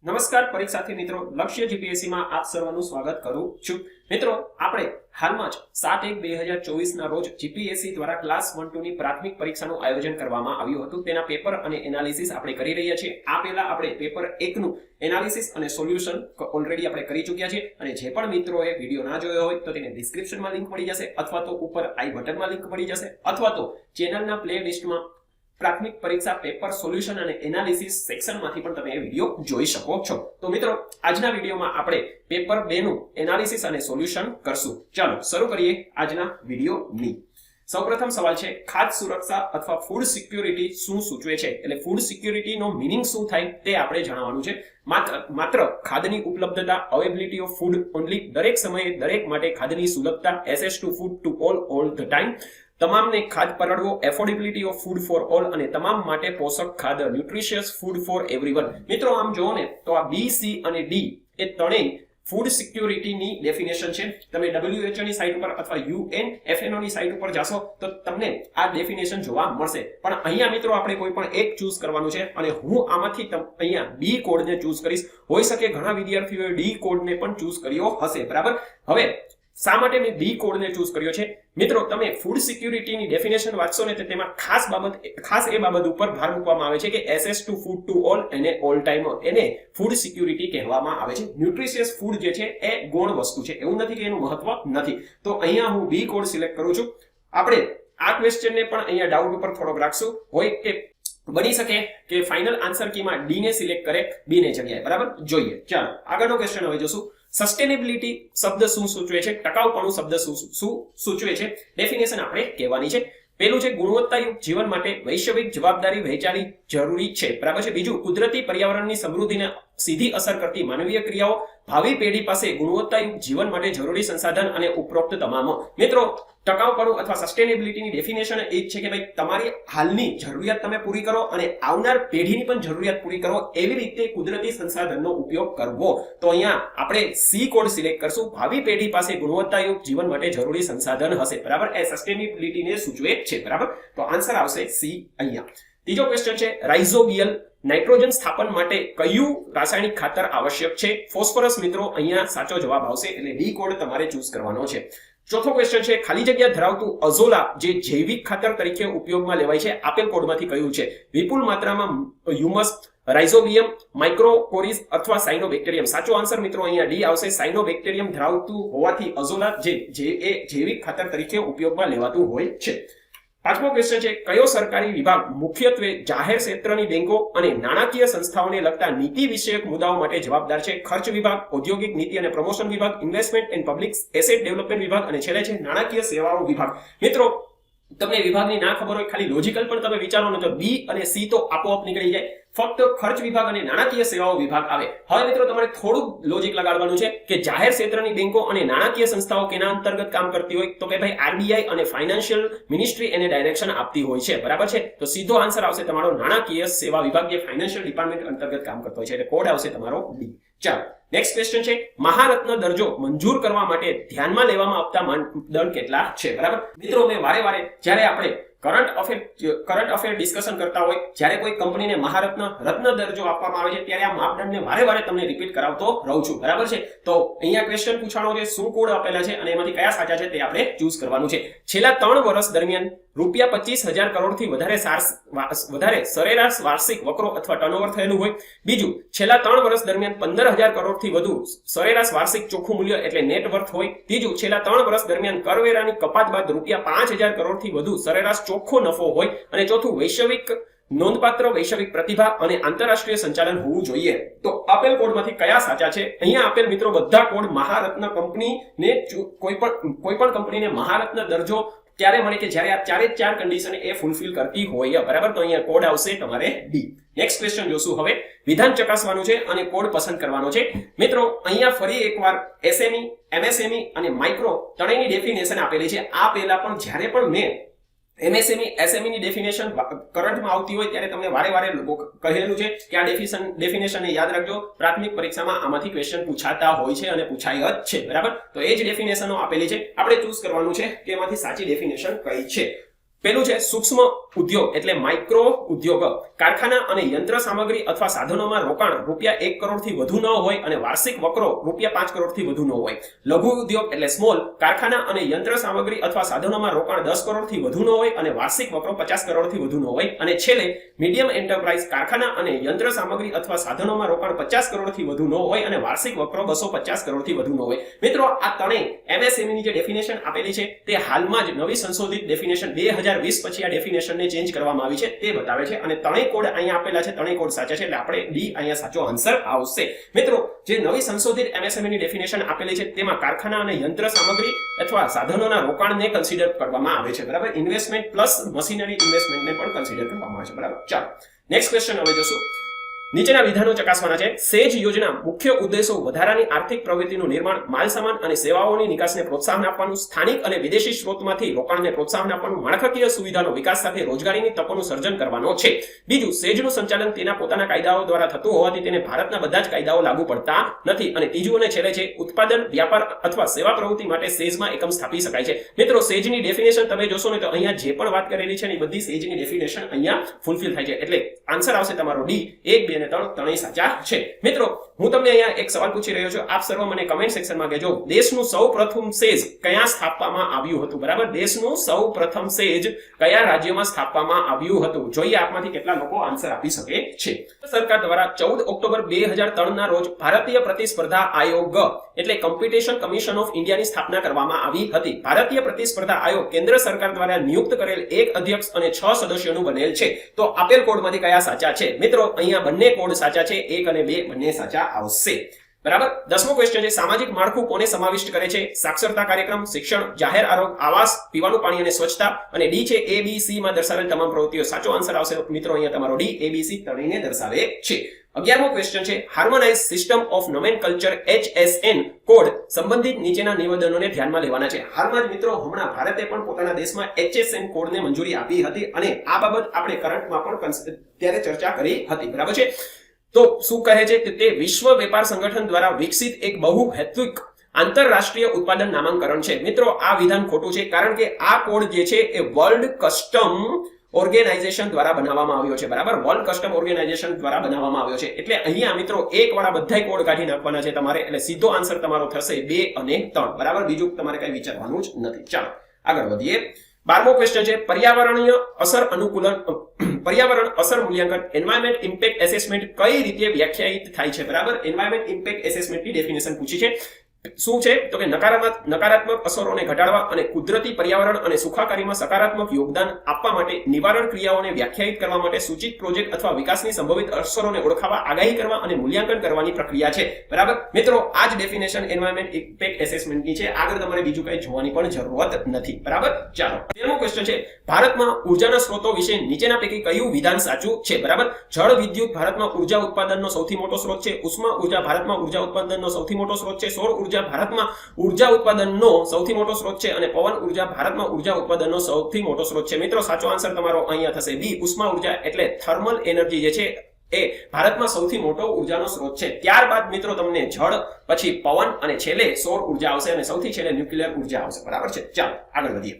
નમસ્કાર પરીક્ષાર્થી મિત્રો, લક્ષ્ય જીપીએસસી માં આપ સર્વનું સ્વાગત કરું છું। મિત્રો, આપણે હાલમાં જ 7/1/2024 ના રોજ જીપીએસસી દ્વારા ક્લાસ 1-2 ની પ્રાથમિક પરીક્ષાનું આયોજન કરવામાં આવ્યું હતું। તેના પેપર અને એનાલિસિસ આપણે કરી રહ્યા છીએ। આ પહેલા આપણે પેપર 1 નું એનાલિસિસ અને સોલ્યુશન ઓલરેડી આપણે કરી ચૂક્યા છે અને જે પણ મિત્રોએ વિડિયો ના જોયો હોય તો તેને ડિસ્ક્રિપ્શનમાં લિંક મળી જશે અથવા તો ઉપર આઈ બટનમાં લિંક મળી જશે અથવા તો ચેનલના પ્લેલિસ્ટમાં प्राथमिक परीक्षा पेपर सोल्यूशन અને એનાલિસિસ સેક્શનમાંથી પણ તમે એ વિડિયો જોઈ શકો છો। તો મિત્રો, આજના વિડિયોમાં આપણે પેપર 2 નું એનાલિસિસ અને સોલ્યુશન કરશું। ચાલો શરૂ કરીએ આજના વિડિયોની। સૌપ્રથમ સવાલ છે, ખાદ્ય સુરક્ષા અથવા ફૂડ સિક્યુરિટી શું સૂચવે છે? એટલે ફૂડ સિક્યુરિટી નો મીનિંગ શું થાય તે આપણે જાણવાનું છે। માત્ર ખાદ્યની ઉપલબ્ધતા, અવેલેબિલિટી ઓફ ફૂડ ઓન્લી, દરેક સમયે દરેક માટે ખાદ્યની સુલભતા, access to food to all the time, તમામને ખાદ્ય પરવડવો, affordability of food for all અને તમામ માટે પોષક ખાદ્ય, ન્યુટ્રિશિયસ ફૂડ ફોર એવરીવન। મિત્રો, આમ જોવો ને તો આ બી, સી અને ડી એ ત્રણેય ફૂડ સિક્યુરિટી ની ડેફિનેશન છે। તમે WHO ની સાઇટ ઉપર અથવા UNFNO ની સાઇટ ઉપર જાશો તો તમને આ ડેફિનેશન જોવા મળશે। પણ અહીંયા મિત્રો આપણે કોઈ પણ એક ચૂઝ કરવાનું છે અને હું આમાંથી અહીંયા બી કોડ ને ચૂઝ કરીશ। હોઈ શકે ઘણા વિદ્યાર્થીઓએ ડી કોડ ને પણ ચૂઝ કર્યો હશે, બરાબર? હવે શા માટે મેં બી કોડ ને ચૂઝ કર્યો છે? મિત્રો, તમે ફૂડ સિક્યુરિટી ની ડેફિનેશન વાંચશો ને તો તેમાં ખાસ એ બાબત ઉપર ભાર મૂકવામાં આવે છે કે access to food to all અને ઓલ ટાઈમ એને ફૂડ સિક્યુરિટી કહેવામાં આવે છે। ન્યુટ્રિશિયસ ફૂડ જે છે એ ગૌણ વસ્તુ છે, એવું નથી કે એનું મહત્વ નથી। તો અહીંયા હું બી કોડ સિલેક્ટ કરું છું। આપણે આ ક્વેશ્ચન ને પણ અહીંયા ડાઉટ ઉપર થોડોક રાખશું। હોય કે બની શકે કે ફાઇનલ આન્સર કીમાં ડી ને સિલેક્ટ કરે બી ને જગ્યાએ, બરાબર? જોઈએ, ચાલો આગળનો ક્વેશ્ચન હવે જોશું। સસ્ટેનેબિલિટી શબ્દ શું સૂચવે છે? ટકાઉપણું શબ્દ શું સૂચવે છે? ડેફિનેશન આપણે કહેવાની છે। પહેલું છે, ગુણવત્તાયુક્ત જીવન માટે વૈશ્વિક જવાબદારી વહેંચાવી જરૂરી છે, બરાબર છે? બીજું, કુદરતી પર્યાવરણની સમૃદ્ધિને સીધી અસર કરતી માનવીય ક્રિયાઓ, ભાવિ પેઢી પાસે ગુણવત્તાયુક્ત જીવન માટે જરૂરી સંસાધન અને ઉપરોક્ત તમામ। મિત્રો, ટકાઉપણું અથવા સસ્ટેનેબિલિટીની ડેફિનેશન એ જ છે કે ભાઈ તમારી હાલની જરૂરિયાત તમે પૂરી કરો અને આવનાર પેઢીની પણ જરૂરિયાત પૂરી કરો એવી રીતે કુદરતી સંસાધનનો ઉપયોગ કરવો। તો અહીંયા આપણે સી કોડ સિલેક્ટ કરશું। ભાવિ પેઢી પાસે ગુણવત્તાયુક્ત જીવન માટે જરૂરી સંસાધન હશે, બરાબર? એ સસ્ટેનેબિલિટીને સૂચવે છે, બરાબર? તો આન્સર આવશે સી અહીંયા। ત્રીજો ક્વેશ્ચન છે, રાઇઝોબિયલ નાઇટ્રોજન સ્થાપન માટે કયું રાસાયણિક ખાતર આવશ્યક છે? ફોસ્ફરસ। મિત્રો, અહીંયા સાચો જવાબ આવશે એટલે ડી કોડ તમારે ચૂઝ કરવાનો છે। ચોથો ક્વેશ્ચન છે, ખાલી જગ્યા ધરાવતું અઝોલા જે જૈવિક ખાતર તરીકે ઉપયોગમાં લેવાય છે, આપેલ કોડમાંથી કયું છે? વિપુલ માત્રામાં હ્યુમસ, રાઇઝોબિયમ, માઇક્રોકોરિઝ અથવા સાયનોબેક્ટેરિયમ। સાચો આન્સર મિત્રો અહીંયા ડી આવશે। સાયનોબેક્ટેરિયમ ધરાવતું હોવાથી અઝોલા જે જૈવિક ખાતર તરીકે ઉપયોગમાં લેવાતું હોય છે। પાંચમો ક્વેશ્ચન છે, કયો સરકારી વિભાગ મુખ્યત્વે જાહેર ક્ષેત્રની બેંકો અને નાણાકીય સંસ્થાઓને લગતા નીતિ વિષયક મુદ્દાઓ માટે જવાબદાર છે? ખર્ચ વિભાગ, ઔદ્યોગિક નીતિ અને પ્રમોશન વિભાગ, investment and public asset development વિભાગ અને છેલ્લે છે નાણાકીય સેવાઓ વિભાગ। મિત્રો, તમને વિભાગની ના ખબર હોય, ખાલી લોજિકલ પણ તમે વિચારો ને તો બી અને સી તો આપોઆપ નીકળી જાય। ફક્ત ખર્ચ વિભાગ અને નાણાકીય સેવાઓ વિભાગ આવે। હવે મિત્રો, તમારે થોડું લોજિક લગાડવાનું છે કે જાહેર ક્ષેત્રની બેંકો અને નાણાકીય સંસ્થાઓ કેના અંતર્ગત કામ કરતી હોય? તો કે ભાઈ આરબીઆઈ અને ફાઇનાન્શિયલ મિનિસ્ટ્રી એને ડાયરેક્શન આપતી હોય છે, બરાબર છે? તો સીધો આન્સર આવશે તમારો નાણાકીય સેવા વિભાગ જે ફાઇનાન્શિયલ ડિપાર્ટમેન્ટ અંતર્ગત કામ કરતો હોય છે, એટલે કોડ આવશે તમારો ડી। ચાલો નેક્સ્ટ ક્વેશ્ચન છે, મહારત્ન દરજ્જો મંજૂર કરવા માટે ધ્યાનમાં લેવામાં આવતા માપદંડ કેટલા છે? બરાબર મિત્રો, મેં વારે જ્યારે આપણે કરંટ અફેર ડિસ્કશન કરતા હોય, જ્યારે કોઈ કંપનીને મહારત્ન દરજ્જો આપવામાં આવે છે ત્યારે આ માપદંડને વારે તમને રિપીટ કરાવતો રહું છું, બરાબર છે? તો અહીંયા ક્વેશ્ચન પૂછવાનો છે, શું કોડ આપેલા છે અને એમાંથી કયા સાચા છે તે આપણે ચૂઝ કરવાનું છે। છેલ્લા 3 વર્ષ દરમિયાન રૂપિયા 25,000 કરોડથી વધારે સરેરાશ વાર્ષિક વકરો અથવા ટર્નઓવર થયેલું હોય। બીજું, છેલ્લા 3 વર્ષ દરમિયાન 15,000 કરોડથી વધુ સરેરાશ વાર્ષિક ચોખ્ખું મૂલ્ય એટલે નેટ વર્થ હોય। ત્રીજું, છેલ્લા 3 વર્ષ દરમિયાન કરવેરાની કપાત બાદ રૂપિયા 5,000 કરોડથી વધુ સરેરાશ ચોખ્ખો નફો હોય। અને ચોથું, નોંધપાત્ર વૈશ્વિક પ્રતિભા અને આંતરરાષ્ટ્રીય સંચાલન હોવું જોઈએ। તો આપેલ કોડમાંથી કયા સાચા છે? અહીંયા આપેલ મિત્રો બધા કોડ મહારત્ન કંપનીને કોઈ પણ કંપનીને મહારત્ન દરજ્જો ત્યારે મળે કે જ્યારે આ ચારે ચાર કન્ડિશન એ ફૂલફિલ કરતી હોય, બરાબર? તો અહીંયા કોડ આવશે તમારે ડી। નેક્સ્ટ ક્વેશ્ચન જોશું હવે। વિધાન ચકાસવાનું છે અને કોડ પસંદ કરવાનો છે। મિત્રો, અહીંયા ફરી એકવાર એસએમઈ, એમએસએમઈ અને માઇક્રો ત્રણેયની ડેફિનેશન આપેલી છે। આ પહેલા પણ જ્યારે પણ મેં એમએસએમઈ, એસએમઈ ની ડેફિનેશન કરંટમાં આવતી હોય ત્યારે તમને વારે કહેલું છે કે આ ડેફિનેશનને યાદ રાખજો। પ્રાથમિક પરીક્ષામાં આમાંથી ક્વેશ્ચન પૂછાતા હોય છે અને પૂછાય જ છે, બરાબર? તો એ જ ડેફિનેશનો આપેલી છે, આપણે ચૂઝ કરવાનું છે કે એમાંથી સાચી ડેફિનેશન કઈ છે। પેલું છે સૂક્ષ્મ ઉદ્યોગ એટલે માઇક્રો ઉદ્યોગ, કારખાના અને યંત્ર સામગ્રી અથવા સાધનોમાં રોકાણ ₹1 કરોડથી વધુ ન હોય અને વાર્ષિક વકરો ₹5 કરોડથી વધુ ન હોય. લઘુ ઉદ્યોગ એટલે સ્મોલ, કારખાના અને યંત્ર સામગ્રી અથવા સાધનોમાં રોકાણ 10 કરોડથી વધુ ન હોય અને વાર્ષિક વકરો 50 કરોડથી વધુ ન હોય. અને છેલ્લે મીડિયમ એન્ટરપ્રાઇઝ, કારખાના અને યંત્ર સામગ્રી અથવા સાધનોમાં રોકાણ 50 કરોડથી વધુ ન હોય અને વાર્ષિક વકરો 250 કરોડથી વધુ ન હોય. મિત્રો, આ ત્રણેય MSME ની જે ડેફિનેશન આપેલી છે તે હાલમાં જ નવી સંશોધિત ડેફિનેશન 2020 પછી આ ડેફિનેશનને ચેન્જ કરવામાં આવી છે તે બતાવે છે અને ત્રણેય કોડ અહીંયા આપેલા છે, ત્રણેય કોડ સાચા છે એટલે આપણે ડી અહીંયા સાચો આન્સર આવશે. મિત્રો, જે નવી સંશોધિત MSME ની ડેફિનેશન આપેલી છે તેમાં કારખાના અને યંત્ર સામગ્રી અથવા સાધનોના રોકાણને કન્સિડર કરવામાં આવે છે, બરાબર. ઇન્વેસ્ટમેન્ટ પ્લસ મશીનરી ઇન્વેસ્ટમેન્ટને પણ કન્સિડર કરવામાં આવે છે, બરાબર. ચાલો નેક્સ્ટ ક્વેશ્ચન હવે જોશું. નીચેના વિધાનો ચકાસવાના છે. સેજ યોજના મુખ્ય ઉદ્દેશો વધારાની આર્થિક પ્રવૃત્તિનું નિર્માણ, માલસામાન અને સેવાઓની નિકાસને પ્રોત્સાહન આપવાનું, સ્થાનિક અને વિદેશી સ્ત્રોતમાંથી રોકાણને પ્રોત્સાહન આપવાનું, માળખાકીય સુવિધાનો વિકાસ સાથે રોજગારીની તકોનું સર્જન કરવાનો છે. બીજું, સેજનું સંચાલન તેના પોતાના કાયદાઓ દ્વારા થતું હોવાથી તેને ભારતના બધા જ કાયદાઓ લાગુ પડતા નથી. અને ત્રીજું અને છેલ્લે છે ઉત્પાદન, વ્યાપાર અથવા સેવા પ્રવૃત્તિ માટે સેજમાં એકમ સ્થાપી શકાય છે. મિત્રો, સેજની ડેફિનેશન તમે જોશો ને તો અહીંયા જે પણ વાત કરેલી છે ને એ બધી સેજની ડેફિનેશન અહીંયા ફૂલફિલ થાય છે એટલે આન્સર આવશે તમારો ડી. 1, 2 અને 3 ત્રણેય સાચા છે. મિત્રો, હું તમને અહીંયા એક સવાલ પૂછી રહ્યો છું, આપ સર્વ મને કમેન્ટ સેક્શનમાં કહેજો દેશનું સૌપ્રથમ સેજ ક્યાં સ્થાપવામાં આવ્યું હતું, બરાબર. દેશનું સૌપ્રથમ સેજ કયા રાજ્યમાં સ્થાપવામાં આવ્યું હતું? જોઈએ આપમાંથી કેટલા લોકો આન્સર આપી શકે છે. સરકાર દ્વારા 14 ઓક્ટોબર 2003 ના રોજ ભારતીય પ્રતિસ્પર્ધા આયોગ એટલે કોમ્પિટિશન કમિશન ઓફ ઇન્ડિયાની સ્થાપના કરવામાં આવી હતી. ભારતીય પ્રતિસ્પર્ધા આયોગ કેન્દ્ર સરકાર દ્વારા નિયુક્ત કરેલ એક અધ્યક્ષ અને 6 સદસ્યોનું બનેલ છે. તો આપેલ કોડમાંથી કયા સાચા છે? મિત્રો, અહીંયા બંને કોડ સાચા છે, 1 અને 2 બંને સાચા આવશે, બરાબર. 10મો ક્વેશ્ચન છે સામાજિક માળખું કોને સમાવિષ્ટ કરે છે? સાક્ષરતા કાર્યક્રમ, શિક્ષણ, જાહેર આરોગ્ય, આવાસ, પીવાનું પાણી અને સ્વચ્છતા. અને ડી છે A, B, C માં દર્શાવેલ તમામ પ્રવૃત્તિઓ. સાચો આન્સર આવશે મિત્રો અહીંયા તમારો ડી, A, B, C ત્રણેયને દર્શાવે છે. 11મો ક્વેશ્ચન છે હાર્મોનાઇઝ સિસ્ટમ ઓફ નોમેનકલ્ચર HSN કોડ સંબંધિત નીચેના નિવેદનોને ધ્યાનમાં લેવાના છે. હાલમાં જ મિત્રો હમણાં ભારતે પણ પોતાના દેશમાં HSN કોડને મંજૂરી આપી હતી અને આ બાબત આપણે કરંટમાં પણ ત્યારે ચર્ચા કરી હતી, બરાબર છે. તો શું કહે છે કે તે વિશ્વ વેપાર સંગઠન દ્વારા વિકસિત એક બહુહેતુક આંતરરાષ્ટ્રીય ઉત્પાદન નામાંકન છે. મિત્રો, આ વિધાન ખોટું છે કારણ કે આ કોડ જે છે એ વર્લ્ડ કસ્ટમ ઓર્ગેનાઇઝેશન દ્વારા બનાવવામાં આવ્યો છે, બરાબર. વર્લ્ડ કસ્ટમ ઓર્ગેનાઇઝેશન દ્વારા બનાવવામાં આવ્યો છે એટલે અહીંયા મિત્રો એક વાળા બધાય કોડ કાઢી નાખવાના છે તમારે એટલે સીધો આન્સર તમારો થશે 2 અને 3, બરાબર. બીજું તમારે કઈ વિચારવાનું જ નથી. ચાલો આગળ વધીએ. 12મો ક્વેશ્ચન છે પર્યાવરણીય અસર અનુકૂલન, પર્યાવરણ અસર મૂલ્યાંકન એન્વાયરમેન્ટ ઇમ્પેક્ટ એસેસમેન્ટ કઈ રીતે વ્યાખ્યાયિત થાય છે, બરાબર. એન્વાયરમેન્ટ ઇમ્પેક્ટ એસેસમેન્ટની ડેફિનેશન પૂછી છે. શું છે તો કે નકારાત્મક અસરોને ઘટાડવા અને કુદરતી પર્યાવરણ અને સુખાકારીમાં સકારાત્મક યોગદાન આપવા માટે નિવારણ ક્રિયાઓને વ્યાખ્યાયિત કરવા માટે સૂચિત પ્રોજેક્ટ અથવા વિકાસની સંભવિત અસરોને ઓળખવા, આગાહી કરવા અને મૂલ્યાંકન કરવાની પ્રક્રિયા છે, બરાબર. મિત્રો, આ જ ડેફિનેશન એન્વાયરમેન્ટ ઇમ્પેક્ટ એસેસમેન્ટની છે. આગળ તમારે બીજું કંઈ જોવાની પણ જરૂરત નથી, બરાબર. ચાલો 13મો ક્વેશ્ચન છે ભારતમાં ઉર્જાના સ્ત્રોતો વિશે નીચેના પૈકી કયું વિધાન સાચું છે, બરાબર. જળ વિદ્યુત ભારતમાં ઉર્જા ઉત્પાદનનો સૌથી મોટો સ્ત્રોત છે. ઉષ્મા ઉર્જા ભારતમાં ઉર્જા ઉત્પાદનનો સૌથી મોટો સ્ત્રોત છે. સૌર ઉર્જા ભારતમાં ઉર્જા ઉત્પાદનનો સૌથી મોટો સ્ત્રોત છે અને પવન ઉર્જા ભારતમાં ઉર્જા ઉત્પાદનનો સૌથી મોટો સ્ત્રોત છે. મિત્રો, સાચો આન્સર તમારો અહીંયા થશે બી. ઉષ્મા ઉર્જા એટલે થર્મલ એનર્જી જે છે એ ભારતમાં સૌથી મોટો ઉર્જાનો સ્ત્રોત છે. ત્યારબાદ મિત્રો તમને જળ, પછી પવન અને છેલ્લે સૌર ઉર્જા આવશે અને સૌથી છેલ્લે ન્યુક્લિયર ઉર્જા આવશે, બરાબર છે. ચાલો આગળ વધીએ.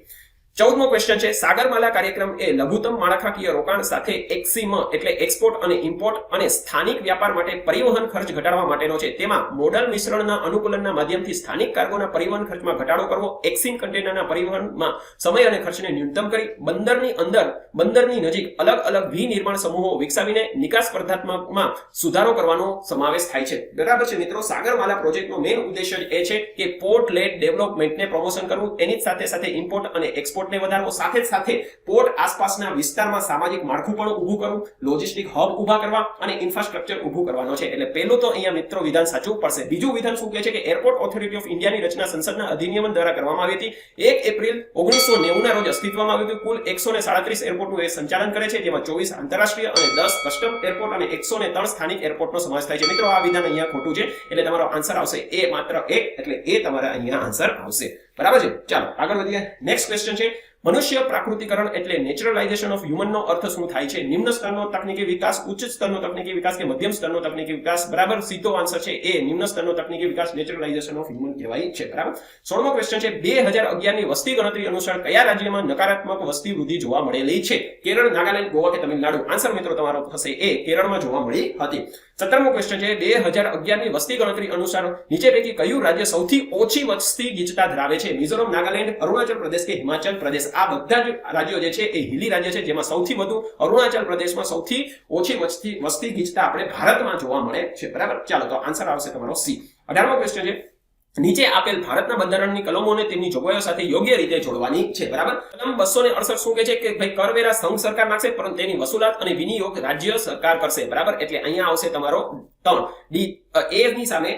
14મો ક્વેશ્ચન છે સાગરમાલા કાર્યક્રમ એ લઘુત્તમ માળખાકીય રોકાણ સાથે એક્સિમ એટલે એક્સપોર્ટ અને ઇમ્પોર્ટ અને સ્થાનિક વ્યાપાર માટે પરિવહન ખર્ચ ઘટાડવા માટેનો છે. તેમાં મોડલ મિશ્રણના અનુકૂલનના માધ્યમથી સ્થાનિક કાર્ગોના પરિવહન ખર્ચમાં ઘટાડો કરવો, એક્સિમ કન્ટેનરના પરિવહનમાં સમય અને ખર્ચને ન્યૂનતમ કરી, બંદરની અંદર બંદરની નજીક અલગ અલગ વિનિર્માણ સમૂહો વિકસાવીને નિકાસ સ્પર્ધાત્મકમાં સુધારો કરવાનો સમાવેશ થાય છે, બરાબર છે. મિત્રો, સાગરમાલા પ્રોજેક્ટનો મેઇન ઉદ્દેશ્ય એ છે કે પોર્ટ લેડ ડેવલપમેન્ટને પ્રમોશન કરવું, એની સાથે સાથે ઇમ્પોર્ટ અને એક્સપોર્ટ ને વધારવો, સાથે સાથે પોર્ટ આસપાસના વિસ્તારમાં સામાજિક માળખું પણ ઊભું કરવું, લોજિસ્ટિક હબ ઊભા કરવા અને ઇન્ફ્રાસ્ટ્રક્ચર ઊભું કરવાનો છે. એટલે પહેલું તો અહીંયા મિત્રો વિધાન સાચું પડશે. બીજું વિધાન શું કહે છે કે એરપોર્ટ ઓથોરિટી ઓફ ઇન્ડિયાની રચના સંસદના અધિનિયમ દ્વારા કરવામાં આવી હતી. 1 એપ્રિલ 1990 ના રોજ અસ્તિત્વમાં આવ્યું હતું. કુલ 137 એરપોર્ટનું એ સંચાલન કરે છે, જેમાં 24 આંતરરાષ્ટ્રીય અને 10 કસ્ટમ એરપોર્ટ અને 103 સ્થાનિક એરપોર્ટનો સમાવેશ થાય છે. મિત્રો, આ વિધાન અહીંયા ખોટું છે એટલે તમારો આન્સર આવશે એ, માત્ર 1 એટલે એ તમારા અહીંયા આન્સર આવશે, બરાબર છે. ચાલો આગળ વધીએ. નેક્સ્ટ ક્વેશ્ચન છે મનુષ્ય પ્રાકૃતિકરણ એટલે નેચરલાઇઝેશન ઓફ હ્યુમન નો અર્થ શું થાય છે? નિમ્ન સ્તરનો તકનીકી વિકાસ, ઉચ્ચ સ્તરનો તકનીકી વિકાસ કે મધ્યમ સ્તરનો તકનીકી વિકાસ? બરાબર, સીધો આન્સર છે એ, નિમ્ન સ્તરનો તકનીકી વિકાસ, નેચરલાઇઝેશન ઓફ હ્યુમન કહેવાય છે. બરાબર. 16મો ક્વેશ્ચન છે 2011 ની વસ્તી ગણતરી અનુસાર કયા રાજ્યમાં નકારાત્મક વસ્તી વૃદ્ધિ જોવા મળેલી છે? કેરળ, નાગાલેન્ડ, ગોવા કે તમિલનાડુ? આન્સર મિત્રો તમારો થશે એ, કેરળમાં જોવા મળી હતી. 17મો ક્વેશ્ચન છે 2011 ની વસ્તી ગણતરી અનુસાર નીચે પૈકી કયું રાજ્ય સૌથી ઓછી વસ્તી ગીચતા ધરાવે છે? મિઝોરમ, નાગાલેન્ડ, અરુણાચલ પ્રદેશ કે હિમાચલ પ્રદેશ? આ બધા જ રાજ્યો જે છે એ હિલી રાજ્ય છે, જેમાં સૌથી વધુ અરુણાચલ પ્રદેશમાં સૌથી ઓછી વસ્તી ગીચતા આપણે ભારતમાં જોવા મળે છે. બરાબર. ચાલો, તો આન્સર આવશે તમારો સી. 18મો ક્વેશ્ચન છે નીચે આપેલ ભારતના બંધારણની કલમોને તેમની જોગવાઈઓ સાથે યોગ્ય રીતે જોડવાની છે. બરાબર. કલમ 268 શું કહે છે કે ભાઈ કરવેરા સંઘ સરકાર નાખશે, પરંતુ તેની વસૂલાત અને વિનિયોગ રાજ્ય સરકાર કરશે. બરાબર. એટલે અહીંયા આવશે તમારો 3 ડી, એ ની સામે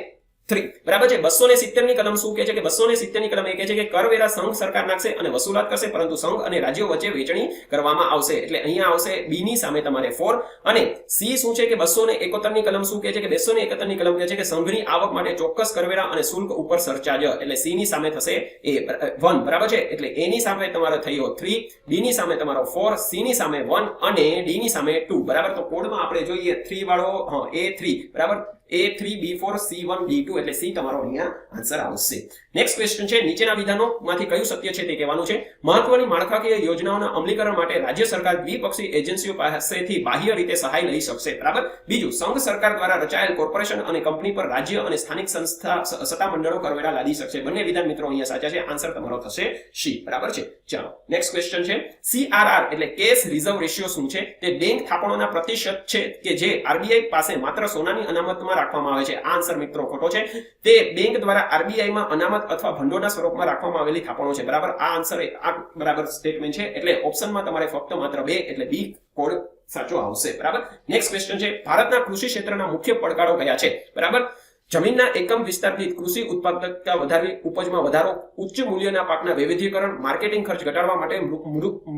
3. બરાબર છે. 270 ની કલમ શું કહે છે કે 270 ની કલમ એ કહે છે કે કરવેરા સંઘ સરકાર નાખશે અને વસૂલાત કરશે, પરંતુ સંઘ અને રાજ્યો વચ્ચે વહેંચણી કરવામાં આવશે. એટલે અહીંયા આવશે બી ની સામે તમારે 4. અને સી શું છે કે 271 ની કલમ શું કહે છે કે 271 ની કલમ કહે છે કે સંઘની આવક માટે ચોક્કસ કરવેરા અને શુલ્ક ઉપર સરચાર્જ. એટલે સી ની સામે થશે એ 1. બરાબર છે. એટલે એ ની સામે તમારો થયો 3, ડી ની સામે તમારો 4, સી ની સામે 1 અને ડી ની સામે 2. બરાબર. તો કોડમાં આપણે જોઈએ 3 વાળો A3. બરાબર. A3, B4, C1, D2 એટલે C તમારો અહીંયા આન્સર આવશે. નેક્સ્ટ ક્વેશ્ચન છે નીચેના વિધાનોમાંથી કયું સત્ય છે તે કહેવાનું છે. મહત્વની માળખાકીય યોજનાઓના અમલીકરણ માટે રાજ્ય સરકાર દ્વિપક્ષી એજન્સીઓ પાસેથી બાહ્ય રીતે સહાય લઈ શકશે. બરાબર. બીજું, સંઘ સરકાર દ્વારા રચાયેલ કોર્પોરેશન અને કંપની પર રાજ્ય અને સ્થાનિક સંસ્થા સત્તામંડળો કરવેરા લાદી શકશે. બંને વિધાન મિત્રો અહીંયા સાચા છે. આન્સર તમારો થશે સી. બરાબર છે. ચાલો, નેક્સ્ટ ક્વેશ્ચન છે CRR એટલે કેશ રિઝર્વ રેશિયો શું છે? તે બેંક થાપણોના પ્રતિશત છે કે જે આરબીઆઈ પાસે માત્ર સોનાની અનામતમાં રાખવામાં આવે છે. આ આન્સર મિત્રો ખોટો છે. તે બેંક દ્વારા આરબીઆઈ માં અનામત અથવા ભંડોળના સ્વરૂપમાં રાખવામાં આવેલી થાપણો છે. બરાબર. આ આન્સર આ બરાબર સ્ટેટમેન્ટ છે. એટલે ઓપ્શનમાં તમારે ફક્ત માત્ર 2 એટલે બી કોડ સાચો આવશે. બરાબર. નેક્સ્ટ ક્વેશ્ચન છે ભારતના કૃષિ ક્ષેત્રના મુખ્ય પડકારો કયા છે? બરાબર. જમીનના એકમ વિસ્તારથી કૃષિ ઉત્પાદકતા વધારવી, ઉપજમાં વધારો, ઉચ્ચ મૂલ્યના પાકના વૈવિધ્યકરણ, માર્કેટિંગ ખર્ચ ઘટાડવા માટે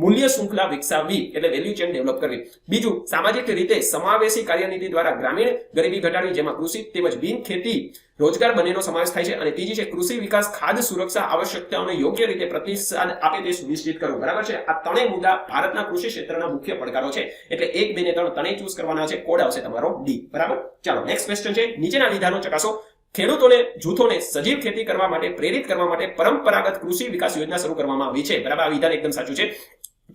મૂલ્ય શૃંખલા વિકસાવવી એટલે વેલ્યુ ચેન ડેવલપ કરવી. બીજું, સામાજિક રીતે સમાવેશી કાર્યનીતિ દ્વારા ગ્રામીણ ગરીબી ઘટાડવી, જેમાં કૃષિ તેમજ બિન ખેતી રોજગાર બંનેનો સમાવેશ થાય છે. અને ત્રીજી છે કૃષિ વિકાસ, ખાદ્ય સુરક્ષા આવશ્યકતાઓને યોગ્ય રીતે પ્રતિસાદ આપે તે સુનિશ્ચિત કરવું. બરાબર છે. આ ત્રણેય મુદ્દા ભારતના કૃષિ ક્ષેત્રના મુખ્ય પડકારો છે. એટલે 1, 2 ને 3 ત્રણેય ચૂઝ કરવાના છે. કોડ આવશે તમારો ડી. બરાબર. ચાલો, નેક્સ્ટ ક્વેશ્ચન છે નીચેના વિધાનો ચકાસો. ખેડૂતોને જૂથોને સજીવ ખેતી કરવા માટે પ્રેરિત કરવા માટે પરંપરાગત કૃષિ વિકાસ યોજના શરૂ કરવામાં આવી છે. બરાબર. આ વિધાન એકદમ સાચું છે.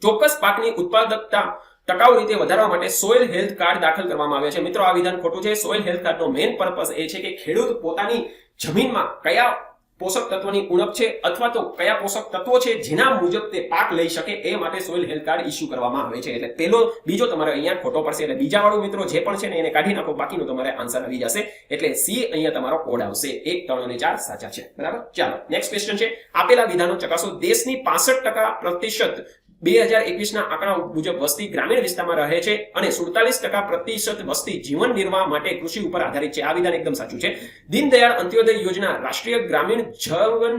ચોક્કસ પાકની ઉત્પાદકતા ટકાઉ રીતે વધારવા માટે સોઇલ હેલ્થ કાર્ડ દાખલ કરવામાં આવે છે. મિત્રો, આ વિધાન ખોટું છે. સોઇલ હેલ્થ કાર્ડનો મેઇન પર્પસ એ છે કે ખેડૂત પોતાની જમીનમાં કયા પોષક તત્વોની ઉણપ છે અથવા તો કયા પોષક તત્વો છે જેના મુજબ તે પાક લઈ શકે એ માટે સોઇલ હેલ્થ કાર્ડ ઇસ્યુ કરવામાં આવે છે. એટલે બીજો તમારે અહીંયા ખોટો પડશે. એટલે બીજા વાળું મિત્રો જે પણ છે ને એને કાઢી નાખો, બાકીનો તમારે આન્સર આવી જશે. એટલે સી અહીંયા તમારો કોડ આવશે. 1, 3 અને 4 સાચા છે. બરાબર. ચાલો, નેક્સ્ટ ક્વેશ્ચન છે આપેલા વિધાનો ચકાસો. દેશની 65% 2021 ના આંકડા મુજબ વસ્તી ગ્રામીણ વિસ્તારમાં રહે છે અને 47% વસ્તી જીવન નિર્વાહ માટે કૃષિ ઉપર આધારિત છે. આ વિધાન એકદમ સાચું છે. દીનદયાળ અંત્યોદય યોજના રાષ્ટ્રીય ગ્રામીણ જીવન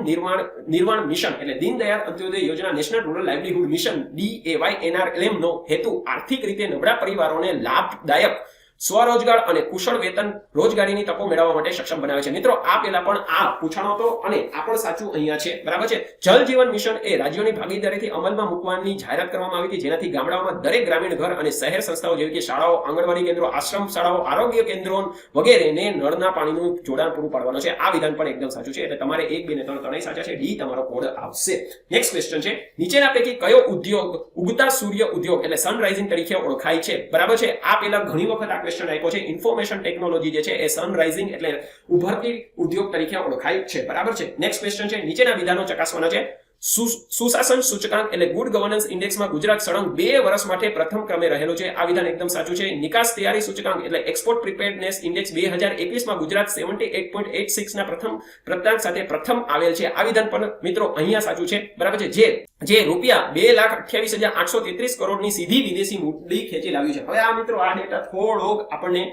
નિર્માણ મિશન એટલે દીનદયાળ અંત્યોદય યોજના national rural livelihood mission DAYNRLM નો હેતુ આર્થિક રીતે નબળા પરિવારોને લાભદાયક સ્વરોજગાર અને કુશળ વેતન રોજગારીની તકો મેળવવા માટે સક્ષમ બનાવે છે. મિત્રો, આ પહેલા પણ આ પૂછાણો હતો અને આ પણ સાચું અહીંયા છે. બરાબર છે. જલ જીવન મિશન એ રાજ્યોની ભાગીદારીથી અમલમાં મૂકવાની જાહેરાત કરવામાં આવી હતી, જેનાથી ગામડાઓમાં દરેક ગ્રામીણ ઘર અને શહેર સંસ્થાઓ જેવી કે શાળાઓ, આંગણવાડી કેન્દ્રો, આશ્રમ શાળાઓ, આરોગ્ય કેન્દ્રો વગેરેને નળના પાણીનું જોડાણ પૂરું પાડવાનું છે. આ વિધાન પણ એકદમ સાચું છે. એટલે તમારે 1, 2 ને 3 ત્રણેય સાચા છે. ડી તમારો કોડ આવશે. નેક્સ્ટ ક્વેશ્ચન છે નીચેના પૈકી કયો ઉદ્યોગ ઉગતા સૂર્ય ઉદ્યોગ એટલે સનરાઇઝિંગ તરીકે ઓળખાય છે? બરાબર છે. આ પહેલા ઘણી વખત આ આપ્યો છે. ઇન્ફોર્મેશન ટેકનોલોજી જે છે એ સનરાઇઝિંગ એટલે ઉભરતી ઉદ્યોગ તરીકે ઓળખાય છે. બરાબર છે. નેક્સ્ટ ક્વેશ્ચન છે નીચેના વિધાનો ચકાસવાના છે. સુશાસન સૂચકાંક એટલે ગુડ ગવર્નન્સ ઇન્ડેક્સમાં ગુજરાત સળંગ 2 વર્ષ માટે પ્રથમ ક્રમે રહેલું છે. આ વિધાન એકદમ સાચું છે. નિકાસ તૈયારી સૂચકાંક એટલે એક્સપોર્ટ પ્રિપેર્ડનેસ ઇન્ડેક્સ 2021 માં ગુજરાત 78.86 ના પ્રથમ પ્રાપ્તાંક સાથે પ્રથમ આવેલ છે. આ વિધાન પણ મિત્રો અહીંયા સાચું છે. બરાબર છે. જે રૂપિયા 2,28,833 કરોડની સીધી વિદેશી મૂડી ખેંચી લાવ્યું છે. હવે આ મિત્રો આ ડેટા થોડોક આપણને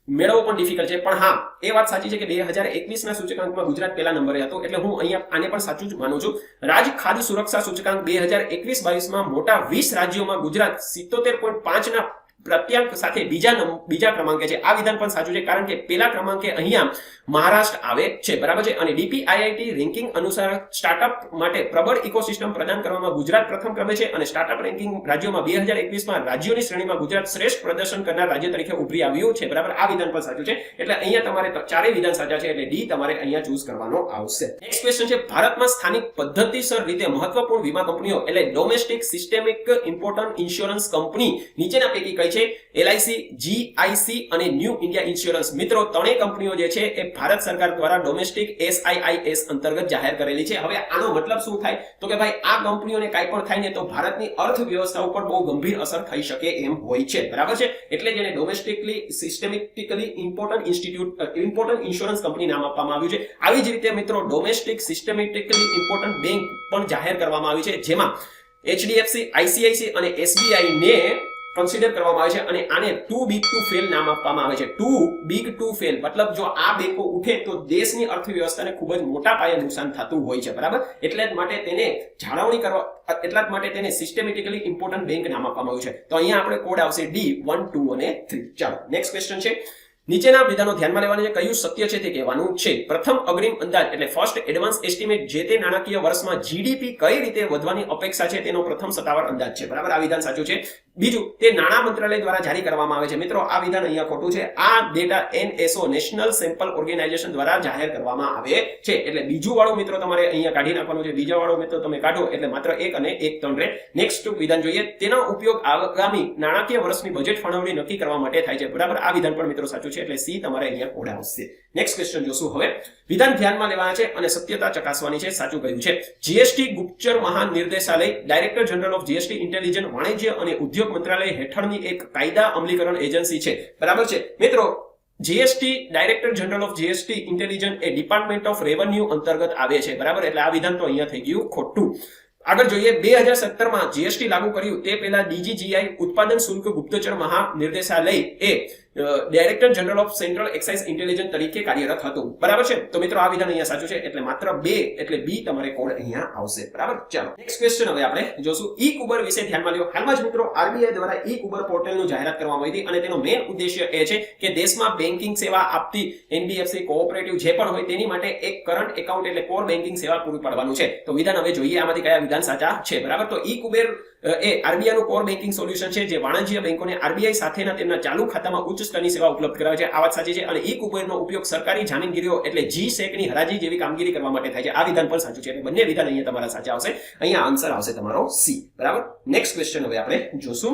મેળવવો પણ ડિફિકલ્ટ છે, પણ હા એ વાત સાચી છે કે 2021 ના સૂચકાંકમાં ગુજરાત પહેલા નંબરે હતો. એટલે હું અહીંયા આને પણ સાચું જ માનું છું. રાજ્ય ખાદ્ય સુરક્ષા સૂચકાંક 2021-22 માં મોટા 20 રાજ્યોમાં ગુજરાત 77.5 ના પ્રાપ્તાંક સાથે બીજા ક્રમાંકે છે. આ વિધાન પણ સાચું છે કારણ કે પહેલા ક્રમાંકે અહીંયા મહારાષ્ટ્ર આવે છે, બરાબર છે. અને DPIIT રેન્કિંગ અનુસાર સ્ટાર્ટઅપ માટે પ્રબળ ઇકોસિસ્ટમ પ્રદાન કરવામાં ગુજરાત પ્રથમ ક્રમે છે અને સ્ટાર્ટઅપ રેન્કિંગ રાજ્યોમાં 2021માં રાજ્યોની શ્રેણીમાં ગુજરાત શ્રેષ્ઠ પ્રદર્શન કરનાર રાજ્ય તરીકે ઉભરી આવ્યું છે, બરાબર. આ વિધાન પણ સાચું છે એટલે અહીંયા તમારે ચારેય વિધાન સાચા છે એટલે ડી તમારે અહીંયા ચૂઝ કરવાનો આવશે. નેક્સ્ટ ક્વેશ્ચન છે, ભારતમાં સ્થાનિક પદ્ધતિસર રીતે મહત્વપૂર્ણ વીમા કંપનીઓ એટલે domestic systemic important insurance company નીચેના પૈકી કઈ છે? LIC, GIC અને ન્યૂ ઇન્ડિયા ઇન્સ્યોરન્સ. મિત્રો ત્રણેય કંપનીઓ જે છે એ ભારત સરકાર દ્વારા ડોમેસ્ટિક SIIS અંતર્ગત જાહેર કરેલી છે. હવે આનો મતલબ શું થાય તો કે ભાઈ આ કંપનીઓને કાંઈ પણ થાય ને તો ભારતની અર્થવ્યવસ્થા ઉપર બહુ ગંભીર અસર થઈ શકે એમ હોય છે, બરાબર છે. એટલે જેને ડોમેસ્ટિકલી સિસ્ટેમેટિકલી ઇમ્પોર્ટન્ટ ઇન્સ્યોરન્સ કંપની નામ આપવામાં આવ્યું છે. આવી જ રીતે મિત્રો ડોમેસ્ટિક સિસ્ટેમેટિકલી ઇમ્પોર્ટન્ટ બેંક પણ જાહેર કરવામાં આવી છે, જેમાં HDFC, ICICI અને SBI ને કન્સિડર કરવામાં આવે છે અને આને ટુ બિગ ટુ ફેલ નામ આપવામાં આવે છે. ટુ બિગ ટુ ફેલ મતલબ જો આ બેંકો ઉઠે તો દેશની અર્થવ્યવસ્થાને ખૂબ જ મોટા પાયે નુકસાન થતું હોય છે, બરાબર. એટલે જ માટે તેને જાળવણી કરવા એટલા જ માટે તેને સિસ્ટેમેટિકલી ઇમ્પોર્ટન્ટ બેંક નામ આપવામાં આવ્યું છે. તો અહીંયા આપણે કોડ આવશે D 1, 2 અને 3. ચાલો નેક્સ્ટ ક્વેશ્ચન છે, નીચેના વિધાનો ધ્યાનમાં લેવાના છે, કયું સત્ય છે તે કહેવાનું છે. પ્રથમ અગ્રિમ અંદાજ એટલે ફર્સ્ટ એડવાન્સ એસ્ટિમેટ જે તે નાણાકીય વર્ષમાં GDP કઈ રીતે વધવાની અપેક્ષા છે તેનો પ્રથમ સત્તાવાર અંદાજ છે, બરાબર. આ વિધાન સાચું છે. બીજું, તે નાણાં મંત્રાલય દ્વારા જારી કરવામાં આવે છે. મિત્રો આ વિધાન અહીંયા ખોટું છે. આ data NSO national sample organisation દ્વારા જાહેર કરવામાં આવે છે. એટલે બીજું વાળું મિત્રો તમારે અહીંયા કાઢી નાખવાનું છે. બીજા વાળું મિત્રો તમે કાઢો એટલે માત્ર 1 અને 1 3 રહે. નેક્સ્ટ વિધાન જોઈએ, તેનો ઉપયોગ આગામી નાણાકીય વર્ષની બજેટ ફાળવણી નક્કી કરવા માટે થાય છે, બરાબર. આ વિધાન પણ મિત્રો સાચું છે એટલે C તમારે અહીંયા કોડ આવશે. નેક્સ્ટ ક્વેશ્ચન જોશું હવે. વિધાન ધ્યાનમાં લેવાના છે અને સત્યતા ચકાસવાની છે. સાચું કહ્યું છે. GST ગુપ્તચર મહાનિર્દેશાલય director general of GST intelligence વાણિજ્ય અને ઉદ્યોગ મંત્રાલય હેઠળની એક કાયદા અમલીકરણ એજન્સી છે, બરાબર છે. મિત્રો GST director general of GST intelligence A department of revenue અંતર્ગત આવે છે, બરાબર. એટલે આ વિધાન તો અહીંયા થઈ ગયું ખોટું. આગળ જોઈએ, 2017માં GST લાગુ કર્યું તે પહેલા DGGI ઉત્પાદન શુલ્ક ગુપ્તચર મહાનિર્દેશાલય એ director general of central excise intelligence તરીકે કાર્યરત હતું, બરાબર છે. તો મિત્રો આ વિધાન અહીંયા સાચું છે એટલે માત્ર 2 એટલે B તમારે કોડ અહીંયા આવશે, બરાબર. ચાલો નેક્સ્ટ ક્વેશ્ચન હવે આપણે જોશું. ઈ-કુબર વિશે ધ્યાનમાં લ્યો. હાલમાં જ મિત્રો RBI દ્વારા ઈ-કુબર પોર્ટલનું જાહેરાત કરવામાં આવી હતી અને તેનો મેઇન ઉદ્દેશ્ય એ છે કે દેશમાં બેન્કિંગ સેવા આપતી NBFC કોઓપરેટિવ જે પણ હોય તેની માટે એક કરંટ એકાઉન્ટ એટલે કોર બેન્કિંગ સેવા પૂરી પાડવાનું છે. તો વિધાન હવે જોઈએ આમાંથી કયા વિધાન સાચા છે, બરાબર. તો ઈ-કુબર એ RBI નું કોર બેન્કિંગ સોલ્યુશન છે જે વાણિજ્ય બેંકોને RBI સાથેના તેમના ચાલુ ખાતામાં ઉચ્ચ સ્તરની સેવા ઉપલબ્ધ કરાવે છે. આ વાત સાચી છે. અને ઈ-કુબરનો ઉપયોગ સરકારી જામીનગીરીઓ એટલે GSEC ની હરાજી જેવી કામગીરી કરવા માટે થાય છે. આ વિધાન પણ સાચું છે એટલે બંને વિધાન અહીંયા તમારા સાચા આવશે. અહીંયા આન્સર આવશે તમારો C, બરાબર. નેક્સ્ટ ક્વેશ્ચન હવે આપણે જોશું.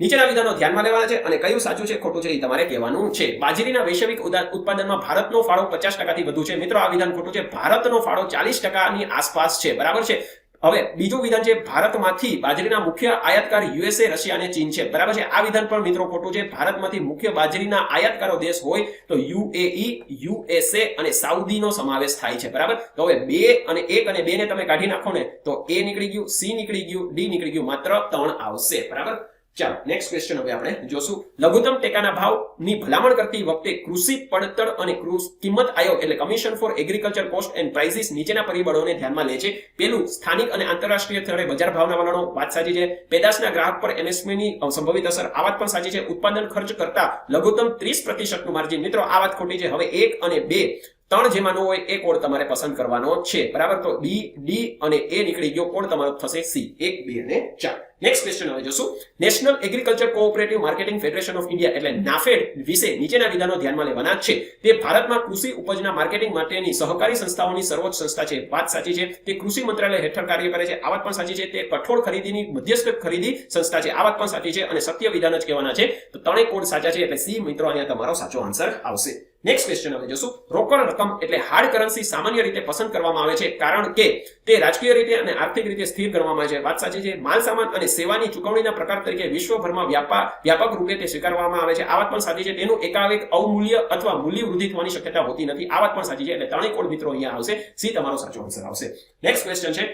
નીચેના વિધાનો ધ્યાનમાં લેવાના છે અને કયું સાચું છે ખોટું છે એ તમારે કહેવાનું છે. બાજરીના વૈશ્વિક ઉત્પાદનમાં ભારતનો ફાળો 50% થી વધુ છે. મિત્રો આ વિધાન ખોટું છે. ભારતનો ફાળો 40% ની આસપાસ છે, બરાબર છે. હવે બીજું વિધાન છે, ભારતમાંથી બાજરીના મુખ્ય આયાતકાર USA, રશિયા અને ચીન છે, બરાબર છે. આ વિધાન પણ મિત્રો ખોટું છે. ભારતમાંથી મુખ્ય બાજરીના આયાતકારો દેશ હોય તો UAE, USA અને સાઉદીનો સમાવેશ થાય છે, બરાબર. તો હવે 2 અને 1 અને 2 ને તમે કાઢી નાખો ને તો A નીકળી ગયું, C નીકળી ગયું, D નીકળી ગયું, માત્ર 3 આવશે, બરાબર. ચાલો નેક્સ્ટ ક્વેશ્ચન હવે આપણે જોશું. લઘુત્તમ ટેકાના ભાવની ભલામણ કરતી વખતે કૃષિ પડતર અને કિંમત આયોગ એટલે commission four agriculture cost and prices નીચેના પરિબળોને ધ્યાનમાં લે છે. પેલું, સ્થાનિક અને આંતરરાષ્ટ્રીય સ્તરે બજાર ભાવના વલણો. વાત સાચી છે. પેદાશના ગ્રાહક પર MSP ની સંભવિત અસર. આ વાત પણ સાચી છે. ઉત્પાદન ખર્ચ કરતા લઘુત્તમ 30% નું માર્જિન. મિત્રો આ વાત ખોટી છે. હવે 1 અને 2 3 જેમાં ન હોય એ કોડ તમારે પસંદ કરવાનો છે, બરાબર. તો B, D અને A નીકળી ગયો. કોડ તમારો થશે C. 1, 2 અને 4. નેક્સ્ટ ક્વેશ્ચન હવે જોશું. National agriculture cooperative marketing federation of India એટલે NAFED વિશે નીચેના વિધાનો ધ્યાનમાં લેવાના છે. તે ભારતમાં કૃષિ ઉપજના માર્કેટિંગ માટેની સહકારી સંસ્થાઓની સર્વોચ્ચ સંસ્થા છે. વાત સાચી છે. તે કૃષિ મંત્રાલય હેઠળ કાર્ય કરે છે. આ વાત પણ સાચી છે. તે કઠોળ ખરીદીની મધ્યસ્થ ખરીદી સંસ્થા છે. આ વાત પણ સાચી છે અને સત્ય વિધાન જ કહેવાના છે. તો ત્રણેય કોડ સાચા છે એટલે C મિત્રો અહીંયા તમારો સાચો આન્સર આવશે. નેક્સ્ટ ક્વેશ્ચન હવે જોશું. રોકડ રકમ એટલે હાર્ડ કરન્સી સામાન્ય રીતે પસંદ કરવામાં આવે છે કારણ કે તે રાજકીય રીતે અને આર્થિક રીતે સ્થિર કરવામાં આવે છે. વાત સાચી છે. માલ સામાન અને સેવાની ચૂકવણીના પ્રકાર તરીકે વિશ્વભરમાં વ્યાપક રૂપે તે સ્વીકારવામાં આવે છે. આ વાત પણ સાચી છે. તેનું એકાએક અવમૂલ્ય અથવા મૂલ્ય વૃદ્ધિ થવાની શક્યતા હોતી નથી. આ વાત પણ સાચી છે એટલે ત્રણેય કોડ મિત્રો અહીંયા આવશે. C તમારો સાચો આન્સર આવશે. નેક્સ્ટ ક્વેશ્ચન છે,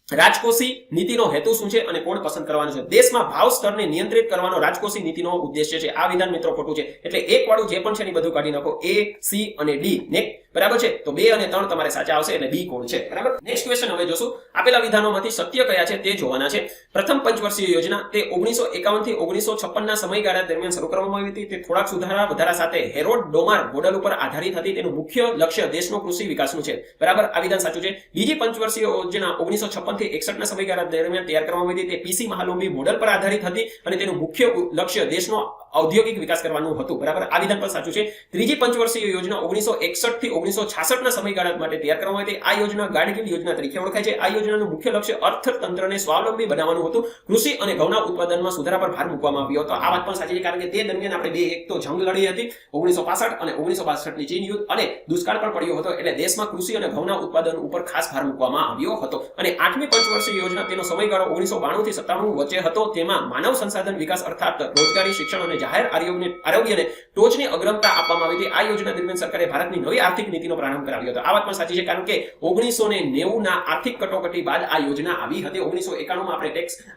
રાજકોષી નીતિનો હેતુ શું છે અને કોણ પસંદ કરવાનો છે. દેશમાં ભાવ સ્તરને નિયંત્રિત કરવાનો રાજકોષી નીતિનો ઉદ્દેશ્ય છે. આ વિધાન મિત્રો ખોટું છે એટલે એક વાળું જે પણ છે એ બધું કાઢી નાખો. A, C અને D. બરાબર છે? તો 2 અને 3 તમારે સાચા આવશે એટલે બી કોડ છે. બરાબર. નેક્સ્ટ ક્વેશ્ચન હવે જોશું. આપેલા વિધાનોમાંથી સત્ય કયા છે તે જોવાના છે. પ્રથમ પંચવર્ષીય યોજના તે 1951 થી 1956 ના સમયગાળા દરમિયાન શરૂ કરવામાં આવી હતી. તે થોડાક વધારા સાથે હેરોડ ડોમાર મોડેલ ઉપર આધારિત હતી. તેનું મુખ્ય લક્ષ્ય દેશનો કૃષિ વિકાસનું છે. બરાબર. આ વિધાન સાચું છે. બીજી પંચવર્ષીય યોજના 1956 થી 61 ના સમયગાળા દરમિયાન તૈયાર કરવામાં આવી હતી. તે પીસી મહાલુંબી મોડેલ પર આધારિત હતી અને તેનું મુખ્ય લક્ષ્ય દેશનો ઔદ્યોગિક વિકાસ કરવાનું હતું. બરાબર. આ વિધાન પણ સાચું છે. ત્રીજી પંચવર્ષીય યોજના 1961 થી 1966 ના સમયગાળા માટે તૈયાર કરવામાં આવી હતી. આ યોજના ગાડગીલ યોજના તરીકે ઓળખાય છે. આ યોજનાનું મુખ્ય લક્ષ્ય અર્થતંત્રને સ્વાવલંબી બનાવવાનું હતું. કૃષિ અને ઘઉંના ઉત્પાદનમાં સુધારા પર ભાર મૂકવામાં આવ્યો હતો. આ વાત પણ સાચી છે કારણ કે તે દરમિયાન આપણે બે એક તો જંગ લડી હતી 1965 અને 1962 ની ચીન યુદ્ધ અને દુષ્કાળ પણ પડ્યો હતો. એટલે દેશમાં કૃષિ અને ઘઉંના ઉત્પાદન ઉપર ખાસ ભાર મૂકવામાં આવ્યો હતો. અને આઠમી પંચવર્ષીય યોજના તેનો સમયગાળો 1992 થી 97 વચ્ચે હતો. તેમાં માનવ સંસાધન વિકાસ અર્થાત રોજગારી, શિક્ષણ અને જાહેર આરોગ્યને ટોચની અગ્રતા આપવામાં આવી હતી. આ યોજના દરમિયાન સરકારે ભારતની નવી આર્થિક નીતિનો પ્રારંભ કરાવ્યો હતો. આ વાત પણ સાચી છે કારણ કે 1990 ના આર્થિક કટોકટી બાદ આ યોજના આવી હતી. 1991 માં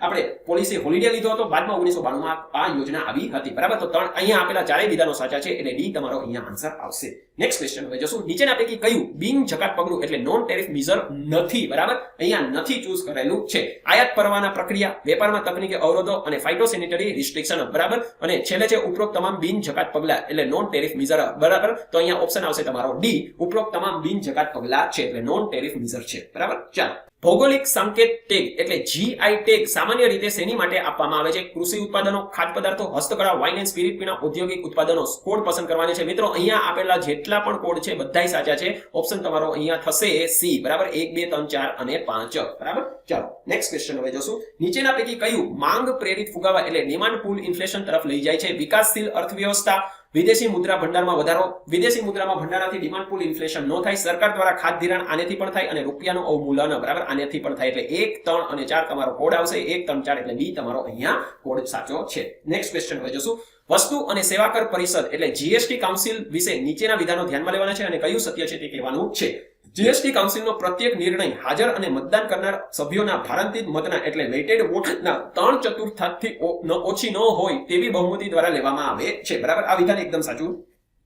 આપણે પોલિસી હોલિડે લીધો હતો. બાદમાં 1992 માં આ યોજના આવી હતી. બરાબર. તો અહીંયા આપેલા ચારેય વિધાનો સાચા છે એટલે ડી તમારો અહીંયા આન્સર આવશે. નેક્સ્ટ ક્વેશ્ચન હવે જોશું. નીચેના પૈકી કયું બિન જકાત પગલું એટલે નોન ટેરિફ મેઝર નથી? બરાબર. અહીંયા નથી ચૂઝ કરેલું છે. આયાત પરવાના પ્રક્રિયા, વેપારમાં તકનીકી અવરોધો અને ફાઇટોસેનિટરી રિસ્ટ્રિક્શન. બરાબર. અને છેલ્લે છે ઉપરોક્ત તમામ બિન જકાત પગલા એટલે નોન ટેરિફ મેઝર. બરાબર. તો અહીંયા ઓપ્શન આવશે તમારો ડી. ઉપરોક્ત તમામ બિન જકાત પગલા છે એટલે નોન ટેરિફ મેઝર છે. બરાબર. ચાલો. ભૌગોલિક સંકેત ટેગ એટલે જીઆઈ ટેગ સામાન્ય રીતે શેની માટે આપવામાં આવે છે? કૃષિ ઉત્પાદનો, ખાદ્ય પદાર્થો, હસ્તકળા, વાઇન એન્ડ સ્પિરિટ પીણા, ઔદ્યોગિક ઉત્પાદનો. કોડ પસંદ કરવાની છે મિત્રો. અહીંયા આપેલા જેટલા પણ કોડ છે બધાય સાચા છે. ઓપ્શન તમારો અહીંયા થશે સી. બરાબર. 1 2 3 4 અને 5. બરાબર. ચાલો નેક્સ્ટ ક્વેશ્ચન હવે જોશું. નીચેના પૈકી કયું માંગ પ્રેરિત ફુગાવા એટલે ડિમાન્ડ પુલ ઇન્ફ્લેશન તરફ લઈ જાય છે? વિકાસશીલ અર્થવ્યવસ્થા, વિદેશી મુદ્રા ભંડારમાં વધારો. વિદેશી મુદ્રામાં ભંડારાથી ડિમાન્ડ પુલ ઇન્ફ્લેશન નો થાય. સરકાર દ્વારા ખાદ્ય ધિરાણ આનેથી પણ થાય અને રૂપિયાનું અવમૂલન. બરાબર. આનેથી પણ થાય. એટલે 1 3 અને 4 તમારો કોડ આવશે. 1 3 4 એટલે બી તમારો અહીંયા કોડ સાચો છે. નેક્સ્ટ ક્વેશ્ચન હવે જોશું. વસ્તુ અને સેવા કર પરિષદ એટલે જીએસટી કાઉન્સિલ વિશે નીચેના વિધાનો ધ્યાનમાં લેવાના છે અને કયું સત્ય છે તે કહેવાનું છે. જીએસટી કાઉન્સિલનો પ્રત્યેક નિર્ણય હાજર અને મતદાન કરનાર સભ્યોના ભારાંકિત મતના એટલે વેઇટેડ વોટના 3/4 ઓછી ન હોય તેવી બહુમતી દ્વારા લેવામાં આવે છે. બરાબર. આ વિધાન એકદમ સાચું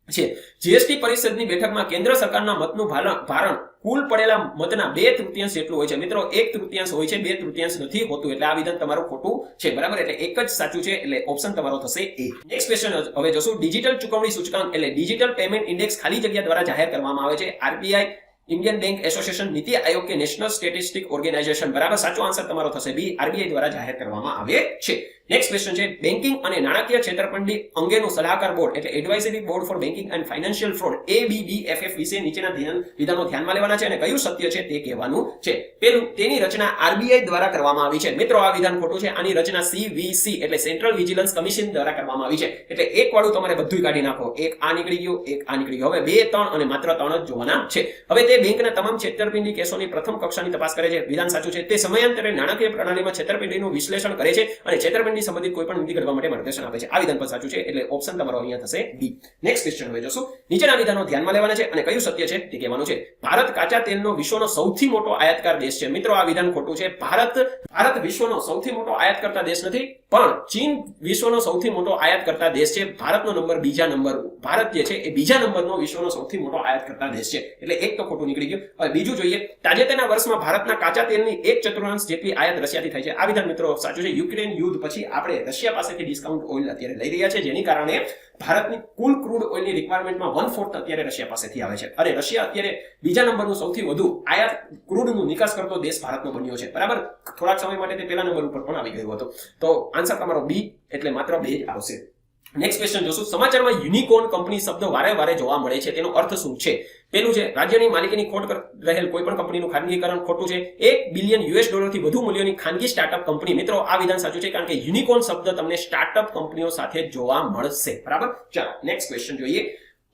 છે. જીએસટી પરિષદની બેઠકમાં કેન્દ્ર સરકારના મતનું ભારણ કુલ પડેલા મતના 2/3 જેટલું હોય છે. મિત્રો 1/3 હોય છે, 2/3 નથી હોતું. એટલે આ વિધાન તમારું ખોટું છે. બરાબર. એટલે એક જ સાચું છે એટલે ઓપ્શન તમારો થશે એ. નેક્સ્ટ ક્વેશ્ચન હવે જોશું. ડિજિટલ ચુકવણી સૂચકાંક એટલે ડિજિટલ પેમેન્ટ ઇન્ડેક્સ ખાલી જગ્યા દ્વારા જાહેર કરવામાં આવે છે. RBI, Indian bank association, NITI Aayog के नेशनल स्टेटिस्टिक ऑर्गेनाइजेशन. बराबर. साचो आंसर તમારો થશે બી. આરબીઆઈ દ્વારા જાહેર કરવામાં આવે છે. નેક્સ્ટ ક્વેશ્ચન છે બેન્કિંગ અને નાણાકીય છેતરપિંડી અંગેનું સલાહકાર બોર્ડ એટલે advisory board four banking and financial fraud ABBFF વિશે નીચેના વિધાનો ધ્યાનમાં લેવાના છે અને કયું સત્ય છે તે કહેવાનું છે. પહેલું, તેની રચના આરબીઆઈ દ્વારા કરવામાં આવી છે. મિત્રો આ વિધાન ખોટું છે. આની રચના CVC એટલે સેન્ટ્રલ વિજિલન્સ કમિશન દ્વારા કરવામાં આવી છે. એટલે એક વાળું તમારે બધું કાઢી નાખો. એક આ નીકળી ગયું, એક આ નીકળી ગયું. હવે 2 3 અને માત્ર 3 જ જોવાના છે. હવે તે બેંકના તમામ છેતરપિંડી કેસોની પ્રથમ કક્ષાની તપાસ કરે છે. વિધાન સાચું છે. તે સમયાંતરે નાણાકીય પ્રણાલીમાં છેતરપિંડીનું વિશ્લેષણ કરે છે અને છેતરપિંડી સંબંધિત કોઈ પણ નીતિ ઘડવા માટે માર્ગદર્શન આપે છે. આ વિધાન પણ સાચું છે એટલે ઓપ્શન તમારો અહીંયા થશે ડી. નેક્સ્ટ ક્વેશ્ચન હવે જોશું. નીચેના વિધાનો ધ્યાનમાં લેવાના છે અને કયું સત્ય છે તે કહેવાનું છે. ભારત કાચા તેલનો વિશ્વનો સૌથી મોટો આયાતકાર દેશ છે. મિત્રો આ વિધાન ખોટું છે. ભારત વિશ્વનો સૌથી મોટો આયાત કરતા દેશ નથી, પણ ચીન વિશ્વનો સૌથી મોટો આયાત કરતા દેશ છે. ભારતનો નંબર બીજા નંબર, ભારત જે છે એ બીજા નંબરનો વિશ્વનો સૌથી મોટો આયાત કરતા દેશ છે. એટલે એક તો ખોટું નીકળી ગયું. હવે બીજું જોઈએ. તાજેતરના વર્ષમાં ભારતના કાચા તેલની 1/4 જેટલી આયાત રશિયાથી થાય છે. આ વિધાન મિત્રો સાચું છે. યુક્રેન યુદ્ધ પછી આપણે રશિયા પાસેથી ડિસ્કાઉન્ટ ઓઇલ અત્યારે લઈ રહ્યા છે, જેની કારણે ભારતની કુલ ક્રૂડ ઓઇલની રિક્વાયરમેન્ટમાં 1/4 અત્યારે રશિયા પાસેથી આવે છે. અને રશિયા અત્યારે બીજા નંબરનું સૌથી વધુ આયાત ક્રૂડનું નિકાસ કરતો દેશ ભારતનો બન્યો છે. બરાબર. થોડાક સમય માટે તે પહેલા નંબર ઉપર પણ આવી ગયો હતો. તો આન્સર તમારો બી એટલે માત્ર 2 જ આવશે. નેક્સ્ટ ક્વેશ્ચન જોશું. સમાચારમાં યુનિકોર્ન કંપની શબ્દ વારે જોવા મળે છે. તેનો અર્થ શું છે? પેલું છે રાજ્યની માલિકીની ખોટ રહેલ કોઈ પણ કંપનીનું ખાનગીકરણ. ખોટું છે. $1 બિલિયન થી વધુ મૂલ્યની ખાનગી સ્ટાર્ટઅપ કંપની. મિત્રો આ વિધાન સાચું છે કારણ કે યુનિકોર્ન શબ્દ તમને સ્ટાર્ટઅપ કંપનીઓ સાથે જોવા મળશે. બરાબર. ચાલો નેક્સ્ટ ક્વેશ્ચન જોઈએ.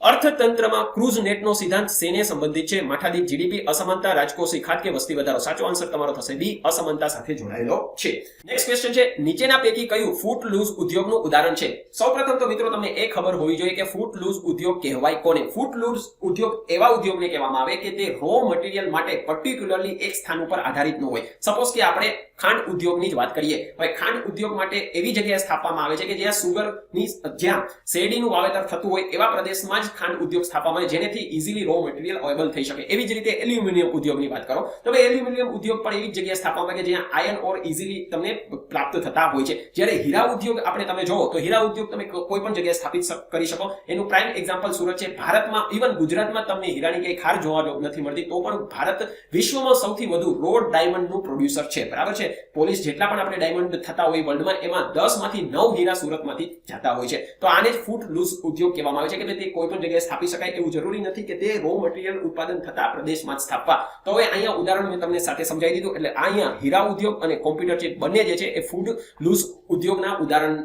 અર્થતંત્રમાં ક્રુઝ નેટનો સિદ્ધાંત શેને સંબંધિત છે? માથાદીઠ જીડીપી, અસમાનતા, રાજકોષી ખાત કે વસ્તી વધારો. સાચો આન્સર તમારો થશે બી. અસમાનતા સાથે જોડાયેલો છે. નેક્સ્ટ ક્વેશ્ચન છે નીચેના પૈકી કયું ફૂટ લૂઝ ઉદ્યોગનું ઉદાહરણ છે? સૌપ્રથમ તો મિત્રો તમને એ ખબર હોવી જોઈએ કે ફૂટ લૂઝ ઉદ્યોગ કહેવાય કોને? ફૂટ લૂઝ ઉદ્યોગ એવા ઉદ્યોગને કહેવામાં આવે કે તે રો મટીરીયલ માટે પર્ટિક્યુલરલી એક સ્થાન ઉપર આધારિત ન હોય. સપોઝ કે આપણે ખાંડ ઉદ્યોગની જ વાત કરીએ. હવે ખાંડ ઉદ્યોગ માટે એવી જગ્યાએ સ્થાપવામાં આવે છે કે જ્યાં શેરડીનું વાવેતર થતું હોય એવા પ્રદેશમાં જ ખાંડ ઉદ્યોગ સ્થાપવામાં આવે જેનેથી ઇઝીલી રો મટીરીયલ અવેલેબલ થઈ શકે. એવી જ રીતે એલ્યુમિનિયમ ઉદ્યોગની વાત કરો તો એલ્યુમિનિયમ ઉદ્યોગ પણ એવી જગ્યાએ સ્થાપવામાં આવે કે જ્યાં આયર્ન ઓર ઇઝીલી તમને પ્રાપ્ત થતા હોય છે. જ્યારે હીરા ઉદ્યોગ આપણે તમે જોવો તો હીરા ઉદ્યોગ તમે કોઈ પણ જગ્યાએ સ્થાપિત કરી શકો. એનું પ્રાઇમ એક્ઝામ્પલ સુરત છે. ભારતમાં ઇવન ગુજરાતમાં તમને હીરાની કઈ ખાર જોવા નથી મળતી તો પણ ભારત વિશ્વમાં સૌથી વધુ રોડ ડાયમંડનું પ્રોડ્યુસર છે. બરાબર છે. પોલીસ જેટલા પણ આપણે ડાયમંડ થતા હોય વર્લ્ડમાં એમાં 10 માંથી 9 હીરા સુરતમાંથી જતા હોય છે. તો આને જ ફૂટ લૂઝ ઉદ્યોગ કહેવામાં આવે છે કે તે કોઈ પણ જગ્યાએ સ્થાપી શકાય એવું જરૂરી નથી કે તે રો મટીરીયલ ઉત્પાદન થતા પ્રદેશમાં જ સ્થાપવા. તો હવે અહીંયા ઉદાહરણ મેં તમને સાથે સમજાવી દીધું. એટલે અહીંયા હીરા ઉદ્યોગ અને કોમ્પ્યુટર ચિપ બંને જે છે એ ફૂડ લૂઝ ઉદ્યોગના ઉદાહરણ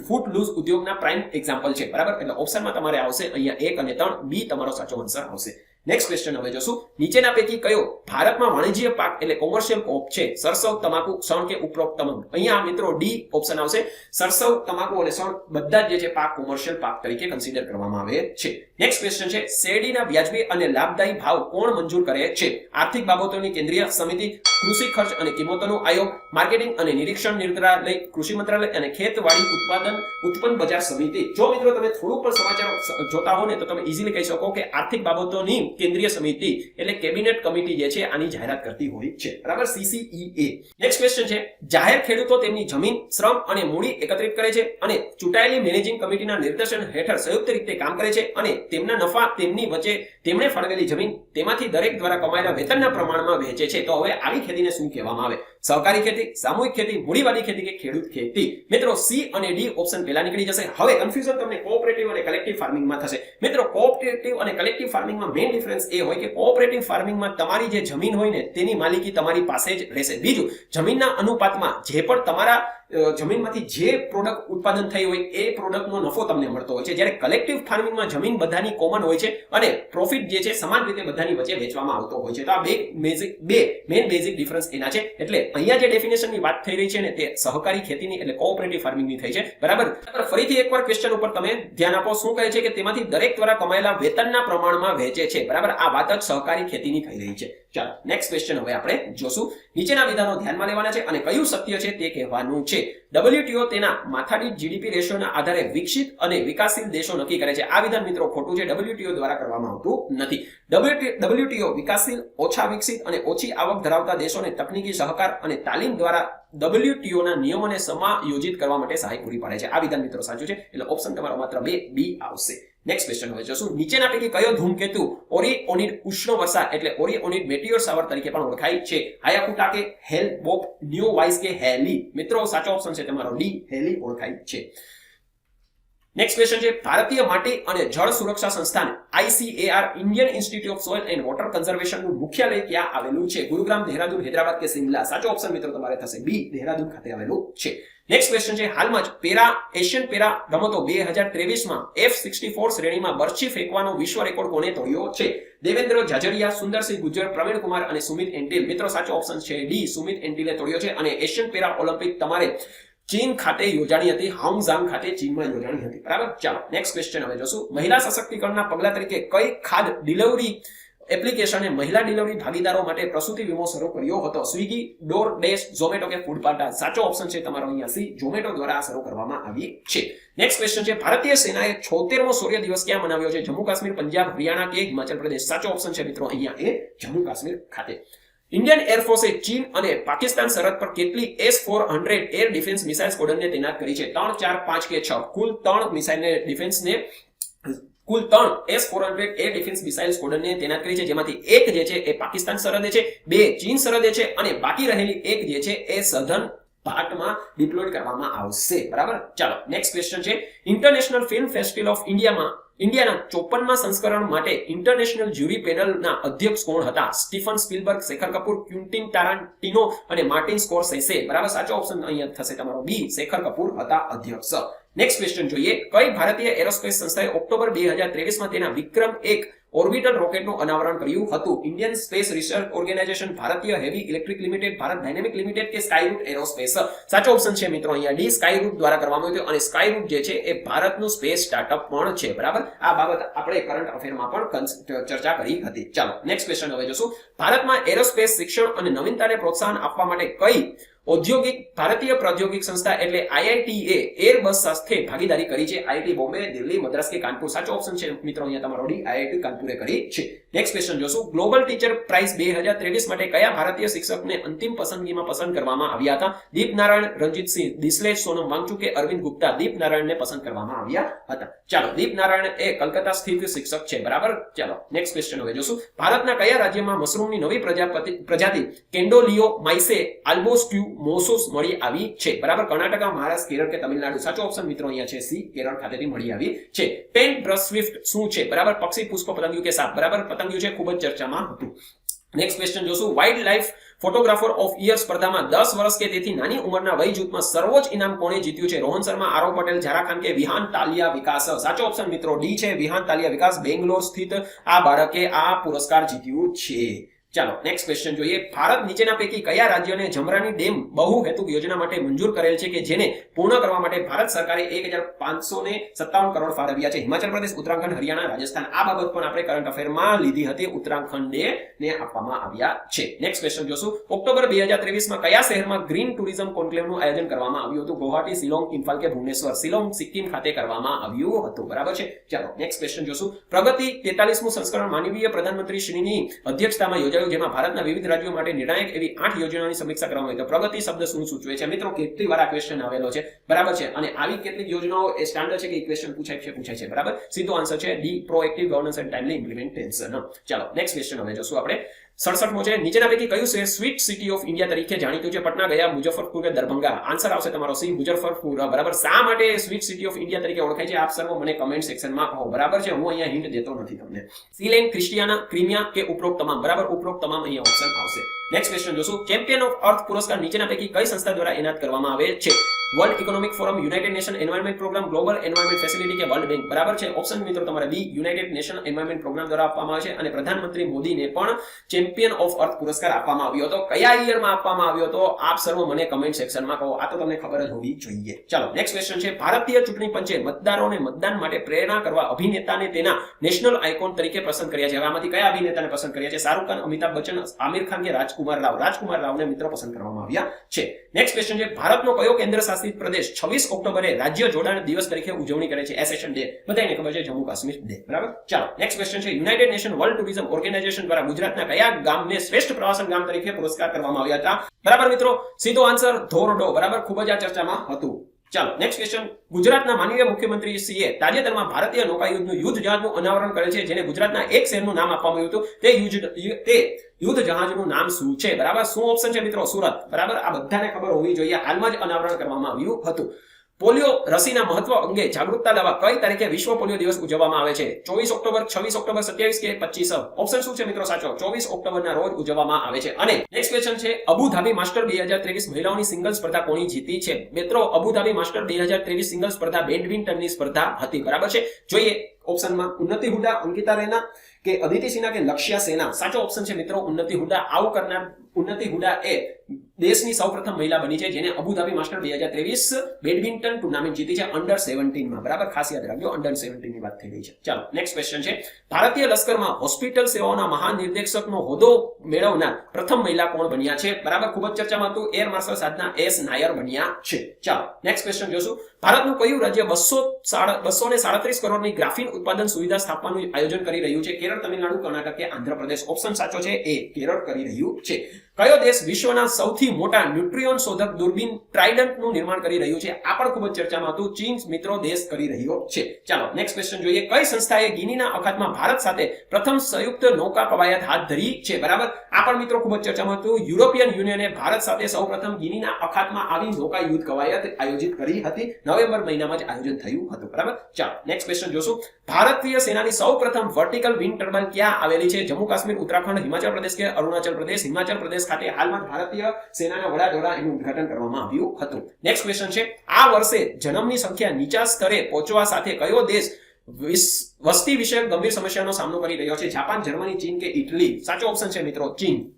ફૂટ લૂઝ ઉદ્યોગના પ્રાઇમ એક્ઝામ્પલ છે. બરાબર. એટલે ઓપ્શનમાં તમારે આવશે અહીંયા 1 અને 3 બી તમારો સાચો આન્સર આવશે. નેક્સ્ટ ક્વેશ્ચન હવે જોશું. નીચેના પૈકી કયો ભારતમાં વાણિજ્ય પાક એટલે કોમર્શિયલ ક્રોપ છે? સરસવ, તમાકુ, શણ કે ઉપરોક્ત તમામ? અહીંયા મિત્રો ડી ઓપ્શન આવશે. સરસવ, તમાકુ અને શણ બધા જ જે છે પાક કોમર્શિયલ પાક તરીકે કન્સિડર કરવામાં આવે છે. નેક્સ્ટ ક્વેશ્ચન છે શેરડીના વ્યાજબી અને લાભદાયી ભાવ કોણ મંજૂર કરે છે? આર્થિક બાબતોની કેન્દ્રીય સમિતિ, કૃષિ ખર્ચ અને કિંમતોનો આયોગ, માર્કેટિંગ અને નિરીક્ષણ નિર્દેશાલય, કૃષિ મંત્રાલય અને ખેતવાડી ઉત્પન્ન બજાર સમિતિ. જો મિત્રો તમે થોડું પણ સમાચાર જોતા હો ને તો તમે ઇઝીલી કહી શકો કે આર્થિક બાબતોની કેન્દ્રીય સમિતિ એટલે કેબિનેટ કમિટી જે છે આની જાહેરાત કરતી હોય છે. બરાબર. CCEA. નેક્સ્ટ ક્વેશ્ચન છે જાહેર ખેડૂતો તેમની જમીન, શ્રમ અને મૂડી એકત્રિત કરે છે અને ચૂંટાયેલી મેનેજિંગ કમિટીના નિર્દેશન હેઠળ સંયુક્ત રીતે કામ કરે છે અને તેમના નફા તેમની વચ્ચે તેમણે ફાળવેલી જમીન તેમાંથી દરેક દ્વારા કમાયેલા વેતનના પ્રમાણમાં વહેંચે છે. તો હવે આવી ખેતીને શું કહેવામાં આવે? સહકારી ખેતી, સામૂહિક ખેતી, મૂડીવાદી ખેતી કે ખેડૂત ખેતી? મિત્રો સી અને ડી ઓપ્શન પહેલા નીકળી જશે. હવે કન્ફ્યુઝન તમને કોઓપરેટિવ અને કલેક્ટિવ ફાર્મિંગમાં થશે. મિત્રો કોઓપરેટિવ અને કલેક્ટિવ ફાર્મિંગમાં મેઇન ડિફરન્સ એ હોય કે કોઓપરેટિવ ફાર્મિંગમાં તમારી જે જમીન હોય ને તેની માલિકી તમારી પાસે જ રહેશે. બીજું, જમીનના અનુપાતમાં જે પણ તમારા જમીનમાંથી જે પ્રોડક્ટ ઉત્પાદન થઈ હોય એ પ્રોડક્ટનો નફો તમને મળતો હોય છે. જ્યારે કલેક્ટિવ ફાર્મિંગમાં જમીન બધાની કોમન હોય છે અને પ્રોફિટ જે છે સમાન રીતે બધાની વચ્ચે વેચવામાં આવતો હોય છે. તો આ બે મેઇન બેઝિક ડિફરન્સ એના છે. એટલે અહીંયા જે ડેફિનેશનની વાત થઈ રહી છે ને તે સહકારી ખેતીની એટલે કોઓપરેટિવ ફાર્મિંગની થઈ છે. બરાબર. ફરીથી એકવાર ક્વેશ્ચન ઉપર તમે ધ્યાન આપો. શું કહે છે કે તેમાંથી દરેક દ્વારા કમાયેલા વેતનના પ્રમાણમાં વહેંચે છે. બરાબર. આ વાત જ સહકારી ખેતીની થઈ રહી છે. ચાલો નેક્સ્ટ ક્વેશ્ચન હવે આપણે જોશું. નીચેના વિધાનો ધ્યાનમાં લેવાના છે અને કયું સત્ય છે તે કહેવાનું છે. WTO તેના માથાદીઠ જીડીપી રેશિયોના આધારે વિકસિત અને વિકાસશીલ દેશો નક્કી કરે છે. આ વિધાન મિત્રો ખોટું છે. WTO દ્વારા કરવામાં આવતું નથી. WTO વિકાસશીલ, ઓછા વિકસિત અને ઓછી આવક ધરાવતા દેશોને તકનીકી સહકાર અને તાલીમ દ્વારા WTO ના નિયમોને સમાયોજિત કરવા માટે સહાય પૂરી પાડે છે. આ વિધાન મિત્રો સાચું છે. એટલે ઓપ્શન તમારો માત્ર 2 બી આવશે. નેક્સ્ટ ક્વેશ્ચન હવે જોશું. નીચેના પૈકી કયો ધૂમકેતુ ઓરિઓનિડ ઉષ્ણ વર્ષા એટલે ઓરિઓનિડ મેટિયોર શાવર તરીકે પણ ઓળખાય છે? હાયાકુટા કે હેલ-બોપ, ન્યૂ વાઇસ કે હેલી? મિત્રો સાચો ઓપ્શન છે તમારો ડી, હેલી ઓળખાય છે. નેક્સ્ટ ક્વેશ્ચન છે ભારતીય માટી અને જળ સુરક્ષા સંસ્થાન ICAR Indian institute of soil and water conservation નું મુખ્યાલય ક્યાં આવેલું છે? ગુરુગ્રામ, દેહરાદૂન, હૈદરાબાદ કે શિમલા? સાચો ઓપ્શન મિત્રો તમારે થશે બી, દેહરાદૂન ખાતે આવેલું છે. નેક્સ્ટ ક્વેશ્ચન છે હાલમાં જ એશિયન પેરા રમતો 2023 માં F64 શ્રેણીમાં બરછી ફેંકવાનો વિશ્વ રેકોર્ડ કોને તોડ્યો છે? દેવેન્દ્ર ઝાઝરિયા, સુંદરસિંહ ગુર્જર, પ્રવીણ કુમાર અને સુમિત એન્ટિલ. મિત્રો સાચો ઓપ્શન છે ડી, સુમિત એન્ટિલે તોડ્યો છે. અને એશિયન પેરા ઓલિમ્પિક તમારે ચીન ખાતે યોજાણી હતી. હાંગઝાંગ ખાતે ચીનમાં યોજાણી હતી. બરાબર. ચાલો નેક્સ્ટ ક્વેશ્ચન હવે જોશું. મહિલા સશક્તિકરણના પગલા તરીકે કઈ ખાદ્ય ડિલિવરી એપ્લિકેશને મહિલા ડિલિવરી ભાગીદારો માટે પ્રસૂતિ વીમો શરૂ કર્યો હતો? સ્વિગી, ડોર ડેશ, ઝોમેટો કે ફૂડપાન્ડા? સાચો ઓપ્શન છે તમારો અહીંયા સી, ઝોમેટો દ્વારા આ શરૂ કરવામાં આવી છે. નેક્સ્ટ ક્વેશ્ચન છે ભારતીય સેનાએ 76મો શૌર્ય દિવસ ક્યાં મનાવ્યો છે? જમ્મુ કાશ્મીર, પંજાબ, હરિયાણા કે હિમાચલ પ્રદેશ? સાચો ઓપ્શન છે મિત્રો અહીંયા એ જમ્મુ કાશ્મીર ખાતે. ઇન્ડિયન એરફોર્સે ચીન અને પાકિસ્તાન સરહદ પર કેટલી S-400 એર ડિફેન્સ મિસાઇલ સ્ક્વોડ્રનને તૈનાત કરી છે? 3, 4, 5 કે 6? કુલ 3 મિસાઇલને ડિફેન્સને કુલ 3 S-400 એર ડિફેન્સ મિસાઇલ સ્ક્વોડ્રનને તૈનાત કરી છે, જેમાંથી એક જે છે એ પાકિસ્તાન સરહદે છે, 2 ચીન સરહદે છે અને બાકી રહેલી એક જે છે એ સધર્ન પાર્ટમાં ડિપ્લોય કરવામાં આવશે. બરાબર. ચાલો નેક્સ્ટ ક્વેશ્ચન છે ઇન્ટરનેશનલ ફિલ્મ ફેસ્ટિવલ ઓફ ઇન્ડિયાના 54મા સંસ્કરણ માટે ઇન્ટરનેશનલ જ્યુરી પેનલના અધ્યક્ષ કોણ હતા? સ્ટીફન સ્પીલબર્ગ, શેખર કપૂર, ક્વિન્ટિન ટારાન્ટિનો અને માર્ટિન સ્કોર્સેસે? બરાબર. સાચો ઓપ્શન અહીંયા થશે તમારો બી, શેખર કપૂર હતા અધ્યક્ષ. નેક્સ્ટ ક્વેશ્ચન જોઈએ. કઈ ભારતીય એરોસ્પેસ સંસ્થાએ ઓક્ટોબર 2023 માં તેના વિક્રમ 1 ઓર્બિટલ રોકેટનું અનાવરણ કર્યું હતું? ઇન્ડિયન સ્પેસ રિસર્ચ ઓર્ગેનાઇઝેશન, ભારતીય heavy electric limited, Bharat dynamic limited કે સ્કાયરૂટ એરોસ્પેસ? સાચો ઓપ્શન છે મિત્રો અહીંયા ડી, સ્કાયરૂટ દ્વારા કરવામાં આવ્યું હતું. અને સ્કાયરૂટ જે છે એ ભારતનું સ્પેસ સ્ટાર્ટઅપ પણ છે. બરાબર, આ બાબત આપણે કરંટ અફેરમાં પણ ચર્ચા કરી હતી. ચાલો નેક્સ્ટ ક્વેશ્ચન હવે જોશું. ભારતમાં એરોસ્પેસ શિક્ષણ અને નવીનતાને પ્રોત્સાહન આપવા માટે કઈ ભારતીય પ્રૌદ્યોગિક સંસ્થા એટલે આઈઆઈટી એરબસ સાથે ભાગીદારી કરી છે? આઈઆઈટી બોમ્બે, દિલ્હી, મદ્રાસ કે કાનપુર? સાચો ઓપ્શન છે મિત્રો અહીંયા તમારો ડી, આઈઆઈટી કાનપુરે કરી છે. નેક્સ્ટ ક્વેશ્ચન જોશું. ગ્લોબલ ટીચર પ્રાઇઝ 2023 માટે કયા ભારતીય શિક્ષકને અંતિમ પસંદગીમાં પસંદ કરવામાં આવ્યા હતા? દીપનારાયણ, રણજીતસિંહ દિસલે, સોનમ વાંગચુક કે અરવિંદ ગુપ્તા? દીપનારાયણને પસંદ કરવામાં આવ્યા હતા. ચાલો, દીપનારાયણ એ કલકત્તા સ્થિત શિક્ષક છે. બરાબર, ચાલો નેક્સ્ટ ક્વેશ્ચન હવે જોશું. ભારતના કયા રાજ્યમાં મશરૂમની નવી પ્રજાતિ કેન્ડોલિયો માઇસે આલ્બોસ્ક્યુ મોસોસ મળી આવી છે? બરાબર, કર્ણાટક, મહારાષ્ટ્ર, કેરળ કે તમિલનાડુ? સાચો ઓપ્શન મિત્રો અહીંયા છે સી, કેરળ ખાતેથી મળી આવી છે. પેન્ટ બ્રશ સ્વિફ્ટ શું છે? બરાબર, પક્ષી, પુષ્પ, પતંગિયું કે સાપ? બરાબર, પતંગિયું છે, ખૂબ જ ચર્ચામાં હતું. નેક્સ્ટ ક્વેશ્ચન જોશું. Wild life photographer of year સ્પર્ધામાં 10 વર્ષ કે તેથી નાની ઉંમરના વય જૂથમાં સર્વોચ્ચ ઇનામ કોણે જીત્યું છે? રોહન શર્મા, આરવ પટેલ, ઝારા ખાન કે વિહાન તાલિયા વિકાસ? સાચો ઓપ્શન મિત્રો ડી છે, વિહાન તાલિયા વિકાસ. બેંગ્લોર સ્થિત આ બાળકે આ પુરસ્કાર જીત્યું છે. ચાલો નેક્સ્ટ ક્વેશ્ચન જોઈએ. ભારત નીચેના પૈકી કયા રાજ્યને જમરાની ડેમ બહુહેતુક યોજના માટે મંજૂર કરેલ છે કે જેને પૂર્ણ કરવા માટે ભારત સરકારે 1557 કરોડ ફાળવ્યા છે? હિમાચલ પ્રદેશ, ઉત્તરાખંડ, હરિયાણા, રાજસ્થાન? આ બાબત પણ આપણે કરંટ અફેરમાં લીધી હતી. ઉત્તરાખંડને આપવામાં આવ્યા છે. નેક્સ્ટ ક્વેશ્ચન જોશું. ઓક્ટોબર 2023માં કયા શહેરમાં ગ્રીન ટુરિઝમ કોન્ક્લેવનું આયોજન કરવામાં આવ્યું હતું? ગુવાહાટી, શિલોંગ, ઇમ્ફાલ કે ભુવનેશ્વર? શિલોંગ સિક્કિમ ખાતે કરવામાં આવ્યું હતું. બરાબર છે. ચાલો નેક્સ્ટ ક્વેશ્ચન જોશું. પ્રગતિ 43મું સંસ્કરણ માનનીય પ્રધાનમંત્રી શ્રીની અધ્યક્ષતામાં યોજાયું, જેમાં ભારતના વિવિધ રાજ્યો માટે નિર્ણાયક એવી 8 યોજનાઓની સમીક્ષા કરવામાં આવી. તો પ્રગતિ શબ્દ શું સૂચવે છે મિત્રો? કેટલી વાર આ ક્વેશ્ચન આવેલો છે. બરાબર છે. અને આવી કેટલીક યોજનાઓ એ સ્ટાન્ડર્ડ છે કે ક્વેશ્ચન પૂછાય છે. બરાબર, સીધો આન્સર છે D, proactive governance and timely implementation. ચાલો નેક્સ્ટ ક્વેશ્ચન હવે જોશું આપણે. 67મો છે. નીચેના પૈકી કયું શહેર સ્વીટ સિટી ઓફ ઇન્ડિયા તરીકે જાણીતું છે? પટના, ગયા, મુઝફ્ફરપુર કે દરભંગા? આન્સર આવશે તમારો સી, મુઝફ્ફરપુર. બરાબર, શા માટે સ્વીટ સિટી ઓફ ઇન્ડિયા તરીકે ઓળખાય છે? આપ સર્વ મને કમેન્ટ સેક્શનમાં કહો. બરાબર છે, હું અહીંયા હિન્ટ દેતો નથી તમને. સીલેન્ડ, ક્રિસ્ટિયાના, ક્રિમિયા કે ઉપરોક્ત તમામ? બરાબર, ઉપરોક્ત તમામ અહીંયા ઓપ્શન આવશે. નેક્સ્ટ ક્વેશ્ચન જોશું. ચેમ્પિયન ઓફ અર્થ પુરસ્કાર નીચેના પૈકી કઈ સંસ્થા દ્વારા એનાયત કરવામાં આવે છે? World economic forum, united nation environment programme, global environment facility કે વર્લ્ડ બેંક? બરાબર છે. ઓપ્શન મિત્રો તમારે B, united nation environment programme દ્વારા આપવામાં આવે છે. અને પ્રધાનમંત્રી મોદીને પણ ચેમ્પિયન ઓફ અર્થ પુરસ્કાર આપવામાં આવ્યો હતો. કયા યરમાં આપવામાં આવ્યો હતો? આપ સર્વ મને કમેન્ટ સેક્શનમાં કહો. આ તો તમને ખબર જ હોવી જોઈએ. ચાલો નેક્સ્ટ ક્વેશ્ચન છે. ભારતીય ચૂંટણી પંચે મતદારોને મતદાન માટે પ્રેરણા કરવા અભિનેતાને તેના નેશનલ આઇકોન તરીકે પસંદ કર્યા છે. આમાંથી કયા અભિનેતાને પસંદ કર્યા છે? શાહરૂખ ખાન, અમિતાભ બચ્ચન, આમિર ખાન કે રાજકુમાર રાવ? રાજકુમાર રાવને મિત્રો પસંદ કરવામાં આવ્યા છે. નેક્સ્ટ ક્વેશ્ચન છે. ભારતનો કયો કેન્દ્ર શાસિત પ્રદેશ 26 ઓક્ટોબરે રાજ્ય જોડાણ દિવસ તરીકે ઉજવણી કરે છે? Accession day. બધાને ખબર છે, જમ્મુ કાશ્મીર ડે. બરાબર, ચાલો નેક્સ્ટ ક્વેશ્ચન છે. United nation world tourism organisation દ્વારા ગુજરાતના કયા ગામને શ્રેષ્ઠ પ્રવાસન ગામ તરીકે પુરસ્કાર કરવામાં આવ્યા હતા? બરાબર મિત્રો, સીધો આન્સર ધોરડો. બરાબર, ખૂબ જ આ ચર્ચામાં હતું. ચાલો નેક્સ્ટ ક્વેશ્ચન. ગુજરાતના માનનીય મુખ્યમંત્રી શ્રીએ તાજેતરમાં ભારતીય નૌકાયુદ્ધનું યુદ્ધ જહાજનું અનાવરણ કરેલ છે, જેને ગુજરાતના એક શહેરનું નામ આપવામાં આવ્યું હતું. તે યુદ્ધ જહાજનું નામ શું છે? બરાબર, શું ઓપ્શન છે મિત્રો? સુરત. બરાબર, આ બધાને ખબર હોવી જોઈએ. હાલમાં જ અનાવરણ કરવામાં આવ્યું હતું. પોલિયો રસીના મહત્વ અંગે જાગૃતતા લાવવા કઈ તારીખે વિશ્વ પોલિયો દિવસ ઉજવવામાં આવે છે? 24 ઓક્ટોબર, 26 ઓક્ટોબર, 27 કે 25? ઓપ્શન શું છે મિત્રો સાચો? 24 ઓક્ટોબરના રોજ ઉજવવામાં આવે છે. અને નેક્સ્ટ ક્વેશ્ચન છે. અબુધાબી માસ્ટર 2023 મહિલાઓની સિંગલ સ્પર્ધા કોની જીતી છે? મિત્રો, અબુધાબી માસ્ટર 2023 સિંગલ સ્પર્ધા બેડમિન્ટનની સ્પર્ધા હતી. બરાબર છે. જોઈએ ઓપ્શનમાં ઉન્નતિ હુડા, અંકિતા રૈના કે અદિતિ સિન્હા કે લક્ષ્યા સેના? સાચો ઓપ્શન છે મિત્રો ઉન્નતિ હુડા. આવું કરનાર ઉન્નતિ હુડા એ દેશની સૌપ્રથમ મહિલા બની છે જેને અબુધાબી માસ્ટર 2023 બેડમિન્ટન ટુર્નામેન્ટ જીતી છે અંડર 17 માં. બરાબર, ખાસ યાદ રાખજો, અંડર 17 ની વાત થઈ રહી છે. ચાલો નેક્સ્ટ ક્વેશ્ચન છે. ભારતીય લશ્કરમાં હોસ્પિટલ સેવાઓના મહાનિર્દેશકનો હોદ્દો મેળવનાર પ્રથમ મહિલા કોણ બન્યા છે? બરાબર, ખૂબ જ ચર્ચામાં હતું. એર માર્શલ સાધના એસ નાયર બન્યા છે. ચાલો નેક્સ્ટ ક્વેશ્ચન જોશું. ભારતનું કયું રાજ્ય 237 કરોડની ગ્રાફીન ઉત્પાદન સુવિધા સ્થાપવાનું આયોજન કરી રહ્યું છે? કેરળ, તમિલનાડુ, કર્ણાટક કે આંધ્રપ્રદેશ? ઓપ્શન સાચો છે એ, કેરળ કરી રહ્યું છે. કયો દેશ વિશ્વના સૌથી મોટા ન્યુટ્રિયોન શોધક દૂરબીન ટ્રાઇડન્ટનું નિર્માણ કરી રહ્યું છે? આ પણ ખૂબ જ ચર્ચામાં હતું. ચીન મિત્રો દેશ કરી રહ્યો છે. ચાલો નેક્સ્ટ ક્વેશ્ચન જોઈએ. કઈ સંસ્થાએ ગિનીના અખાતમાં ભારત સાથે પ્રથમ સંયુક્ત નૌકા કવાયત હાથ ધરી છે? બરાબર, આ પણ મિત્રો ખૂબ જ ચર્ચામાં હતું. યુરોપિયન યુનિયને ભારત સાથે સૌપ્રથમ ગિનીના અખાતમાં આવી નૌકા યુદ્ધ કવાયત આયોજિત કરી હતી. નવેમ્બર મહિનામાં જ આયોજન થયું હતું. બરાબર, ચાલો નેક્સ્ટ ક્વેશ્ચન જોશું. ભારતીય સેનાની સૌપ્રથમ વર્ટિકલ વિન્ડ ટર્બાઇન ક્યાં આવેલી છે? જમ્મુ કાશ્મીર, ઉત્તરાખંડ, હિમાચલ પ્રદેશ કે અરુણાચલ પ્રદેશ? હિમાચલ પ્રદેશ ખાતે હાલમાં ભારતીય સેનાના વડા દ્વારા એનું ઉદ્ઘાટન કરવામાં આવ્યું હતું. નેક્સ્ટ ક્વેશ્ચન છે. આ વર્ષે જન્મની સંખ્યા નીચા સ્તરે પહોંચવા સાથે કયો દેશ વસ્તી વિષયક ગંભીર સમસ્યાનો સામનો કરી રહ્યો છે? જાપાન, જર્મની, ચીન કે ઇટલી? સાચો ઓપ્શન છે મિત્રો ચીન.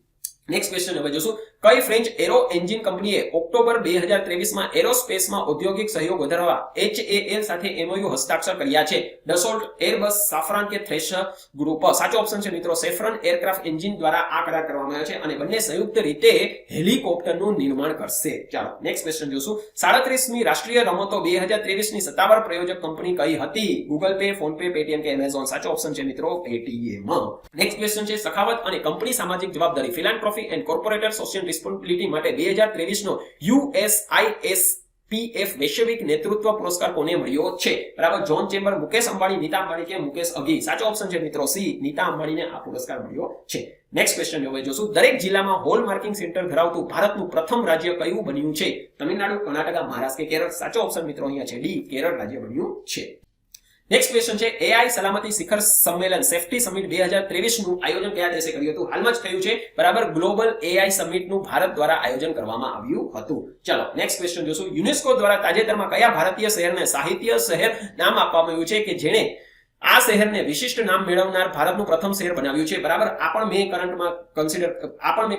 નેક્સ્ટ ક્વેશ્ચન હવે જોશું, કઈ ફ્રેન્ચ એરો એન્જિન કંપનીએ ઓક્ટોબર 2023માં એરોસ્પેસમાં ઔદ્યોગિક સહયોગ વધારવા HAL સાથે MOU હસ્તાક્ષર કર્યા છે? ડસોલ્ટ, એરબસ, સાફરાન કે થ્રેશર ગ્રુપ? સાચો ઓપ્શન છે મિત્રો સેફ્રન એરક્રાફ્ટ એન્જિન દ્વારા આ કરાર કરવામાં આવ્યો છે અને બંને સંયુક્ત રીતે હેલિકોપ્ટરનું નિર્માણ કરશે. ચાલો નેક્સ્ટ ક્વેશ્ચન જોશું, 37મી રાષ્ટ્રીય રમતો 2023ની સત્તાવાર પ્રાયોજક કંપની કઈ હતી? Google pay, phone pay, Paytm કે એમેઝોન? સાચો ઓપ્શન છે મિત્રો પેટીએમ. નેક્સ્ટ ક્વેશ્ચન છે, સખાવત અને કંપની સામાજિક જવાબદારી ફિલાન્થ્રોપી એન્ડ કોર્પોરેટ સોશિયલ રિસ્પોન્સિબિલિટી માટે 2023 નો USISPF વૈશ્વિક નેતૃત્વ પુરસ્કાર કોને મળ્યો છે? બરાબર, જોન ચેમ્બર, મુકેશ અંબાણી, નીતા અંબાણી કે મુકેશ અઘી? સાચો ઓપ્શન છે મિત્રો સી, નીતા અંબાણીને આ પુરસ્કાર મળ્યો છે. નેક્સ્ટ ક્વેશ્ચન હવે જોશું, દરેક જિલ્લામાં હોલ માર્કિંગ સેન્ટર ધરાવતું ભારતનું પ્રથમ રાજ્ય કયું બન્યું છે? તમિલનાડુ, કર્ણાટક, મહારાષ્ટ્ર કે કેરળ? સાચો ઓપ્શન મિત્રો અહીંયા છે ડી, કેરળ રાજ્ય બન્યું છે. નેક્સ્ટ ક્વેશ્ચન છે, AI સલામતી શિખર સંમેલન સેફ્ટી સમિટ 2023 નું આયોજન કયા દેશે કર્યું હતું? હાલમાં જ થયું છે બરાબર, ગ્લોબલ AI સમિટ નું ભારત દ્વારા આયોજન કરવામાં આવ્યું હતું. ચલો નેક્સ્ટ ક્વેશ્ચન જોશું, યુનેસ્કો દ્વારા તાજેતરમાં કયા ભારતીય શહેરને સાહિત્ય શહેર નામ આપવામાં આવ્યું છે કે જેણે આ શહેરને વિશિષ્ટ નામ મેળવનાર ભારતનું પ્રથમ શહેર બનાવ્યું છે? બરાબર, આ પણ મેં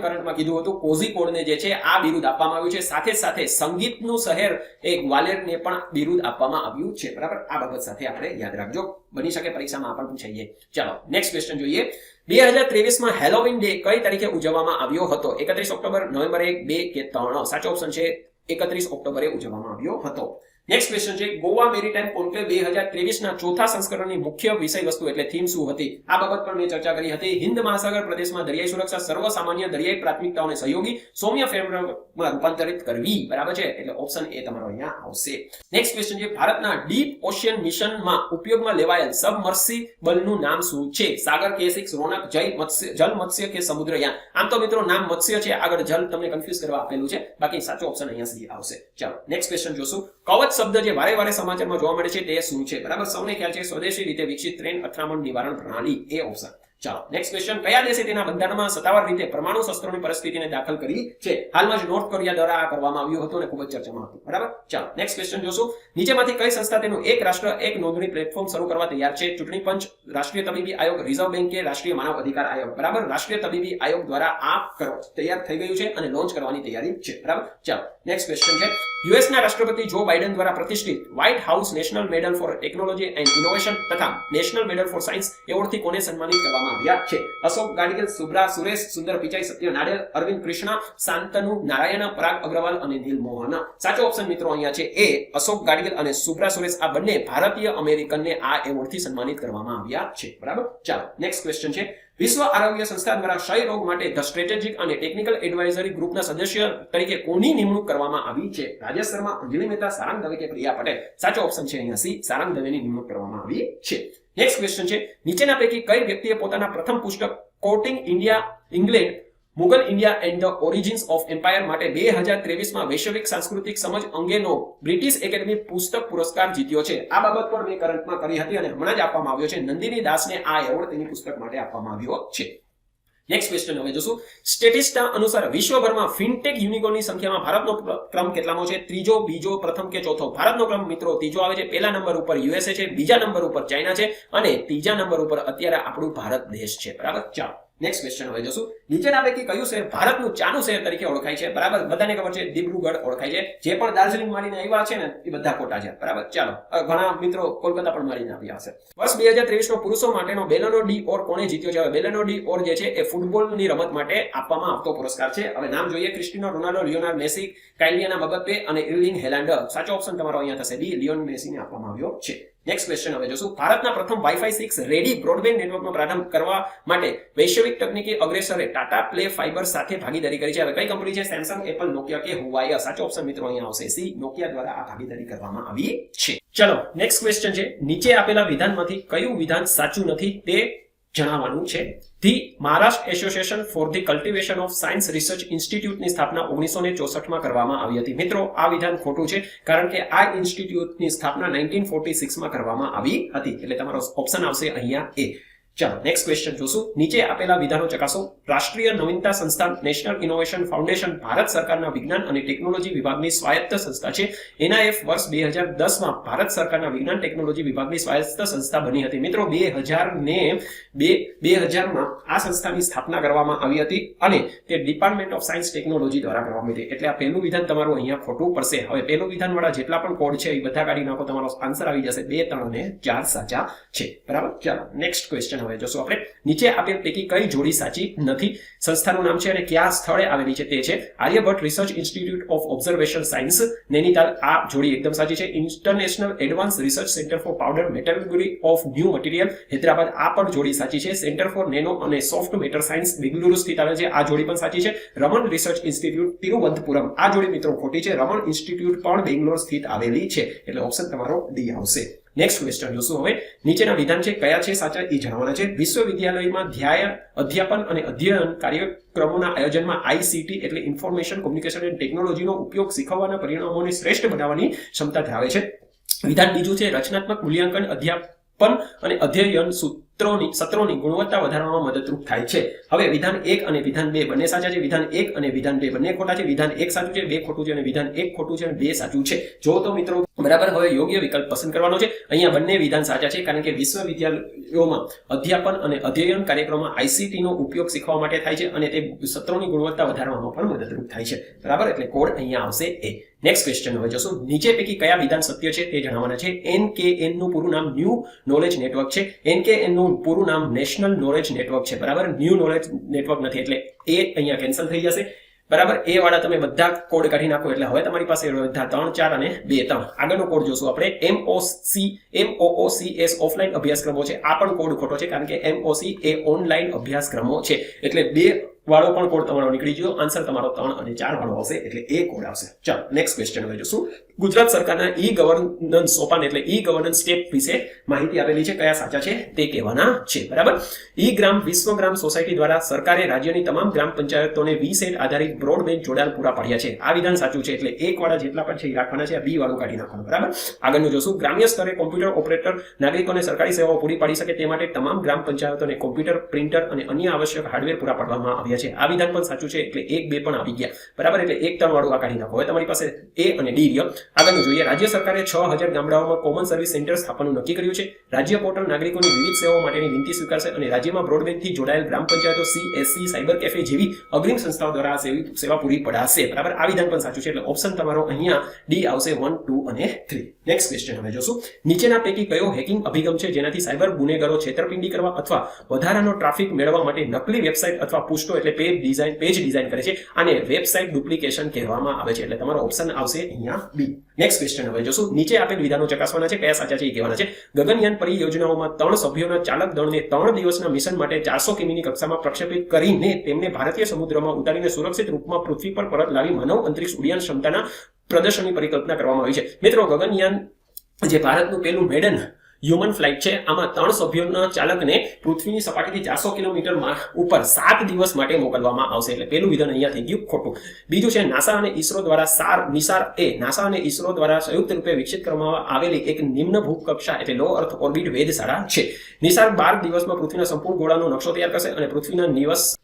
કરંટમાં કીધું હતું, કોઝિકોડને જે છે આ બિરુદ આપવામાં આવ્યું છે. સાથે સાથે સંગીતનું શહેર એક ગ્વાલિયરને પણ બિરુદ આપવામાં આવ્યું છે. બરાબર, આ બાબત સાથે આપણે યાદ રાખજો, બની શકે પરીક્ષામાં આ પણ પૂછાઈએ. ચાલો નેક્સ્ટ ક્વેશ્ચન જોઈએ, 2023માં હેલોવીન ડે કઈ તારીખે ઉજવવામાં આવ્યો હતો? 31 ઓક્ટોબર, નવેમ્બર 1, 2 કે 3? સાચો ઓપ્શન છે 31 ઓક્ટોબરે ઉજવવામાં આવ્યો હતો. નેક્સ્ટ ક્વેશ્ચન છે, ગોવા મેરીટાઈમ કોન્ક્લેવ 2023 ના ચોથા સંસ્કરણની મુખ્ય વિષય વસ્તુ એટલે થીમ શું હતી? આ બાબત પર મેં ચર્ચા કરી હતી. હિન્દ મહાસાગર પ્રદેશમાં દરિયાઈ સુરક્ષા, સર્વસામાન્ય દરિયાઈ પ્રાથમિકતાઓને સહયોગી સૌમ્ય ફ્રેમવર્કમાં રૂપાંતરિત કરવી. બરાબર છે, એટલે ઓપ્શન એ તમારો અહીંયા આવશે. નેક્સ્ટ ક્વેશ્ચન છે, ભારતના ડીપ ઓશિયન મિશનમાં ઉપયોગમાં લેવાયેલ સબમર્સિબલનું નામ શું છે? સાગર, K6, રોનક, જલ મત્સ્ય કે સમુદ્રયાન? આમ તો મિત્રો નામ મત્સ્ય છે, આગળ જલ તમને કન્ફ્યુઝ કરવા આપેલું છે, બાકી સાચો ઓપ્શન અહીંયા સી આવશે. ચાલો નેક્સ્ટ ક્વેશ્ચન જોશું, કવચ શબ્દ જે વારે વારે સમાચારમાં જોવા મળે છે તે શું છે? બરાબર, સૌને ખ્યાલ છે સ્વદેશી રીતે વિકસિત ટ્રેન અથડામણ નિવારણ પ્રણાલી, એ ઓપ્શન. ચાલો નેક્સ્ટ ક્વેશ્ચન, કયા દેશે તેના બંધારણમાં સત્તાવાર રીતે પરમાણુ શસ્ત્રોની પરિસ્થિતિને દાખલ કરી છે? હાલમાં જ નોર્થ કોરિયા દ્વારા આ કરવામાં આવ્યું હતું અને ખૂબ જ ચર્ચામાં હતું. બરાબર, ચાલો નેક્સ્ટ ક્વેશ્ચન જોશું, નીચેમાંથી કઈ સંસ્થા તેનું એક રાષ્ટ્ર એક નોંધણી પ્લેટફોર્મ શરૂ કરવા તૈયાર છે? ચૂંટણી પંચ, રાષ્ટ્રીય તબીબી આયોગ, રિઝર્વ બેંક કે રાષ્ટ્રીય માનવ અધિકાર આયોગ? બરાબર, રાષ્ટ્રીય તબીબી આયોગ દ્વારા આ તૈયાર થઈ ગયું છે અને લોન્ચ કરવાની તૈયારી છે. બરાબર, ચાલો નેક્સ્ટ ક્વેશ્ચન છે, યુએસના રાષ્ટ્રપતિ જો બાઇડન દ્વારા પ્રતિષ્ઠિત white house national medal four technology and innovation તથા નેશનલ મેડલ ફોર સાયન્સ એવોર્ડથી કોને સન્માનિત કરવામાં આવ્યા છે? અશોક ગાડગીલ, સુબ્રા સુરેશ, સુંદર પિચાઈ, સત્ય નાડેલ, અરવિંદ કૃષ્ણા, શાંતનુ નારાયણ, પરાગ અગ્રવાલ અને નીલ મોહન? સાચો ઓપ્શન મિત્રો અહીંયા છે એ, અશોક ગાડગીલ અને સુબ્રા સુરેશ આ બંને ભારતીય અમેરિકનને આ એવોર્ડથી સન્માનિત કરવામાં આવ્યા છે. બરાબર, ચાલો નેક્સ્ટ ક્વેશ્ચન છે, વિશ્વ આરોગ્ય સંસ્થા દ્વારા ક્ષય રોગ માટે ધ સ્ટ્રેટેજિક અને ટેકનિકલ એડવાઇઝરી ગ્રુપના સદસ્ય તરીકે કોની નિમણૂક કરવામાં આવી છે? રાજેશ શર્મા, અંજલિ મહેતા, સારંગ દવે કે પ્રિયા પટેલ? સાચો ઓપ્શન છે અહીંયા સી, સારંગ દવેની નિમણૂક કરવામાં આવી છે. નેક્સ્ટ ક્વેશ્ચન છે, નીચેના પૈકી કઈ વ્યક્તિએ પોતાના પ્રથમ પુસ્તક courting India England Mughal India and the origins of empire માટે 2023માં વૈશ્વિક સાંસ્કૃતિક સમજ અંગેનો બ્રિટિશ એકેડમી પુસ્તક પુરસ્કાર જીત્યો છે? આ બાબત પર મેં કરંટમાં કરી હતી અને હમણાં જ આપવામાં આવ્યો છે. નંદિની દાસને આ એવોર્ડ તેની પુસ્તક માટે આપવામાં આવ્યો છે. નેક્સ્ટ ક્વેશ્ચન હવે જોશું, સ્ટેટિસ્ટા અનુસાર વિશ્વભરમાં ફિનટેક યુનિકોર્નની સંખ્યામાં ભારતનો ક્રમ કેટલામો છે? ત્રીજો, બીજો, પ્રથમ કે ચોથો? ભારતનો ક્રમ મિત્રો ત્રીજો આવે છે. પહેલા નંબર ઉપર યુએસએ છે, બીજા નંબર ઉપર ચાઇના છે અને ત્રીજા નંબર ઉપર અત્યારે આપણું ભારત દેશ છે. બરાબર, ચાલો નેક્સ્ટ ક્વેશ્ચન હવે જોશું, નીચેના પૈકી કયું શહેર ભારતનું ચાનું શહેર તરીકે ઓળખાય છે? બરાબર, બધાને ખબર છે દિબ્રુગઢ ઓળખાય છે. જે પણ દાર્જિલિંગ મારીને આવ્યા છે ને એ બધા ખોટા છે. બરાબર, ચાલો ઘણા મિત્રો કોલકાતા પણ મારીને આવ્યા હશે. વર્ષ 2023 નો પુરુષો માટેનો બેલોનો ડી ઓર કોણે જીત્યો છે? બેલોનો ડી ઓર જે છે એ ફૂટબોલની રમત માટે આપવામાં આવતો પુરસ્કાર છે. હવે નામ જોઈએ, ક્રિસ્ટિનો રોનાલ્ડો, લિયોનાર્ડ મેસી, કાઇલિયાના મબાપ્પે અને ઇર્લિંગ હેલાન્ડ? સાચો ઓપ્શન તમારો અહીંયા થશે ડી, લિયોન મેસીને આપવામાં આવ્યો છે. નેક્સ્ટ ક્વેશ્ચન હવે જોશું, ભારતના પ્રથમ વાઈફાઈ 6 રેડી બ્રોડબેન્ડ નેટવર્કનો પ્રારંભ કરવા માટે વૈશ્વિક તકનીકી અગ્રેસરે ટાટા પ્લે ફાઇબર સાથે ભાગીદારી કરી છે. હવે કઈ કંપની છે? સેમસંગ, એપલ, નોકિયા કે હુવાઈ? સાચો ઓપ્શન મિત્રો અહીંયા આવશે સી, નોકિયા દ્વારા આ ભાગીદારી કરવામાં આવી છે. ચલો નેક્સ્ટ ક્વેશ્ચન છે, નીચે આપેલા વિધાનમાંથી કયું વિધાન સાચું નથી તે જણાવવાનું છે? The Maharashtra association for the cultivation of science research ઇન્સ્ટિટ્યૂટની સ્થાપના 1964માં કરવામાં આવી હતી. મિત્રો આ વિધાન ખોટું છે, કારણ કે આ ઇન્સ્ટિટ્યૂટની સ્થાપના 1946માં કરવામાં આવી હતી. એટલે તમારો ઓપ્શન આવશે અહીંયા એ. ચાલો નેક્સ્ટ ક્વેશ્ચન જોશું. નીચે આપેલા વિધાનો ચકાસો. રાષ્ટ્રીય નવીનતા સંસ્થાન નેશનલ ઇનોવેશન ફાઉન્ડેશન ભારત સરકારના વિજ્ઞાન અને ટેકનોલોજી વિભાગની સ્વાયત્ત સંસ્થા છે. NIF વર્ષ 2010માં ભારત સરકારના વિજ્ઞાન ટેકનોલોજી વિભાગની સ્વાયત્ત સંસ્થા બની હતી. મિત્રો 2000માં આ સંસ્થાની સ્થાપના કરવામાં આવી હતી અને તે ડિપાર્ટમેન્ટ ઓફ સાયન્સ ટેકનોલોજી દ્વારા કરવામાં આવી હતી. એટલે આ પહેલું વિધાન તમારું અહીંયા ખોટું પડશે. હવે પહેલું વિધાન વાળા જેટલા પણ કોડ છે એ બધા કાઢી નાખો, તમારો આન્સર આવી જશે. 2, 3 અને 4 સાચા છે. બરાબર. ચાલો નેક્સ્ટ ક્વેશ્ચન હવે જોશું આપણે. નીચે આપેલ પૈકી કઈ જોડી સાચી નથી? સંસ્થાનું નામ છે અને કયા સ્થળે આવેલી છે તે છે Aryabhatta research institute of observation science, Nainital. આ જોડી એકદમ સાચી છે. International advance research centre for powder metallurgy of new material, Hyderabad. આ પણ જોડી સાચી છે. સેન્ટર ફોર નેનો અને સોફ્ટ મેટર સાયન્સ, બેંગલુરુ સ્થિત આવે છે. આ જોડી પણ સાચી છે. Raman research institute, Thiruvananthapuram. આ જોડી મિત્રો ખોટી છે. રમણ ઇન્સ્ટિટ્યૂટ પણ બેંગ્લોર સ્થિત આવેલી છે. એટલે ઓપ્શન તમારો ડી આવશે. નેક્સ્ટ ક્વેશ્ચન જોશું હવે. નીચેના વિધાન છે કયા છે સાચા એ જણાવવાના છે. વિશ્વવિદ્યાલયમાં અધ્યાપન અને અધ્યયન કાર્યક્રમોના આયોજનમાં ICT એટલે ઇન્ફોર્મેશન કમ્યુનિકેશન એન્ડ ટેકનોલોજીનો ઉપયોગ શીખવવાના પરિણામોને શ્રેષ્ઠ બનાવવાની ક્ષમતા ધરાવે છે. વિધાન બીજું છે રચનાત્મક મૂલ્યાંકન અધ્યાપન અને અધ્યયન સત્રોની ગુણવત્તા વધારવામાં મદદરૂપ થાય છે. હવે વિધાન 1 અને વિધાન 2 બંને સાચા છે. વિધાન 1 અને વિધાન 2 બંને ખોટા છે. વિધાન 1 સાચું છે, 2 ખોટું છે અને વિધાન 1 ખોટું છે અને 2 સાચું છે. જો તો મિત્રો બરાબર હવે યોગ્ય વિકલ્પ પસંદ કરવાનો છે. અહીંયા બંને વિધાન સાચા છે કારણ કે વિશ્વવિદ્યાલયોમાં અધ્યાપન અને અધ્યયન કાર્યક્રમમાં ICT નો ઉપયોગ શીખવા માટે થાય છે અને તે સત્રોની ગુણવત્તા વધારવામાં પણ મદદરૂપ થાય છે. બરાબર. એટલે કોડ અહીંયા આવશે એ. નેક્સ્ટ ક્વેશ્ચન હવે જોશું. નીચે પૈકી કયા વિધાન સત્ય છે તે જણાવવાના છે. NKN નું પૂરું નામ ન્યૂ નોલેજ નેટવર્ક છે. NKN નું પૂરું નામ નેશનલ નોલેજ નેટવર્ક છે. બરાબર. ન્યૂ નોલેજ નેટવર્ક નથી એટલે એ અહીંયા કેન્સલ થઈ જશે. બરાબર. એ વાળા તમે બધા કોડ કાઢી નાખો એટલે હવે તમારી પાસે બધા 3, 4 અને 2, 3. આગળનો કોડ જોશું આપણે. MOOCS ઓફલાઈન અભ્યાસક્રમો છે. આ પણ કોડ ખોટો છે કારણ કે MOC એ ઓનલાઈન અભ્યાસક્રમો છે. એટલે 2 વાળો પણ કોડ તમારો નીકળી ગયો. આન્સર તમારો 3 અને 4 વાળો આવશે એટલે એ કોડ આવશે. ચાલો નેક્સ્ટ ક્વેશ્ચન હવે જોશું. ગુજરાત સરકારના ગવર્નન્સ સોપાન એટલે ગવર્નન્સ સ્ટેપ વિશે માહિતી આપેલી છે. કયા સાચા છે તે કહેવાના છે. બરાબર. ગ્રામ વિશ્વગ્રામ સોસાયટી દ્વારા સરકારે રાજ્યની તમામ ગ્રામ પંચાયતોને VSAT આધારિત બ્રોડબેન્ડ જોડાણ પૂરા પાડ્યા છે. આ વિધાન સાચું છે એટલે 1 વાળા જેટલા પણ છે એ રાખવાના છે. આ 2 વાળું કાઢી નાખવાનું. બરાબર. આગળનું જોશું. ગ્રામ્ય સ્તરે કોમ્પ્યુટર ઓપરેટર નાગરિકોને સરકારી સેવાઓ પૂરી પાડી શકે તે માટે તમામ ગ્રામ પંચાયતોને કોમ્પ્યુટર, પ્રિન્ટર અને અન્ય આવશ્યક હાર્ડવેર પૂરા પાડવામાં આવ્યા છે. આ વિધાન પણ સાચું છે એટલે 1, 2 પણ આવી ગયા. બરાબર. એટલે 1, 3 વાળું આ કાઢી નાખો. હવે તમારી પાસે A અને D રહ્યો. આગળનું જોઈએ. રાજ્ય સરકારે 6000 ગામડાઓમાં કોમન સર્વિસ સેન્ટર સ્થાપવાનું નક્કી કર્યું છે. રાજ્ય પોર્ટલ નાગરિકોની વિવિધ સેવાઓ માટેની વિનંતી સ્વીકારશે અને રાજ્યમાં બ્રોડબેન્ડથી જોડાયેલ ગ્રામ પંચાયતો CSC, સાયબર કેફે જેવી અગ્રીમ સંસ્થાઓ દ્વારા સેવા પૂરી પડાશે. બરાબર. આ વિધાન પણ સાચું છે એટલે ઓપ્શન તમારો અહીંયા D આવશે. 1, 2 અને 3. નેક્સ્ટ ક્વેશ્ચન હવે જોશું. નીચેના પૈકી કયો હેકિંગ અભિગમ છે જેનાથી સાયબર ગુનેગારો છેતરપિંડી કરવા અથવા વધારાનો ટ્રાફિક મેળવવા માટે નકલી વેબસાઇટ અથવા પૃષ્ઠો એટલે પેજ ડિઝાઇન કરે છે? આને વેબસાઇટ ડુપ્લિકેશન કહેવામાં આવે છે. એટલે તમારો ઓપ્શન આવશે અહીંયા B. નેક્સ્ટ ક્વેશ્ચન હવે જોશું. નીચે આપેલ વિધાનો ચકાસવાના છે. કયા સાચા છે એ કહેવાના છે. ગગનયાન પરિયોજનાઓમાં 3 સભ્યોના ચાલક દળને 3 દિવસના મિશન માટે 400 કિમીની કક્ષામાં પ્રક્ષેપિત કરીને તેમને ભારતીય સમુદ્રમાં ઉતારીને સુરક્ષિત રૂપમાં પૃથ્વી પર પરત લાવી માનવ અંતરિક્ષ ઉડ્ડયન ક્ષમતાના પ્રદર્શનની પરિકલ્પના કરવામાં આવી છે. મિત્રો ગગનયાન જે ભારતનું પહેલું મેડન હ્યુમન ફ્લાઇટ છે. આમાં 3 સભ્યોના ચાલકને પૃથ્વીની સપાટીથી 400 કિલોમીટર ઉપર 7 દિવસ માટે મોકલવામાં આવશે. એટલે પહેલું વિધાન અહીંયા થઈ ગયું ખોટું. બીજું છે નાસા અને ઈસરો દ્વારા નાસા અને ઈસરો દ્વારા સંયુક્ત રૂપે વિકસિત કરવામાં આવેલી એક નિમ્ન ભૂકક્ષા એટલે લો અર્થ ઓર્બિટ વેધશાળા છે. નિસાર 12 દિવસમાં પૃથ્વીના સંપૂર્ણ ગોળાનો નકશો તૈયાર કરશે અને પૃથ્વીના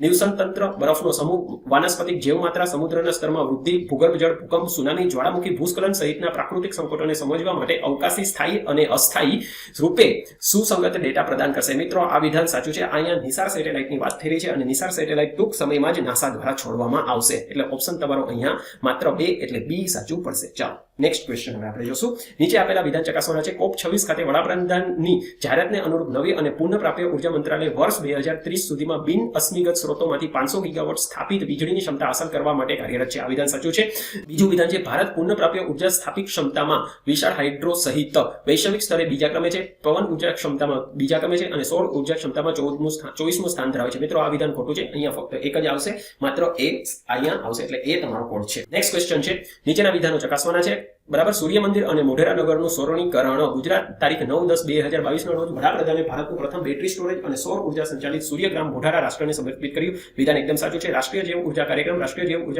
નિવસન તંત્ર, બરફનો સમૂહ, વાનસ્પતિક જીવમાત્રા, સમુદ્રના સ્તરમાં વૃદ્ધિ, ભૂગર્ભ જળ, ભૂકંપ, સુનામી, જ્વાળામુખી, ભૂસ્ખલન સહિતના પ્રાકૃતિક સંકટોને સમજવા માટે અવકાશી, સ્થાયી અને અસ્થાયી રૂપે સુસંગત ડેટા પ્રદાન કરશે. મિત્રો આ વિધાન સાચું છે. અહીંયા નિસાર સેટેલાઇટની વાત થઈ રહી છે અને નિસાર સેટેલાઇટ ટૂંક સમયમાં જ નાસા દ્વારા છોડવામાં આવશે. એટલે ઓપ્શન તમારો અહીંયા માત્ર 2 એટલે B સાચું પડશે. ચાલો નેક્સ્ટ ક્વેશ્ચન હવે આપણે જોશું. નીચે આપેલા વિધાન ચકાસવાના છે. COP26 ખાતે વડાપ્રધાનની જાહેરાતને અનુરૂપ નવી અને પુનઃપ્રાપ્ય ઉર્જા મંત્રાલય વર્ષ 2030 સુધીમાં બિન અશ્મિગત સ્ત્રોતોમાંથી 500 ગીગાવોટ સ્થાપિત વીજળીની ક્ષમતા હાંસલ કરવા માટે કાર્યરત છે. આ વિધાન સાચું છે. બીજું વિધાન છે. ભારત પુનઃપ્રાપ્ય ઉર્જા સ્થાપિત ક્ષમતામાં વિશાળ હાઇડ્રો સહિત વૈશ્વિક સ્તરે બીજા ક્રમે છે. પવન ઉર્જા ક્ષમતામાં બીજા ક્રમે છે અને સૌર ઉર્જા ક્ષમતામાં 24મું સ્થાન ધરાવે છે. મિત્રો આ વિધાન ખોટું છે. અહીંયા ફક્ત એક જ આવશે. માત્ર A અહીંયા આવશે એટલે એ તમારો કોડ છે. નેક્સ્ટ ક્વેશ્ચન છે. નીચેના વિધાનો ચકાસવાના છે. બરાબર સૂર્ય મંદિર અને મોઢેરા નગરનું સોરણીકરણ. ગુજરાત તારીખ 9/10/2022 રોજ વડાપ્રધાને ભારતનું પ્રથમ બેટરી સ્ટોરેજ અને સૌર ઉર્જા સંચાલિત સૂર્યગ્રામ મોઢેરા રાષ્ટ્રને સમર્પિત કર્યું. વિધાન એકદમ સાચું છે. રાષ્ટ્રીય જૈવ ઉર્જા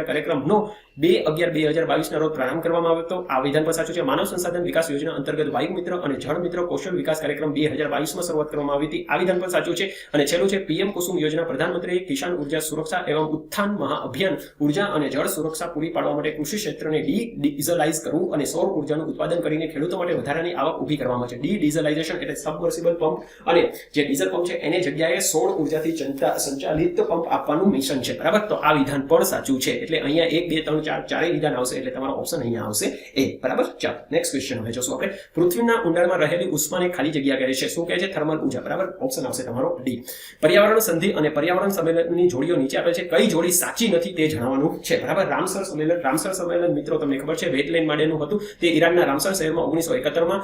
કાર્યક્રમનો 2/11/2022 રોજ પ્રારંભ કરવામાં આવ્યો હતો. આ વિધાન પણ સાચું છે. માનવ સંસાધન વિકાસ યોજના અંતર્ગત વાયુ મિત્ર અને જળ મિત્ર કૌશલ વિકાસ કાર્યક્રમ 2022 શરૂઆત કરવામાં આવી હતી. આ વિધાન પણ સાચું છે. અને છેલ્લું છે પીએમ કુસુમ યોજના પ્રધાનમંત્રી કિસાન ઉર્જા સુરક્ષા એવં ઉત્થાન મહાઅભિયાન. ઉર્જા અને જળ સુરક્ષા પૂરી પાડવા માટે કૃષિ ક્ષેત્રને ડીઝલાઇઝ કરવું અને સૌર ઉર્જાનું ઉત્પાદન કરીને ખેડૂતો માટે વધારાની આવક ઊભી કરવામાં છે. ડીઝલાઇઝેશન એટલે સબમર્સિબલ પંપ અને જે ડીઝલ પંપ છે એની જગ્યાએ સૌર ઉર્જાથી સંચાલિત પંપ આપવાનું મિશન છે. બરાબર, તો આ વિધાન પણ સાચું છે. એટલે અહીંયા 1 2 3 4 ચારેય વિધાન આવશે. એટલે તમારો ઓપ્શન અહીંયા આવશે એ. બરાબર, ચાલો નેક્સ્ટ ક્વેશ્ચન હવે જોશું આપણે. પૃથ્વીના ઊંડાણમાં રહેલી ઉષ્માને ખાલી જગ્યા કહે છે. શું કહે છે? થર્મલ ઉર્જા. બરાબર, ઓપ્શન આવશે તમારો ડી. પર્યાવરણ સંધિ અને પર્યાવરણ સંમેલનની જોડીઓ નીચે આપેલ છે. કઈ જોડી સાચી નથી તે જણાવવાનું છે. બરાબર, રામસર સંમેલન મિત્રો તમને ખબર છે વેટલેન્ડ માટેનું હતું. તે ઈરાનના રામસર શહેરમાં 1971માં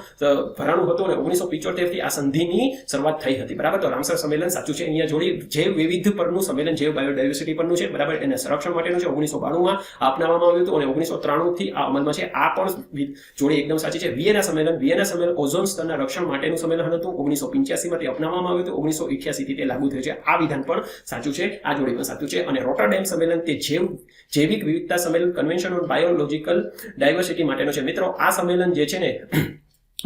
ભરાણું હતું અને 1975 થી આ સંધિની શરૂઆત થઈ હતી. બરાબર, તો રામસર સંમેલન સાચું છે. અહીંયા જોડી જૈવ વિવિધ પરનું સંમેલન, જૈવ બાયોડાયવર્સિટી પરનું છે. બરાબર, એને સંરક્ષણ માટેનું છે. 1992માં અપનાવવામાં આવ્યું હતું અને 1993 થી આ અમલમાં છે. આ પણ જોડી એકદમ સાચી છે. વિયેના સંમેલન ઓઝોન સ્તરના રક્ષણ માટેનું સંમેલન હતું. 1985માં તે અપનાવવામાં આવ્યું હતું. 1988 થી તે લાગુ થયું છે. આ વિધાન પણ સાચું છે. આ જોડી પણ સાચું છે. અને રોટરડેમ સંમેલન તે જૈવિક વિવિધતા સંમેલન કન્વેન્શન ઓન બાયોલોજિકલ ડાયવર્સિટી માટેનું છે. મિત્રો આ સંમેલન જે છે ને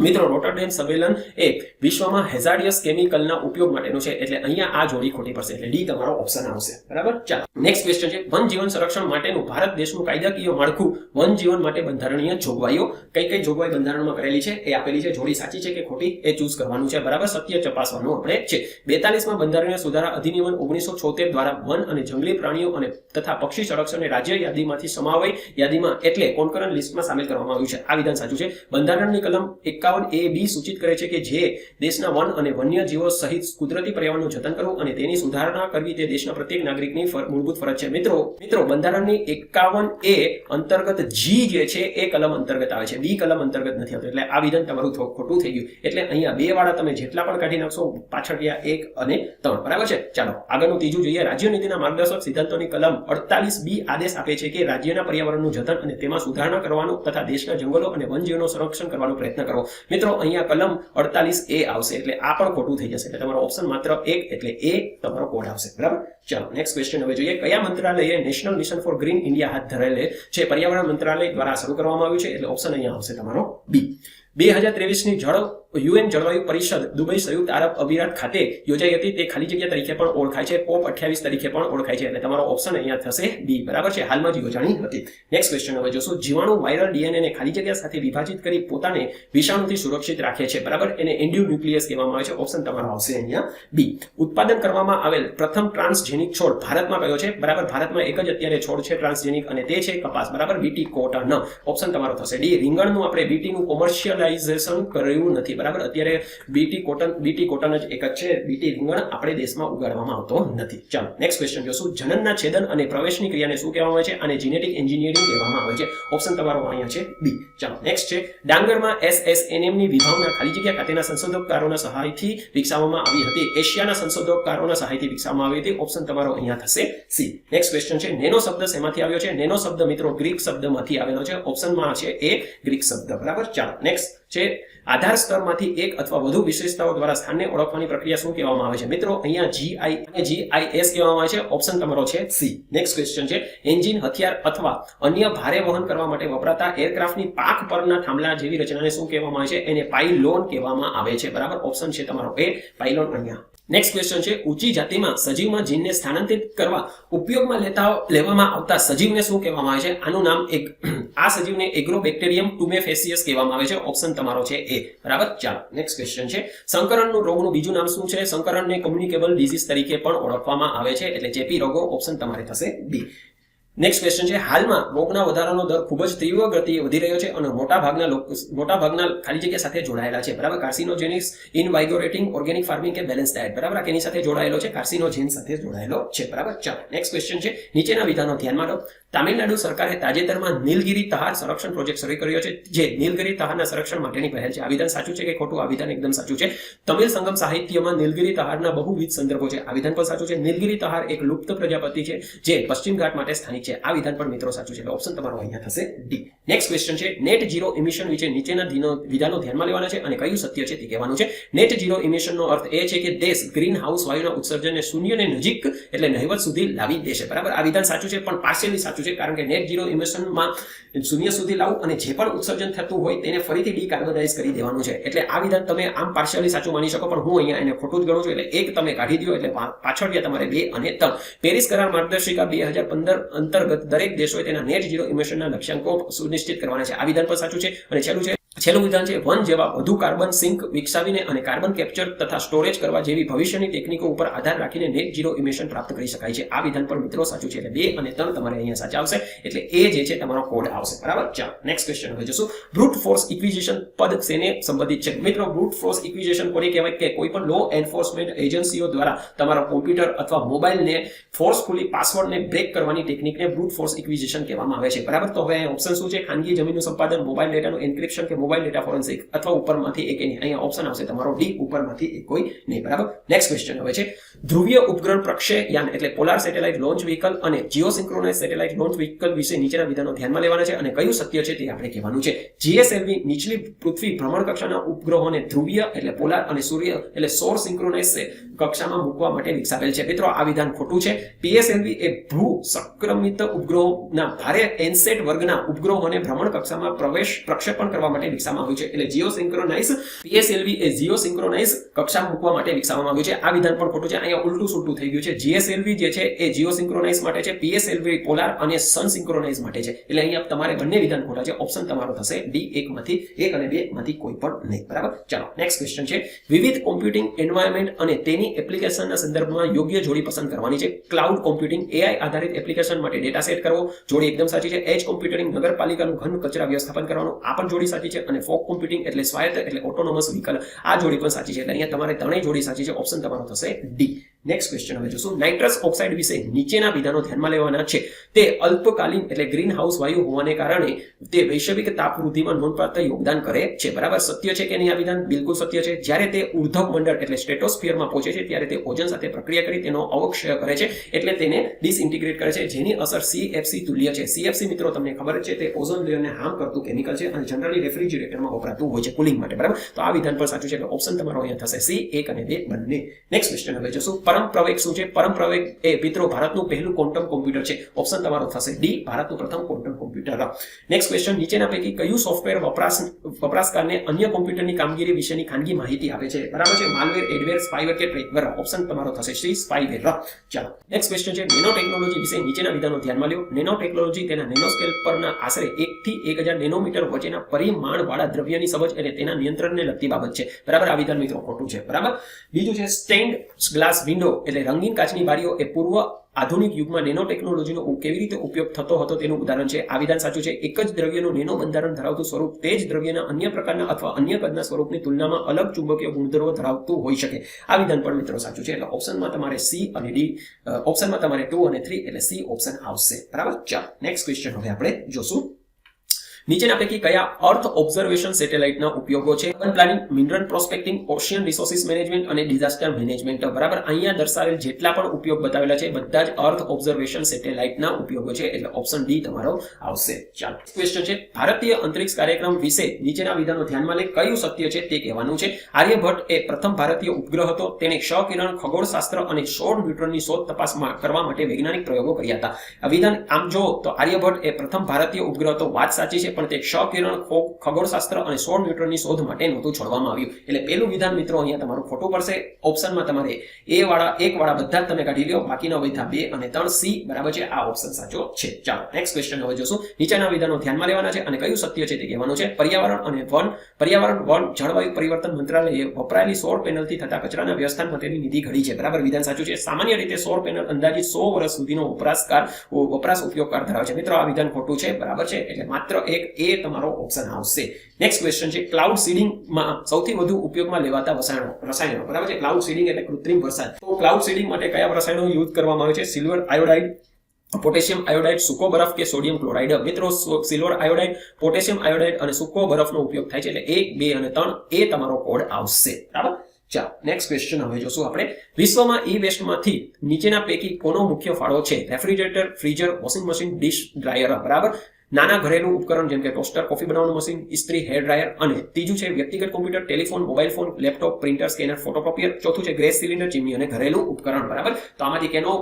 મિત્રો રોટરડેમ સંમેલન એ વિશ્વમાં હેઝાર્ડિયસ કેમિકલના ઉપયોગ માટેનું છે. એટલે અહીંયા આ જોડી ખોટી પડશે. એટલે ડી તમારો ઓપ્શન આવશે. બરાબર, ચાલો નેક્સ્ટ ક્વેશ્ચન છે વન જીવન સંરક્ષણ માટેનું ભારત દેશનું કાયદાકીય માળખું. વન જીવન માટે બંધારણીય જોગવાઈઓ. કઈ જોગવાઈ બંધારણમાં કરેલી છે એ આપેલી છે. જોડી સાચી છે કે ખોટી એ ચૂઝ કરવાનું છે. બરાબર, સત્ય ચકાસવાનું આપણે છે. 42માં બંધારણીય સુધારા અધિનિયમ 1976 દ્વારા વન અને જંગલી પ્રાણીઓ અને તથા પક્ષી સંરક્ષણને રાજ્ય યાદીમાંથી સમાવઈ યાદીમાં એટલે કોન્કરન્ટ લિસ્ટમાં સામેલ કરવામાં આવ્યું છે. આ વિધાન સાચું છે. બંધારણની કલમ 51A-B સૂચિત કરે છે કે જે દેશના વન અને વન્ય જીવો સહિત કુદરતી પર્યાવરણનું જતન કરવું અને તેની સુધારણા કરવી તે દેશના પ્રત્યેક નાગરિકની મૂળભૂત ફરજ છે. મિત્રો બંધારણની 51A અંતર્ગત જી જે છે એ કલમ અંતર્ગત આવે છે. બી કલમ અંતર્ગત નથી આવતો. એટલે આ વિધાન તમારું ખોટું થઈ ગયું. એટલે અહીંયા 2 વાળા તમે જેટલા પણ કાઢી નાખશો પાછળ ગયા 1 અને 3. બરાબર છે. ચાલો આગળનું ત્રીજું જોઈએ. રાજ્ય નીતિના માર્ગદર્શક સિદ્ધાંતોની કલમ 48B આદેશ આપે છે કે રાજ્યના પર્યાવરણનું જતન અને તેમાં સુધારણા કરવાનું તથા દેશના જંગલો અને વનજીવોનું સંરક્ષણ કરવાનો પ્રયત્ન કરવો. મિત્રો અહીંયા કલમ 48A આવશે. એટલે આ પણ ખોટું થઈ જશે. એટલે તમારો ઓપ્શન માત્ર 1 એટલે એ તમારો કોડ આવશે. બરાબર, ચાલો નેક્સ્ટ ક્વેશ્ચન હવે જોઈએ. કયા મંત્રાલયે national mission for green India હાથ ધરેલે છે? પર્યાવરણ મંત્રાલય દ્વારા શરૂ કરવામાં આવ્યું છે. એટલે ઓપ્શન અહીંયા આવશે તમારો બી. 2023ની યુએન જળવાયુ પરિષદ દુબઈ સંયુક્ત આરબ અમીરાત ખાતે યોજાઈ હતી. તે ખાલી જગ્યા તરીકે પણ ઓળખાય છે. COP28 તરીકે પણ ઓળખાય છે. એટલે તમારો ઓપ્શન અહીંયા થશે બી. બરાબર છે, હાલમાં જ યોજાણી હતી. નેક્સ્ટ ક્વેશ્ચન હવે જોશું. જીવાણુ વાયરલ ડીએનએ ને ખાલી જગ્યા સાથે વિભાજિત કરી પોતાને વિષાણુથી સુરક્ષિત રાખે છે. બરાબર, એને એન્ડોન્યુક્લિયસ કહેવામાં આવે છે. ઓપ્શન તમારો આવશે અહીંયા બી. ઉત્પાદન કરવામાં આવેલ પ્રથમ ટ્રાન્સજેનિક છોડ ભારતમાં કયો છે? બરાબર, ભારતમાં એક જ અત્યારે છોડ છે ટ્રાન્સજેનિક અને તે છે કપાસ. બરાબર, બીટી કોટન. ઓપ્શન તમારો થશે ડી. રીંગણનું આપણે બીટીનું કોમર્શિયલાઇઝેશન કર્યું નથી. બરાબર, અત્યારે બીટી કોટન જ એક જ છે. બીટી રીંગણ આપણે દેશમાં ઉગાડવામાં આવતો નથી. ચાલો નેક્સ્ટ ક્વેશ્ચન જોશું. જનનના છેદન અને પ્રવેશની ક્રિયાને શું કહેવામાં આવે છે? આને જેનેટિક એન્જિનિયરિંગ કહેવામાં આવે છે. ઓપ્શન તમારો અહીંયા છે બી. ચાલો નેક્સ્ટ છે ડાંગરમાં SSNM ની વિભાવના ખાલી જગ્યા ખાતેના સંશોધકકારોના સહાયથી વિકસાવવામાં આવી હતી. એશિયાના સંશોધકકારોના સહાયથી વિકસાવવામાં આવી હતી. ઓપ્શન તમારો અહીંયા થશે સી. નેક્સ્ટ ક્વેશ્ચન છે નેનો શબ્દ શેમાંથી આવ્યો છે? નેનો શબ્દ મિત્રો ગ્રીક શબ્દમાંથી આવેલો છે. ઓપ્શનમાં છે એ ગ્રીક શબ્દ. બરાબર, ચાલો નેક્સ્ટ છે આધાર સ્તરમાંથી એક અથવા વધુ વિશેષતાઓ દ્વારા સ્થાનને ઓળખવાની પ્રક્રિયા શું કહેવામાં આવે છે? મિત્રો અહીંયા GI અને GIS કહેવામાં આવે છે. ઓપ્શન તમારો છે સી. નેક્સ્ટ ક્વેશ્ચન છે એન્જિન, હથિયાર અથવા અન્ય ભારે વહન કરવા માટે વપરાતા એરક્રાફ્ટની પાંખ પરના થાંભલા જેવી રચનાને શું કહેવામાં આવે છે? એને પાઇલોન કહેવામાં આવે છે. બરાબર, ઓપ્શન છે તમારો એ પાઇલોન અહીંયા. નેક્સ્ટ ક્વેશ્ચન છે ઊંચી જાતિમાં સજીવમાં જીનને સ્થાનાંતરિત કરવા ઉપયોગમાં લેવામાં આવતા સજીવને શું કહેવામાં આવે છે? આનું નામ આ સજીવને એગ્રોબેક્ટેરિયમ ટુમેફેસિયસ કહેવામાં આવે છે. ઓપ્શન તમારો છે એ. બરાબર, ચાલો નેક્સ્ટ ક્વેશ્ચન છે સંકરણનું રોગનું બીજું નામ શું છે? સંકરણને કમ્યુનિકેબલ ડિઝીઝ તરીકે પણ ઓળખવામાં આવે છે. એટલે ચેપી રોગો. ઓપ્શન તમારે થશે બી. નેક્સ્ટ ક્વેશ્ચન છે હાલમાં રોગના વધારાનો દર ખૂબ જ તીવ્ર ગતિએ વધી રહ્યો છે અને મોટાભાગના ખાલી જગ્યા સાથે જોડાયેલા છે. બરાબર, કાર્સિનોજેનિક્સ, ઇનવાઇગોરેટિંગ, ઓર્ગેનિક ફાર્મિંગ કે બેલેન્સ ડાયટ. બરાબર, કેની સાથે જોડાયેલો છે? કાર્સિનોજેન સાથે જોડાયેલો છે. બરાબર, ચાલો નેક્સ્ટ ક્વેશ્ચન છે નીચેના વિધાનો ધ્યાનમાં લો. તામિલનાડુ સરકારે તાજેતરમાં નીલગિરી તહાર સંરક્ષણ પ્રોજેક્ટ શરૂ કર્યો છે, જે નીલગિરી તહારના સંરક્ષણ માટેની પહેલ છે. આ વિધાન સાચું છે કે ખોટું? આ વિધાન એકદમ સાચું છે. તમિલ સંગમ સાહિત્યમાં નીલગિરી તહારના બહુવિધ સંદર્ભો છે. આ વિધાન પણ સાચું છે. નીલગિરી તહાર એક લુપ્ત પ્રજાપતિ છે જે પશ્ચિમ ઘાટ માટે સ્થાનિક છે. આ વિધાન પણ મિત્રો સાચું છે. એટલે ઓપ્શન તમારો અહીંયા થશે ડી. નેક્સ્ટ ક્વેશ્ચન છે નેટ ઝીરો ઇમિશન વિશે નીચેના વિધાનો ધ્યાનમાં લેવાના છે અને કયું સત્ય છે તે કહેવાનું છે. નેટ ઝીરો ઇમિશનનો અર્થ એ છે કે દેશ ગ્રીન હાઉસ વાયુના ઉત્સર્જનને શૂન્યને નજીક એટલે નહિવત સુધી લાવી દેશે. બરાબર, આ વિધાન સાચું છે પણ પાર્શિયલી સાચું છે, કારણ કે નેટ ઝીરો ઇમિશનમાં શૂન્ય સુધી લાવવું અને જે પણ ઉત્સર્જન થતું હોય તેને ફરીથી ડીકાર્બોનાઇઝ કરી દેવાનું છે. એટલે આ વિધાન તમે આમ પાર્શિયલી સાચું માની શકો, પણ હું અહીંયા એને ખોટું જ ગણું છું. એટલે એક તમે કાઢી દો, એટલે પાછળ ગયા તમારે 2 અને 3. પેરિસ કરાર માર્ગદર્શિકા 2015 અંતર્ગત દરેક દેશોએ તેના નેટ ઝીરો ઇમિશનના લક્ષ્યાંકો સુનિશ્ચિત કરવાના છે. આ વિધાન પણ સાચું છે. અને છેલ્લું વિધાન છે વન જેવા વધુ કાર્બન સિંક વિકસાવીને અને કાર્બન કેપ્ચર તથા સ્ટોરેજ કરવા જેવી ભવિષ્યની ટેકનિકો ઉપર આધાર રાખીને નેટ ઝીરો ઇમિશન પ્રાપ્ત કરી શકાય છે. આ વિધાન પણ મિત્રો સાચું છે. એટલે 2 અને 3 તમારે અહીંયા સાચા આવશે. એટલે એ જે છે તમારો કોડ આવશે. બરાબર, ચાલો નેક્સ્ટ ક્વેશ્ચન હવે જોશું. બ્રુટ ફોર્સ ઇક્વિઝિશન પદ શેને સંબંધિત છે? મિત્રો, બ્રુટ ફોર્સ ઇક્વિઝિશન કોને કહેવાય? કે કોઈ પણ લો એન્ફોર્સમેન્ટ એજન્સીઓ દ્વારા તમારા કોમ્પ્યુટર અથવા મોબાઈલને ફોર્સફુલી પાસવર્ડને બ્રેક કરવાની ટેકનિકને બ્રુટ ફોર્સ ઇક્વિઝિશન કહેવામાં આવે છે. બરાબર, તો હવે ઓપ્શન શું છે? ખાનગી જમીનનું સંપાદન, મોબાઈલ ડેટાનું એન્ક્રિપ્શન કે મોબાઈલ ડેટા ફોરેન્સિક, અથવા ઉપરમાંથી એક નહીં. અહીંયા ઓપ્શન આવશે તમારો ડી, ઉપરમાંથી એક કોઈ નહીં. બરાબર, નેક્સ્ટ ક્વેશ્ચન હવે છે ધ્રુવીય ઉપગ્રહ પ્રક્ષેપયાન એટલે પોલાર સેટેલાઇટ લોન્ચ વ્હીકલ અને જીઓસિન્ક્રોનાઇઝ સેટેલાઇટ લોન્ચ વ્હીકલ વિશે નીચેના વિધાનો ધ્યાનમાં લેવાના છે અને કયું સત્ય છે તે આપણે કહેવાનું છે. જીએસએલવી નીચલી પૃથ્વી ભ્રમણ કક્ષાના ઉપગ્રહોને ધ્રુવીય એટલે પોલાર અને સૂર્ય એટલે સૌર સિન્ક્રોનાઇઝ કક્ષામાં મૂકવા માટે વિકસાવેલ છે. મિત્રો, આ વિધાન ખોટું છે. પીએસએલવી એ ભૂ સંક્રમિત ઉપગ્રહોના ભારે એનસેટ વર્ગના ઉપગ્રહોને ભ્રમણ કક્ષામાં પ્રક્ષેપણ કરવા માટે વિકસાવવામાં આવ્યું છે. એટલે જીઓસિન્ક્રોનાઇઝ પીએસએલવી એ જીઓસિન્ક્રોનાઇઝ કક્ષા મૂકવા માટે વિકસાવવામાં આવ્યું છે. આ વિધાન પણ ખોટું છે. અહીંયા ઉલટું સુલટું થઈ ગયું છે. જીએસએલવી જે છે એ જીઓસિન્ક્રોનાઇઝ માટે છે, પીએસએલવી પોલાર અને સન સિન્ક્રોનાઇઝ માટે છે. એટલે અહીંયા તમારે બંને વિધાન ખોટા છે. ઓપ્શન તમારો થશે ડી, 1 અને 2 માંથી કોઈ પણ નહીં. બરાબર, ચાલો નેક્સ્ટ ક્વેશ્ચન છે વિવિધ કોમ્પ્યુટિંગ એન્વાયરમેન્ટ અને તેની એપ્લિકેશનના સંદર્ભમાં યોગ્ય જોડી પસંદ કરવાની છે. ક્લાઉડ કોમ્પ્યુટિંગ એઆઈ આધારિત એપ્લિકેશન માટે ડેટા સેટ કરવો, જોડી એકદમ સાચી છે. એજ કોમ્પ્યુટિંગ નગરપાલિકાનું ઘન કચરા વ્યવસ્થાપન કરવાનું, આ પણ જોડી સાચી છે. અને ફોગ કોમ્પ્યુટિંગ એટલે સ્વાયત્ત એટલે ઓટોનોમસ વ્હીકલ, આ જોડી પણ સાચી છે. એટલે અહીંયા તમારે ત્રણેય જોડી સાચી છે. ઓપ્શન તમારો થશે ડી. નેક્સ્ટ ક્વેશ્ચન હવે જોશું. નાઇટ્રસ ઓક્સાઇડ વિશે નીચેના વિધાનો ધ્યાનમાં લેવાના છે. તે અલ્પકાલીન એટલે ગ્રીન હાઉસ વાયુ હોવાને કારણે તે વૈશ્વિક તાપ વૃદ્ધિમાં નોંધપાત્ર યોગદાન કરે છે. બરાબર, સત્ય છે કે નહીં? આ વિધાન બિલકુલ સત્ય છે. જ્યારે તે ઉર્ધ્વ મંડળ એટલે સ્ટ્રેટોસ્ફિયરમાં પહોંચે છે ત્યારે તે ઓઝોન સાથે પ્રક્રિયા કરી તેનો અવક્ષય કરે છે, એટલે તેને ડિસઇન્ટિગ્રેટ કરે છે, જેની અસર CFC તુલ્ય છે. CFC મિત્રો તમને ખબર છે તે ઓઝોન લેયરને હાર્મ કરતું કેમિકલ છે અને જનરલી રેફ્રિજરેટરમાં વપરાતું હોય છે કુલિંગ માટે. બરાબર, તો આ વિધાન પણ સાચું છે. એટલે ઓપ્શન તમારો અહીંયા થશે સી, 1 અને 2 બંને. નેક્સ્ટ ક્વેશ્ચન હવે જોશું. પરમપ્રવેગ શું છે? પરમપ્રવેગ એ મિત્રો ભારતનું પહેલું ક્વોન્ટમ કોમ્પ્યુટર છે. ઓપ્શન તમારો થશે ડી, ભારતનું પ્રથમ ક્વોન્ટમ કોમ્પ્યુટર. નેક્સ્ટ ક્વેશ્ચન નીચેના પૈકી કયું સોફ્ટવેર વપરાશકારને અન્ય કોમ્પ્યુટરની કામગીરી વિશેની ખાનગી માહિતી આપે છે? બરાબર છે, માલવેર, એડવેર, સ્પાયવેર કે ટ્રેકવેર. ઓપ્શન તમારો થશે સી, સ્પાયવેર. ચાલો નેક્સ્ટ ક્વેશ્ચન છે નેનો ટેકનોલોજી વિશે નીચેના વિધાનો ધ્યાનમાં લ્યો. નેનો ટેકનોલોજી તેના નેનો સ્કેલ પરના આશરે 1 થી 1000 નેનોમીટર વચ્ચેના પરિમાણવાળા દ્રવ્યની સમજ અને તેના નિયંત્રણને લગતી બાબત છે. બરાબર, આ વિધાન મિત્રો ખોટું છે. બરાબર, બીજું છે સ્ટેન્ડ ગ્લાસ વિન્ડો એટલે રંગીન કાચની બારીઓ એ પૂર્વ આધુનિક યુગમાં નેનો ટેકનોલોજીનો કેવી રીતે ઉપયોગ થતો હતો તેનું ઉદાહરણ છે. આ વિધાન સાચું છે. એક જ દ્રવ્યનું નેનો બંધારણ ધરાવતું સ્વરૂપ તે જ દ્રવ્યના અન્ય પ્રકારના અથવા અન્ય કદના સ્વરૂપની તુલનામાં અલગ ચુંબકીય ગુણધર્મો ધરાવતું હોઈ શકે. આ વિધાન પણ મિત્રો સાચું છે. એટલે ઓપ્શનમાં તમારે સી અને ડી, ઓપ્શનમાં તમારે 2 અને 3 એટલે સી ઓપ્શન આવશે. બરાબર, ચાલો નેક્સ્ટ ક્વેશ્ચન હવે આપણે જોશું. નીચેના પૈકી કયા અર્થ ઓબ્ઝર્વેશન સેટેલાઇટના ઉપયોગો છે? Urban planning, mineral prospecting, ocean resources management અને ડિઝાસ્ટર મેનેજમેન્ટ. બરાબર, અહીંયા દર્શાવેલ જેટલા પણ ઉપયોગ બતાવેલા છે બધા જ અર્થ ઓબ્ઝર્વેશન સેટેલાઇટના ઉપયોગો છે. એટલે ઓપ્શન ડી તમારો આવશે. ચાલો ક્વેશ્ચન છે ભારતીય અંતરિક્ષ કાર્યક્રમ વિશે નીચેના વિધાનો ધ્યાનમાં લે કયું સત્ય છે તે કહેવાનું છે. આર્યભટ્ટ એ પ્રથમ ભારતીય ઉપગ્રહ હતો. તેને ક્ષ-કિરણ, ખગોળશાસ્ત્ર અને સૌર ન્યુટ્રોનની શોધ તપાસ કરવા માટે વૈજ્ઞાનિક પ્રયોગો કર્યા હતા. આ વિધાન આમ જો તો આર્યભટ્ટ એ પ્રથમ ભારતીય ઉપગ્રહ તો વાત સાચી છે, પણ તે ક્ષ-કિરણ, ખગોળશાસ્ત્ર અને સૌર ન્યુટ્રોનની શોધ માટે નહોતું છોડવામાં આવ્યું. એટલે પેલું વિધાન મિત્રો અહીંયા તમારું ખોટું પડશે. ઓપ્શનમાં તમારે એ વાળા એક વાળા બધા જ તમે કાઢી લ્યો, બાકીના બધા 2 અને 3 સી. બરાબર છે, આ ઓપ્શન સાચો છે. ચાલો નેક્સ્ટ ક્વેશ્ચન હવે જોશું. નીચેના વિધાનો ધ્યાનમાં લેવાના છે અને કયું સત્ય છે તે કહેવાનું છે. પર્યાવરણ વન જળવાયુ પરિવર્તન મંત્રાલયે વપરાયેલી સૌર પેનલથી થતા કચરાના વ્યવસ્થાન માટેની નિધિ ઘડી છે. બરાબર, વિધાન સાચું છે. સામાન્ય રીતે સૌર પેનલ અંદાજિત 100 વર્ષ સુધીનો વપરાશ ઉપયોગકાર ધરાવે છે. મિત્રો, આ વિધાન ખોટું છે. બરાબર છે, એટલે માત્ર એક એ તમારો ઓપ્શન આવશે. નેક્સ્ટ ક્વેશ્ચન છે ક્લાઉડ સીડિંગમાં સૌથી વધુ ઉપયોગમાં લેવાતા રસાયણો. બરાબર છે, ક્લાઉડ સીડિંગ એટલે કૃત્રિમ વરસાદ. તો ક્લાઉડ સીડિંગ માટે કયા રસાયણો યુઝ કરવામાં આવે છે? સિલ્વર આયોડાઇડ, પોટેશિયમ આયોડાઇડ, સૂકો બરફ કે સોડિયમ ક્લોરાઇડ? મિત્રો સિલ્વર આયોડાઇડ, પોટેશિયમ આયોડાઇડ અને સૂકો બરફનો ઉપયોગ થાય છે, એટલે 1, 2 અને 3 એ તમારો કોડ આવશે. બરાબર. ચાલો નેક્સ્ટ ક્વેશ્ચન હવે જોશું આપણે. વિશ્વમાં ઈ વેસ્ટમાંથી નીચેના પૈકી કોનો મુખ્ય ફાળો છે? Refrigerator, freezer, washing machine, dish dryer. બરાબર. નાના ઘરેલું ઉપકરણ જેમ કે ટોસ્ટર, કોફી બનાવવાનું મશીન, ઇસ્ત્રી, હેર ડ્રાયર. અને ત્રીજું છે વ્યક્તિગત computer, telephone, mobile phone, laptop, printer, scanner, photocopier. ચોથું છે ગેસ સિલિન્ડર, ચીમની અને ઘરેલું ઉપકરણ. બરાબર. તો આમાંથી કેનો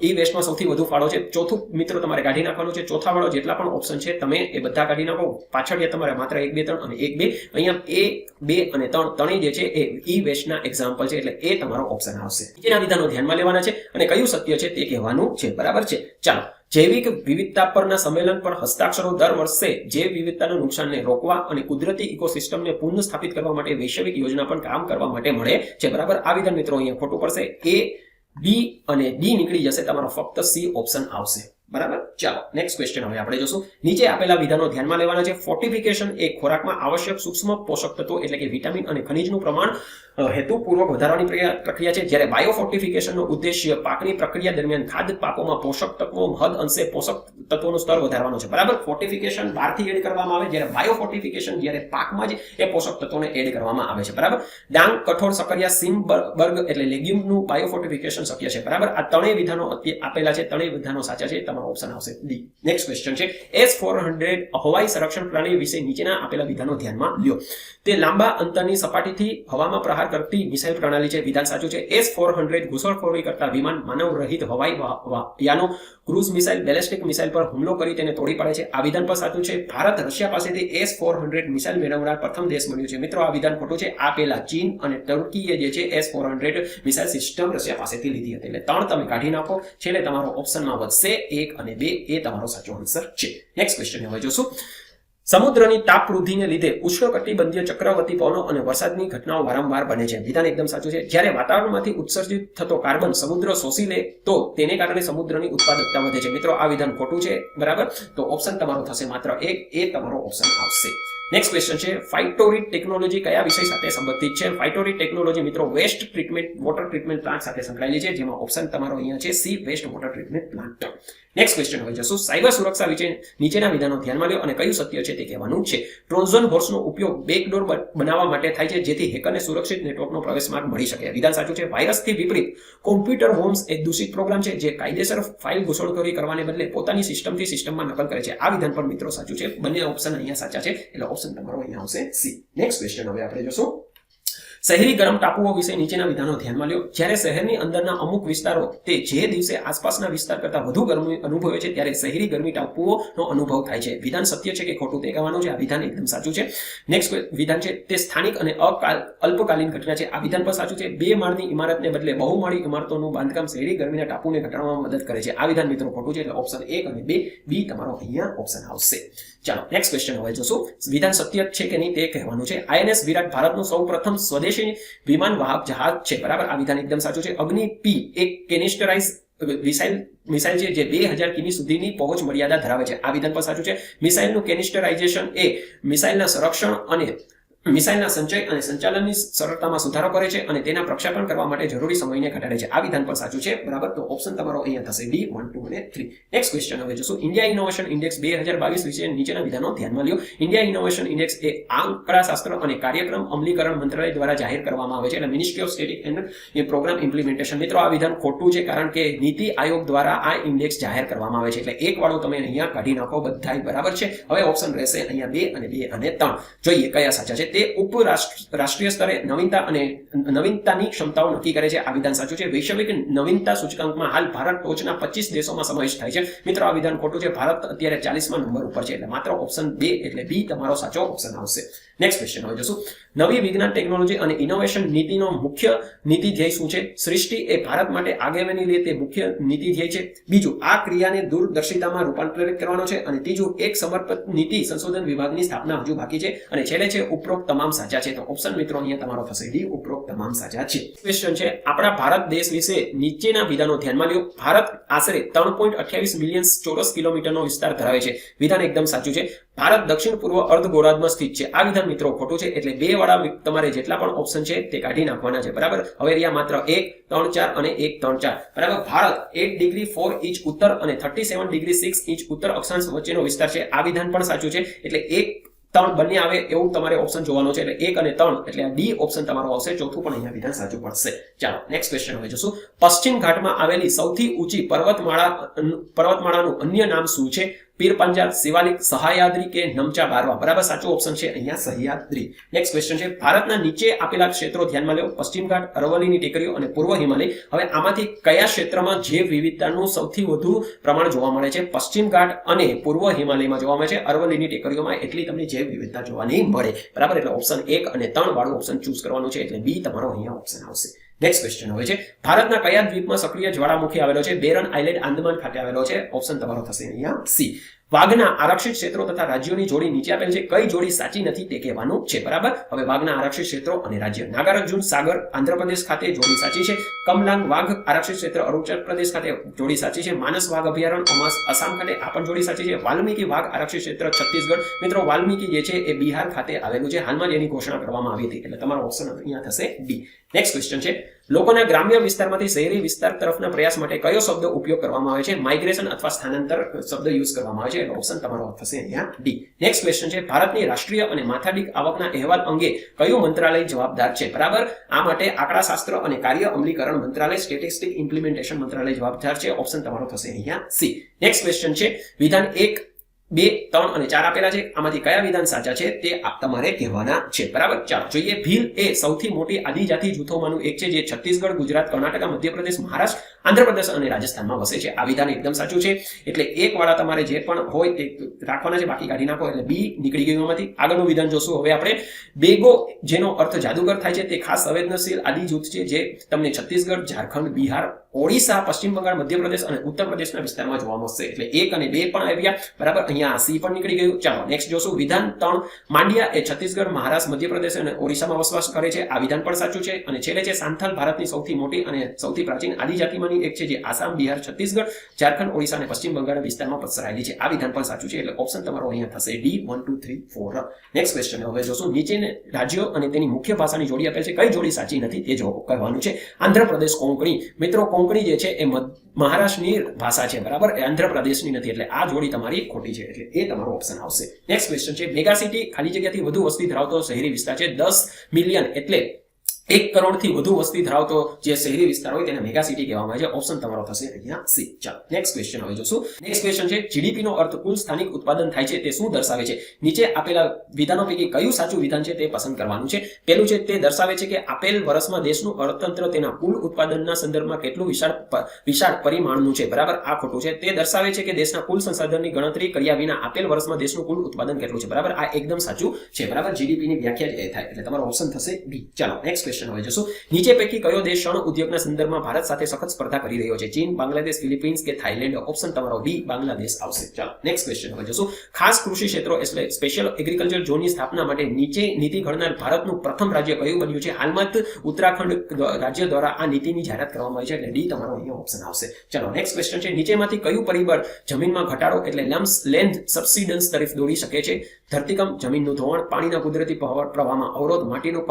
ઈ વેસ્ટમાં સૌથી વધુ ફાળો છે? ચોથું મિત્રો તમારે કાઢી નાખવાનું છે. ચોથા વાળો જેટલા પણ ઓપ્શન છે તમે એ બધા કાઢી નાખો. પાછળ તમારે માત્ર 1, 2, 3 અને 1, 2. અહીંયા 1, 2 અને 3 ત્રણેય જે છે એ ઈ વેસ્ટના એક્ઝામ્પલ છે, એટલે એ તમારો ઓપ્શન આવશે. નીચેના વિધાનો ધ્યાનમાં લેવાના છે અને કયું સત્ય છે તે કહેવાનું છે. બરાબર છે. ચાલો. જૈવિક વિવિધતા પરના સંમેલન પર હસ્તાક્ષરો દર વર્ષે જૈવ વિવિધતાના નુકસાનને રોકવા અને કુદરતી ઇકોસિસ્ટમને પુનઃસ્થાપિત કરવા માટે વૈશ્વિક યોજના પણ કામ કરવા માટે મળે છે. બરાબર. આ વિધાન મિત્રો અહીંયા ખોટું પડશે. A, B અને D નીકળી જશે. તમારો ફક્ત C ઓપ્શન આવશે. બરાબર. ચાલો નેક્સ્ટ ક્વેશ્ચન હવે આપણે જોશું. નીચે આપેલા વિધાનો ધ્યાનમાં લેવાના છે. ફોર્ટિફિકેશન એ ખોરાકમાં આવશ્યક સૂક્ષ્મ પોષક તત્વો એટલે કે વિટામિન અને ખનિજનું પ્રમાણ હેતુપૂર્વક વધારવાની પ્રક્રિયા છે, જ્યારે બાયોફોર્ટિફિકેશનનો ઉદ્દેશ્ય પાકની પ્રક્રિયા દરમિયાન ખાદ્ય પાકોમાં પોષક તત્વો હદ અંશે પોષક તત્વોનું સ્તર વધારવાનો છે. બરાબર. ફોર્ટિફિકેશન બહારથી એડ કરવામાં આવે, જ્યારે બાયોફોર્ટિફિકેશન જ્યારે પાકમાં જ એ પોષક તત્વોને એડ કરવામાં આવે છે. બરાબર. ડાંગ, કઠોળ, સકરિયા, સીમબર્ગ એટલે લેગ્યુમનું બાયોફોર્ટિફિકેશન શક્ય છે. બરાબર. આ ત્રણેય વિધાનો આપેલા છે. ત્રણેય વિધાનો સાચા છે. તમારો ઓપ્શન આવશે ડી. નેક્સ્ટ ક્વેશ્ચન છે. S-400 હવાઈ સંરક્ષણ પ્રણાલી વિશે નીચેના આપેલા વિધાનો ધ્યાનમાં લ્યો. તે લાંબા અંતરની સપાટીથી હવામાં પ્રહાર કરતી મિસાઇલ પ્રણાલી છે. વિધાન સાચું છે. S-400 ઘૂસણખોરી કરતા વિમાન, માનવ રહિત હવાઈ યાનો, ક્રૂઝ મિસાઇલ, બેલેસ્ટિક મિસાઇલ પર હુમલો કરી તેને તોડી પાડે છે. આ વિધાન પણ સાચું છે. ભારત રશિયા પાસેથી S-400 મિસાઇલ મેળવનાર પ્રથમ દેશ બન્યો છે. મિત્રો આ વિધાન ખોટું છે. આ પહેલા ચીન અને ટર્કીએ જે છે S-400 મિસાઇલ સિસ્ટમ રશિયા પાસેથી લીધી હતી. એટલે 3 તમે કાઢી નાખો. છેલ્લે તમારો ઓપ્શનમાં વધશે 1 અને 2. એ તમારો સાચો આન્સર છે. નેક્સ્ટ ક્વેશ્ચન હવે જોશું. સમુદ્રની તાપ વૃદ્ધિને લીધે ઉષ્ણકટિબંધીય ચક્રવર્તી પવનો અને વરસાદની ઘટનાઓ વારંવાર બને છે. વિધાન એકદમ સાચું છે. જ્યારે વાતાવરણમાંથી ઉત્સર્જિત થતો કાર્બન સમુદ્ર શોષી લે તો તેને કારણે સમુદ્રની ઉત્પાદકતા વધે છે. મિત્રો આ વિધાન ખોટું છે. બરાબર. તો ઓપ્શન તમારો થશે માત્ર 1. એ તમારો ઓપ્શન આવશે. નેક્સ્ટ ક્વેશ્ચન છે. ફાઇટોરિટ ટેકનોલોજી કયા વિષય સાથે સંબંધિત છે? ફાઇટોરિટ ટેકનોલોજી મિત્રો waste treatment water treatment plant સાથે સંકળાયેલી છે, જેમાં ઓપ્શન તમારો અહીંયા છે C, waste water treatment plant. Next question હવે જશું. સાયબર સુરક્ષા વિશે નીચેના વિધાનો ધ્યાનમાં લો અને કયું સત્ય છે તે કહેવાનું છે. ટ્રોજન હોર્સનો ઉપયોગ બેકડોર બનાવવા માટે થાય છે, જેથી હેકરને સુરક્ષિત નેટવર્કનો પ્રવેશ માર્ગ મળી શકે. વિધાન સાચું છે. વાયરસથી વિપરીત કોમ્પ્યુટર હોર્મ્સ એક દૂષિત પ્રોગ્રામ છે, જે કાયદેસર ફાઇલ ઘૂસણખોરી કરવાને બદલે પોતાની સિસ્ટમથી સિસ્ટમમાં નકલ કરે છે. આ વિધાન પણ મિત્રો સાચું છે. બંને ઓપ્શન અહીંયા સાચા છે, એટલે ઓપ્શન તમારો અહીંયા આવશે સી. નેક્સ્ટ ક્વેશ્ચન હવે આપણે જોશું. શહેરી ગરમ ટાપુઓ વિશે નીચેના વિધાનો ધ્યાનમાં લ્યો. જ્યારે શહેરની અંદરના અમુક વિસ્તારો તે જે દિવસે આસપાસના વિસ્તાર કરતા વધુ ગરમી અનુભવે છે, ત્યારે શહેરી ગરમી ટાપુઓનો અનુભવ થાય છે. વિધાન સત્ય છે કે ખોટું તે કહેવાનું છે. આ વિધાન એકદમ સાચું છે. નેક્સ્ટ વિધાન છે. તે સ્થાનિક અને અલ્પકાલીન ઘટના છે. આ વિધાન પણ સાચું છે. 2 માળની ઇમારતને બદલે બહુમાળી ઇમારતોનું બાંધકામ શહેરી ગરમીના ટાપુને ઘટાડવામાં મદદ કરે છે. આ વિધાન મિત્રો ખોટું છે, એટલે ઓપ્શન 1 અને 2 બી તમારો અહીંયા ઓપ્શન આવશે. ચાલો નેક્સ્ટ ક્વેશ્ચન હવે જોશું. વિધાન સત્ય છે કે નહીં તે કહેવાનું છે. INS વિરાટ ભારતનું સૌપ્રથમ સ્વદેશી વિમાન વાહક જહાજ છે. બરાબર. આ વિધાન એકદમ સાચું છે. અગ્નિ P એક કેનિસ્ટરાઇઝ મિસાઇલ છે, જે 2000 કિમી સુધીની પહોંચ મર્યાદા ધરાવે છે. આ વિધાન પણ સાચું છે. મિસાઇલનું કેનિસ્ટરાઇઝેશન એ મિસાઇલના સંરક્ષણ અને મિસાઇલના સંચય અને સંચાલનની સરળતામાં સુધારો કરે છે અને તેના પ્રક્ષેપણ કરવા માટે જરૂરી સમયને ઘટાડે છે. આ વિધાન પણ સાચું છે. બરાબર. તો ઓપ્શન તમારો અહીંયા થશે ડી 1, 2 અને 3. નેક્સ્ટ ક્વેશ્ચન હવે જોશું. ઇન્ડિયા ઇનોવેશન ઇન્ડેક્સ 2022 વિશે નીચેના વિધાનો ધ્યાનમાં લ્યો. ઇન્ડિયા ઇનોવેશન ઇન્ડેક્સ એ આંકડાશાસ્ત્ર અને કાર્યક્રમ અમલીકરણ મંત્રાલય દ્વારા જાહેર કરવામાં આવે છે, એટલે ministry of static and programme implementation. મિત્રો આ વિધાન ખોટું છે, કારણ કે નીતિ આયોગ દ્વારા આ ઇન્ડેક્સ જાહેર કરવામાં આવે છે, એટલે એક વાળો તમે અહીંયા કાઢી નાખો. બધાય બરાબર છે. હવે ઓપ્શન રહેશે અહીંયા 2 અને 2 અને 3. જોઈએ કયા સાચા છે. તે રાષ્ટ્રીય સ્તરે નવીનતા અને નવીનતાની ક્ષમતાઓ નક્કી કરે છે. આ વિધાન સાચું છે. વૈશ્વિક નવીનતા સૂચકાંકમાં હાલ ભારત ટોચના 25 દેશોમાં સમાવેશ થાય છે. મિત્રો આ વિધાન ખોટું છે. ભારત અત્યારે 40મા નંબર ઉપર છે, એટલે માત્ર ઓપ્શન 2 એટલે બી તમારો સાચો ઓપ્શન આવશે. નેક્સ્ટ ક્વેશ્ચન હવે જોશું. નવી વિજ્ઞાન ટેકનોલોજી અને ઇનોવેશન નીતિનો મુખ્ય નીતિ ધ્યેય શું છે? સૃષ્ટિ એ ભારત માટે આગેવાની લે તે મુખ્ય નીતિ ધ્યેય છે. બીજું, આ ક્રિયાને દૂરદર્શિતામાં રૂપાંતરિત કરવાનો છે. અને ત્રીજું, એક સમર્પિત નીતિ સંશોધન વિભાગની સ્થાપના હજુ બાકી છે. અને છેલ્લે છે ઉપરોક્ત ઉપરોક્ત તમામ સાચા છે. તો ઓપ્શન મિત્રો અહીંયા તમારો થશે ડી, ઉપરોક્ત તમામ સાચા છે. ક્વેશ્ચન છે આપણા ભારત દેશ વિશે નીચેના વિધાનો ધ્યાનમાં લ્યો. ભારત આશરે 3.28 મિલિયન ચોરસ કિલોમીટરનો વિસ્તાર ધરાવે છે. વિધાન એકદમ સાચું છે. ભારત દક્ષિણ પૂર્વ અર્ધગોળાર્ધમાં સ્થિત છે. આ વિધાન મિત્રો ખોટું છે. એટલે 2 વાળા તમારે જેટલા પણ ઓપ્શન છે તે કાઢી નાખવાના છે. બરાબર. હવે રહ્યા માત્ર 1, 3, 4 અને 1, 3, 4. બરાબર. ભારત 8 ડિગ્રી 4 ઇંચ ઉત્તર અને 37 ડિગ્રી 6 ઇંચ ઉત્તર અક્ષાંશ વચ્ચેનો વિસ્તાર છે. આ વિધાન પણ સાચું છે. એટલે 1, 3 બંને આવે એવું તમારે ઓપ્શન જોવાનો છે. એટલે 1 અને 3 એટલે આ ડી ઓપ્શન તમારો આવશે. ચોથું પણ અહીંયા વિધાન સાચું પડશે. ચાલો નેક્સ્ટ ક્વેશ્ચન હવે જોશું. પશ્ચિમ ઘાટમાં આવેલી સૌથી ઊંચી પર્વતમાળાનું અન્ય નામ શું છે? પીર પંજાલ, શિવાલિક, સહ્યાદ્રી કે નમચા બારવા. બરાબર. સાચું ઓપ્શન છે અહીંયા સહ્યાદ્રી. નેક્સ્ટ ક્વેશ્ચન છે ભારતના નીચે આપેલા ક્ષેત્રો ધ્યાનમાં લેવો. પશ્ચિમ ઘાટ, અરવલ્લીની ટેકરીઓ અને પૂર્વ હિમાલય. હવે આમાંથી કયા ક્ષેત્રમાં જૈવ વિવિધતાનું સૌથી વધુ પ્રમાણ જોવા મળે છે? પશ્ચિમ ઘાટ અને પૂર્વ હિમાલયમાં જોવા મળે છે. અરવલ્લીની ટેકરીઓમાં એટલી તમને જૈવ વિવિધતા જોવા નહીં મળે. બરાબર. એટલે ઓપ્શન 1 અને 3 વાળું ઓપ્શન ચૂઝ કરવાનું છે. એટલે બી તમારો અહીંયા ઓપ્શન આવશે. નેક્સ્ટ ક્વેશ્ચન હવે છે ભારતના કયા દ્વીપમાં સક્રિય જ્વાળામુખી આવેલો છે? બેરન આઇલેન્ડ, આંદામાન ખાતે આવેલો છે. ઓપ્શન તમારો થશે અહીંયા સી. વાઘના આરક્ષિત ક્ષેત્રો તથા રાજ્યોની જોડી નીચે આપેલ છે. કઈ જોડી સાચી નથી તે કહેવાનું છે. બરાબર. હવે વાઘના આરક્ષિત ક્ષેત્રો અને રાજ્ય. નાગાર્જુન સાગર આંધ્રપ્રદેશ ખાતે જોડી સાચી છે. કમલાંગ વાઘ આરક્ષિત ક્ષેત્ર અરુણાચલ પ્રદેશ ખાતે જોડી સાચી છે. માનસ વાઘ અભયારણ્ય આસામ ખાતે આ પણ જોડી સાચી છે. વાલ્મીકી વાઘ આરક્ષિત ક્ષેત્ર છત્તીસગઢ. મિત્રો વાલ્મીકી જે છે એ બિહાર ખાતે આવેલું છે. હાલમાં જ એની ઘોષણા કરવામાં આવી હતી. એટલે તમારો ઓપ્શન અહીંયા થશે ડી. નેક્સ્ટ ક્વેશ્ચન છે લોકોના ગ્રામ્ય વિસ્તારમાંથી શહેરી વિસ્તાર તરફના પ્રયાસ માટે કયો શબ્દ ઉપયોગ કરવામાં આવે છે? માઇગ્રેશન અથવા સ્થાનાંતર શબ્દ યુઝ કરવામાં આવે છે. એટલે ઓપ્શન તમારો થશે અહીંયા ડી. નેક્સ્ટ ક્વેશ્ચન છે ભારતની રાષ્ટ્રીય અને માથાદીઠ આવકના અહેવાલ અંગે કયું મંત્રાલય જવાબદાર છે? બરાબર. આ માટે આંકડાશાસ્ત્ર અને કાર્ય અમલીકરણ મંત્રાલય, સ્ટેટિસ્ટિક ઇમ્પ્લિમેન્ટેશન મંત્રાલય જવાબદાર છે. ઓપ્શન તમારો થશે અહીંયા સી. નેક્સ્ટ ક્વેશ્ચન છે વિધાન 1, 2, 3 અને 4 આપેલા છે. આમાંથી કયા વિધાન સાચા છે તે તમારે કહેવાના છે. બરાબર. ચાલો જોઈએ. ભીલ એ સૌથી મોટી આદિજાતિ જૂથોમાંનું એક છે જે છત્તીસગઢ, ગુજરાત, કર્ણાટક, મધ્યપ્રદેશ, મહારાષ્ટ્ર, આંધ્રપ્રદેશ અને રાજસ્થાનમાં વસે છે. આ વિધાન એકદમ સાચું છે. એટલે 1 વાળા તમારે જે પણ હોય તે રાખવાના છે. બાકી કાઢી નાખો. એટલે બી નીકળી ગયું એમાંથી. આગળનું વિધાન જોશું હવે આપણે. બેગો જેનો અર્થ જાદુગર થાય છે તે ખાસ સંવેદનશીલ આદિ જૂથ છે જે તમને છત્તીસગઢ, ઝારખંડ, બિહાર, ઓડિશા, પશ્ચિમ બંગાળ, મધ્યપ્રદેશ અને ઉત્તર પ્રદેશના વિસ્તારમાં જોવા મળશે. એટલે 1 અને 2 પણ આવ્યા. બરાબર. અહીંયા સી પણ નીકળી ગયું. ચાલો નેક્સ્ટ જોશું. વિધાન 3 માંડિયા એ છત્તીસગઢ, મહારાષ્ટ્ર, મધ્યપ્રદેશ અને ઓડિશામાં વસવાટ કરે છે. આ વિધાન પણ સાચું છે. અને છેલ્લે છે સાંથાલ ભારતની સૌથી મોટી અને સૌથી પ્રાચીન આદિજાતિમાંની એક છે જે આસામ, બિહાર, છત્તીસગઢ, ઝારખંડ, ઓડિશા અને પશ્ચિમ બંગાળ વિસ્તારમાં પસરાયેલી છે. આ વિધાન પણ સાચું છે. એટલે ઓપ્શન તમારો અહીંયા થશે ડી. 1, 2, 3, 4. નેક્સ્ટ ક્વેશ્ચન હવે જોશું. નીચેના રાજ્યો અને તેની મુખ્ય ભાષાની જોડી આપેલ છે. કઈ જોડી સાચી નથી તે કહેવાનું છે. આંધ્રપ્રદેશ કોંકણી. મિત્રો કોંકણી જે છે એ મહારાષ્ટ્રની ભાષા છે. બરાબર. એ આંધ્રપ્રદેશની નથી. એટલે આ જોડી તમારી ખોટી છે. એટલે એ તમારો ઓપ્શન આવશે. નેક્સ્ટ ક્વેશ્ચન છે મેગા સિટી ખાલી જગ્યાથી વધુ વસ્તી ધરાવતો શહેરી વિસ્તાર છે. 10 મિલિયન એટલે 1 કરોડથી વધુ વસ્તી ધરાવતો જે શહેરી વિસ્તાર હોય તેને મેગા સિટી કહેવામાં આવે છે. ઓપ્શન તમારો થશે અહીંયા સી. ચાલો નેક્સ્ટ ક્વેશ્ચન હવે જોશું. નેક્સ્ટ ક્વેશ્ચન છે જીડીપી નો અર્થ કુલ સ્થાનિક ઉત્પાદન થાય છે તે શું દર્શાવે છે? નીચે આપેલા વિધાનો પૈકી કયું સાચું વિધાન છે તે પસંદ કરવાનું છે. પહેલું છે તે દર્શાવે છે કે આપેલ વર્ષમાં દેશનું અર્થતંત્ર તેના કુલ ઉત્પાદનના સંદર્ભમાં કેટલું વિશાળ પરિમાણનું છે. બરાબર. આ ખોટું છે. તે દર્શાવે છે કે દેશના કુલ સંસાધનની ગણતરી કર્યા વિના આપેલ વર્ષમાં દેશનું કુલ ઉત્પાદન કેટલું છે. બરાબર. આ એકદમ સાચું છે. બરાબર. જીડીપી ની વ્યાખ્યા જ એ થાય. એટલે તમારો ઓપ્શન થશે બી. ચાલો નેક્સ્ટ હવે જોશું. નીચે પૈકી કયો દેશ શણ ઉદ્યોગના સંદર્ભમાં ભારત સાથે સખત સ્પર્ધા કરી રહ્યો છે? ચીન, બાંગ્લાદેશ, ફિલિપિન્સ કે થાઈલેન્ડ? ઓપ્શન તમારો બી બાંગ્લાદેશ આવશે. ચાલો નેક્સ્ટ ક્વેશ્ચન હવે જોશું. ખાસ કૃષિ ક્ષેત્રો એટલે સ્પેશિયલ એગ્રીકલ્ચર ઝોનની સ્થાપના માટે નીચે નીતિ ઘડનાર ભારતનું પ્રથમ રાજ્ય કયું બન્યું છે? હાલમાં જ ઉત્તરાખંડ રાજ્ય દ્વારા આ નીતિની જાહેરાત કરવામાં આવી છે. એટલે ડી તમારો અહીંયા ઓપ્શન આવશે. ચાલો નેક્સ્ટ ક્વેશ્ચન છે નીચેમાંથી કયું પરિબળ જમીનમાં ઘટાડો એટલે લેન્ડ સબસિડન્સ તરફ દોરી શકે છે? ધરતીકંપ, જમીનનું ધોવાણ, પાણીના કુદરતી પ્રવાહમાં અવરોધ, માટીનું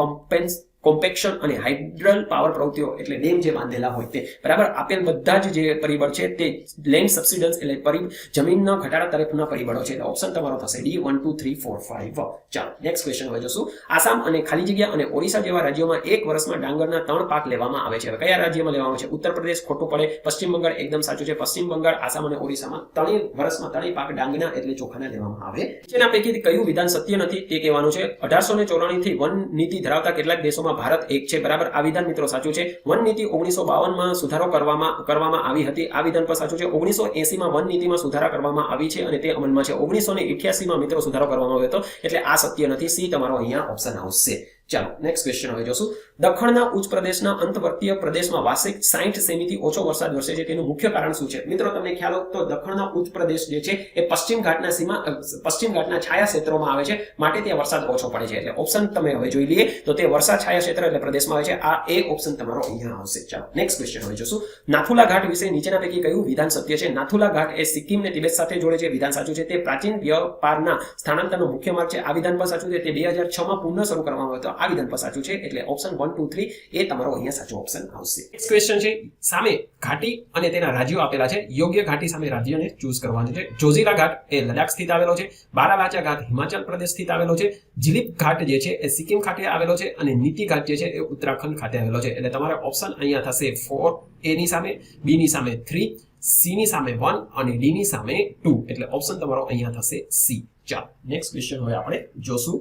કોમ્પેક્શન અને હાઇડ્રલ પાવર પ્રવૃત્તિઓ એટલે ડેમ જે બાંધેલા હોય તે. બરાબર. આપેલ બધા જ જે પરિબળ છે તે લેન્ડ સબસિડન્સ એટલે જમીનના ઘટાડા તરફના પરિબળો છે. એટલે ઓપ્શન તમારો થશે ડી. 1, 2, 3, 4, 5. ચાલો નેક્સ્ટ ક્વેશ્ચન હવે જોશું. આસામ અને ખાલી જગ્યા અને ઓડિશા જેવા રાજ્યોમાં એક વર્ષમાં ડાંગરના 3 પાક લેવામાં આવે છે. હવે કયા રાજ્યમાં લેવામાં આવે છે? ઉત્તર પ્રદેશ ખોટું પડે. પશ્ચિમ બંગાળ એકદમ સાચું છે. પશ્ચિમ બંગાળ, આસામ અને ઓડિશામાં 3 વર્ષમાં 3 પાક ડાંગના એટલે ચોખાના લેવામાં આવે. જેના પૈકી કયું વિધાન સત્ય નથી તે કહેવાનું છે. 1894 થી વન નીતિ ધરાવતા કેટલાક દેશોમાં ભારત એક છે. બરાબર. આ વિધાન મિત્રો સાચું છે. વન નીતિ 1952માં સુધારો કરવામાં આવી હતી. આ વિધાન પણ સાચું છે. 1980માં વન નીતિમાં સુધારા કરવામાં આવી છે અને તે અમલમાં છે. 1988માં મિત્રો સુધારો કરવામાં આવ્યો હતો. એટલે આ સત્ય નથી. સી તમારો અહીંયા ઓપ્શન આવશે. ચાલો નેક્સ્ટ ક્વેશ્ચન હવે જોશું. દખણના ઉચ્ચ પ્રદેશના અંતવર્તીય પ્રદેશમાં વાર્ષિક 60 સેમીથી ઓછો વરસાદ વરસે છે તેનું મુખ્ય કારણ શું છે? મિત્રો તમને ખ્યાલ હોય તો દખણના ઉચ્ચ પ્રદેશ જે છે એ પશ્ચિમ ઘાટના છાયા ક્ષેત્રોમાં આવે છે, માટે ત્યાં વરસાદ ઓછો પડે છે. એટલે ઓપ્શન તમે હવે જોઈ લઈએ તો તે વર્ષા છાયા ક્ષેત્ર એટલે પ્રદેશમાં આવે છે. આ એ ઓપ્શન તમારો અહીંયા આવશે. ચાલો નેક્સ્ટ ક્વેશ્ચન હવે જોશું. નાથુલા ઘાટ વિશે નીચેના પૈકી કયું વિધાન સત્ય છે? નાથુલા ઘાટ એ સિક્કિમને તિબેટ સાથે જોડે છે, વિધાન સાચું છે. તે પ્રાચીન વ્યાપારના સ્થાનાંતરનો મુખ્ય માર્ગ છે, આ વિધાન પણ સાચું છે. તે 2006માં પુનઃ શરૂ કરવામાં આવ્યો હતો, આ વિધાન પણ સાચું છે. એટલે ઓપ્શન 1, 2, 3 એ તમારો અહીંયા સાચો ઓપ્શન આવશે. નેક્સ્ટ ક્વેશ્ચન છે, સામે ઘાટી અને તેના રાજ્યો આપેલા છે, યોગ્ય ઘાટી સામે રાજ્યને ચૂઝ કરવાનું છે. જોજીલા ઘાટ એ લડાખ સ્થિત આવેલો છે, બારાલાચા ઘાટ હિમાચલ પ્રદેશ સ્થિત આવેલો છે, જીલીપ ઘાટ જે છે એ સિક્કિમ ખાતે આવેલો છે અને નીતિ ઘાટ જે છે એ ઉત્તરાખંડ ખાતે આવેલો છે. એટલે તમારે ઓપ્શન અહીંયા થશે 4 A ની સામે, B ની સામે 3, C ની સામે 1 અને D ની સામે 2. એટલે ઓપ્શન તમારો અહીંયા થશે C. ચાલો નેક્સ્ટ ક્વેશ્ચન હવે આપણે જોશું.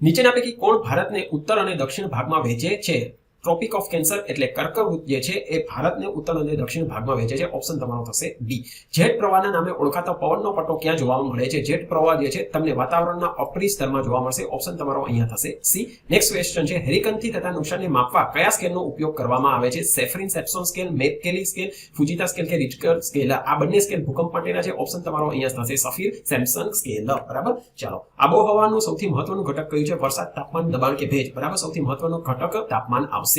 નીચેના પૈકી કોણ ભારતને ઉત્તર અને દક્ષિણ ભાગમાં વહેંચે છે? ટ્રોપિક ઓફ કેન્સર એટલે કર્કવૃત જે છે એ ભારતને ઉત્તર અને દક્ષિણ ભાગમાં વહેંચે છે. ઓપ્શન તમારો થશે B. જેટ પ્રવાહના નામે ઓળખાતો પવનનો પટ્ટો ક્યાં જોવા મળે છે? જેટ પ્રવાહ જે છે તમને વાતાવરણના અપરી સ્તરમાં જોવા મળશે. ઓપ્શન તમારો અહીંયા થશે C. નેક્સ્ટ ક્વેશ્ચન છે, હેરિકનથી થતા નુકસાનને માપવા કયા સ્કેલનો ઉપયોગ કરવામાં આવે છે? સેફ્રિન સેપ્સોન સ્કેલ, મેકકેલી સ્કેલ, ફુજીતા સ્કેલ કે રિચકર સ્કેલ? આ બંને સ્કેલ ભૂકંપ માટેના છે. ઓપ્શન તમારો અહીંયા થશે સફીર સેમ્સન સ્કેલ. બરાબર. ચાલો આબોહવાનું સૌથી મહત્વનું ઘટક કયું છે? વરસાદ, તાપમાન, દબાણ કે ભેજ? બરાબર. સૌથી મહત્વનું ઘટક તાપમાન આવશે.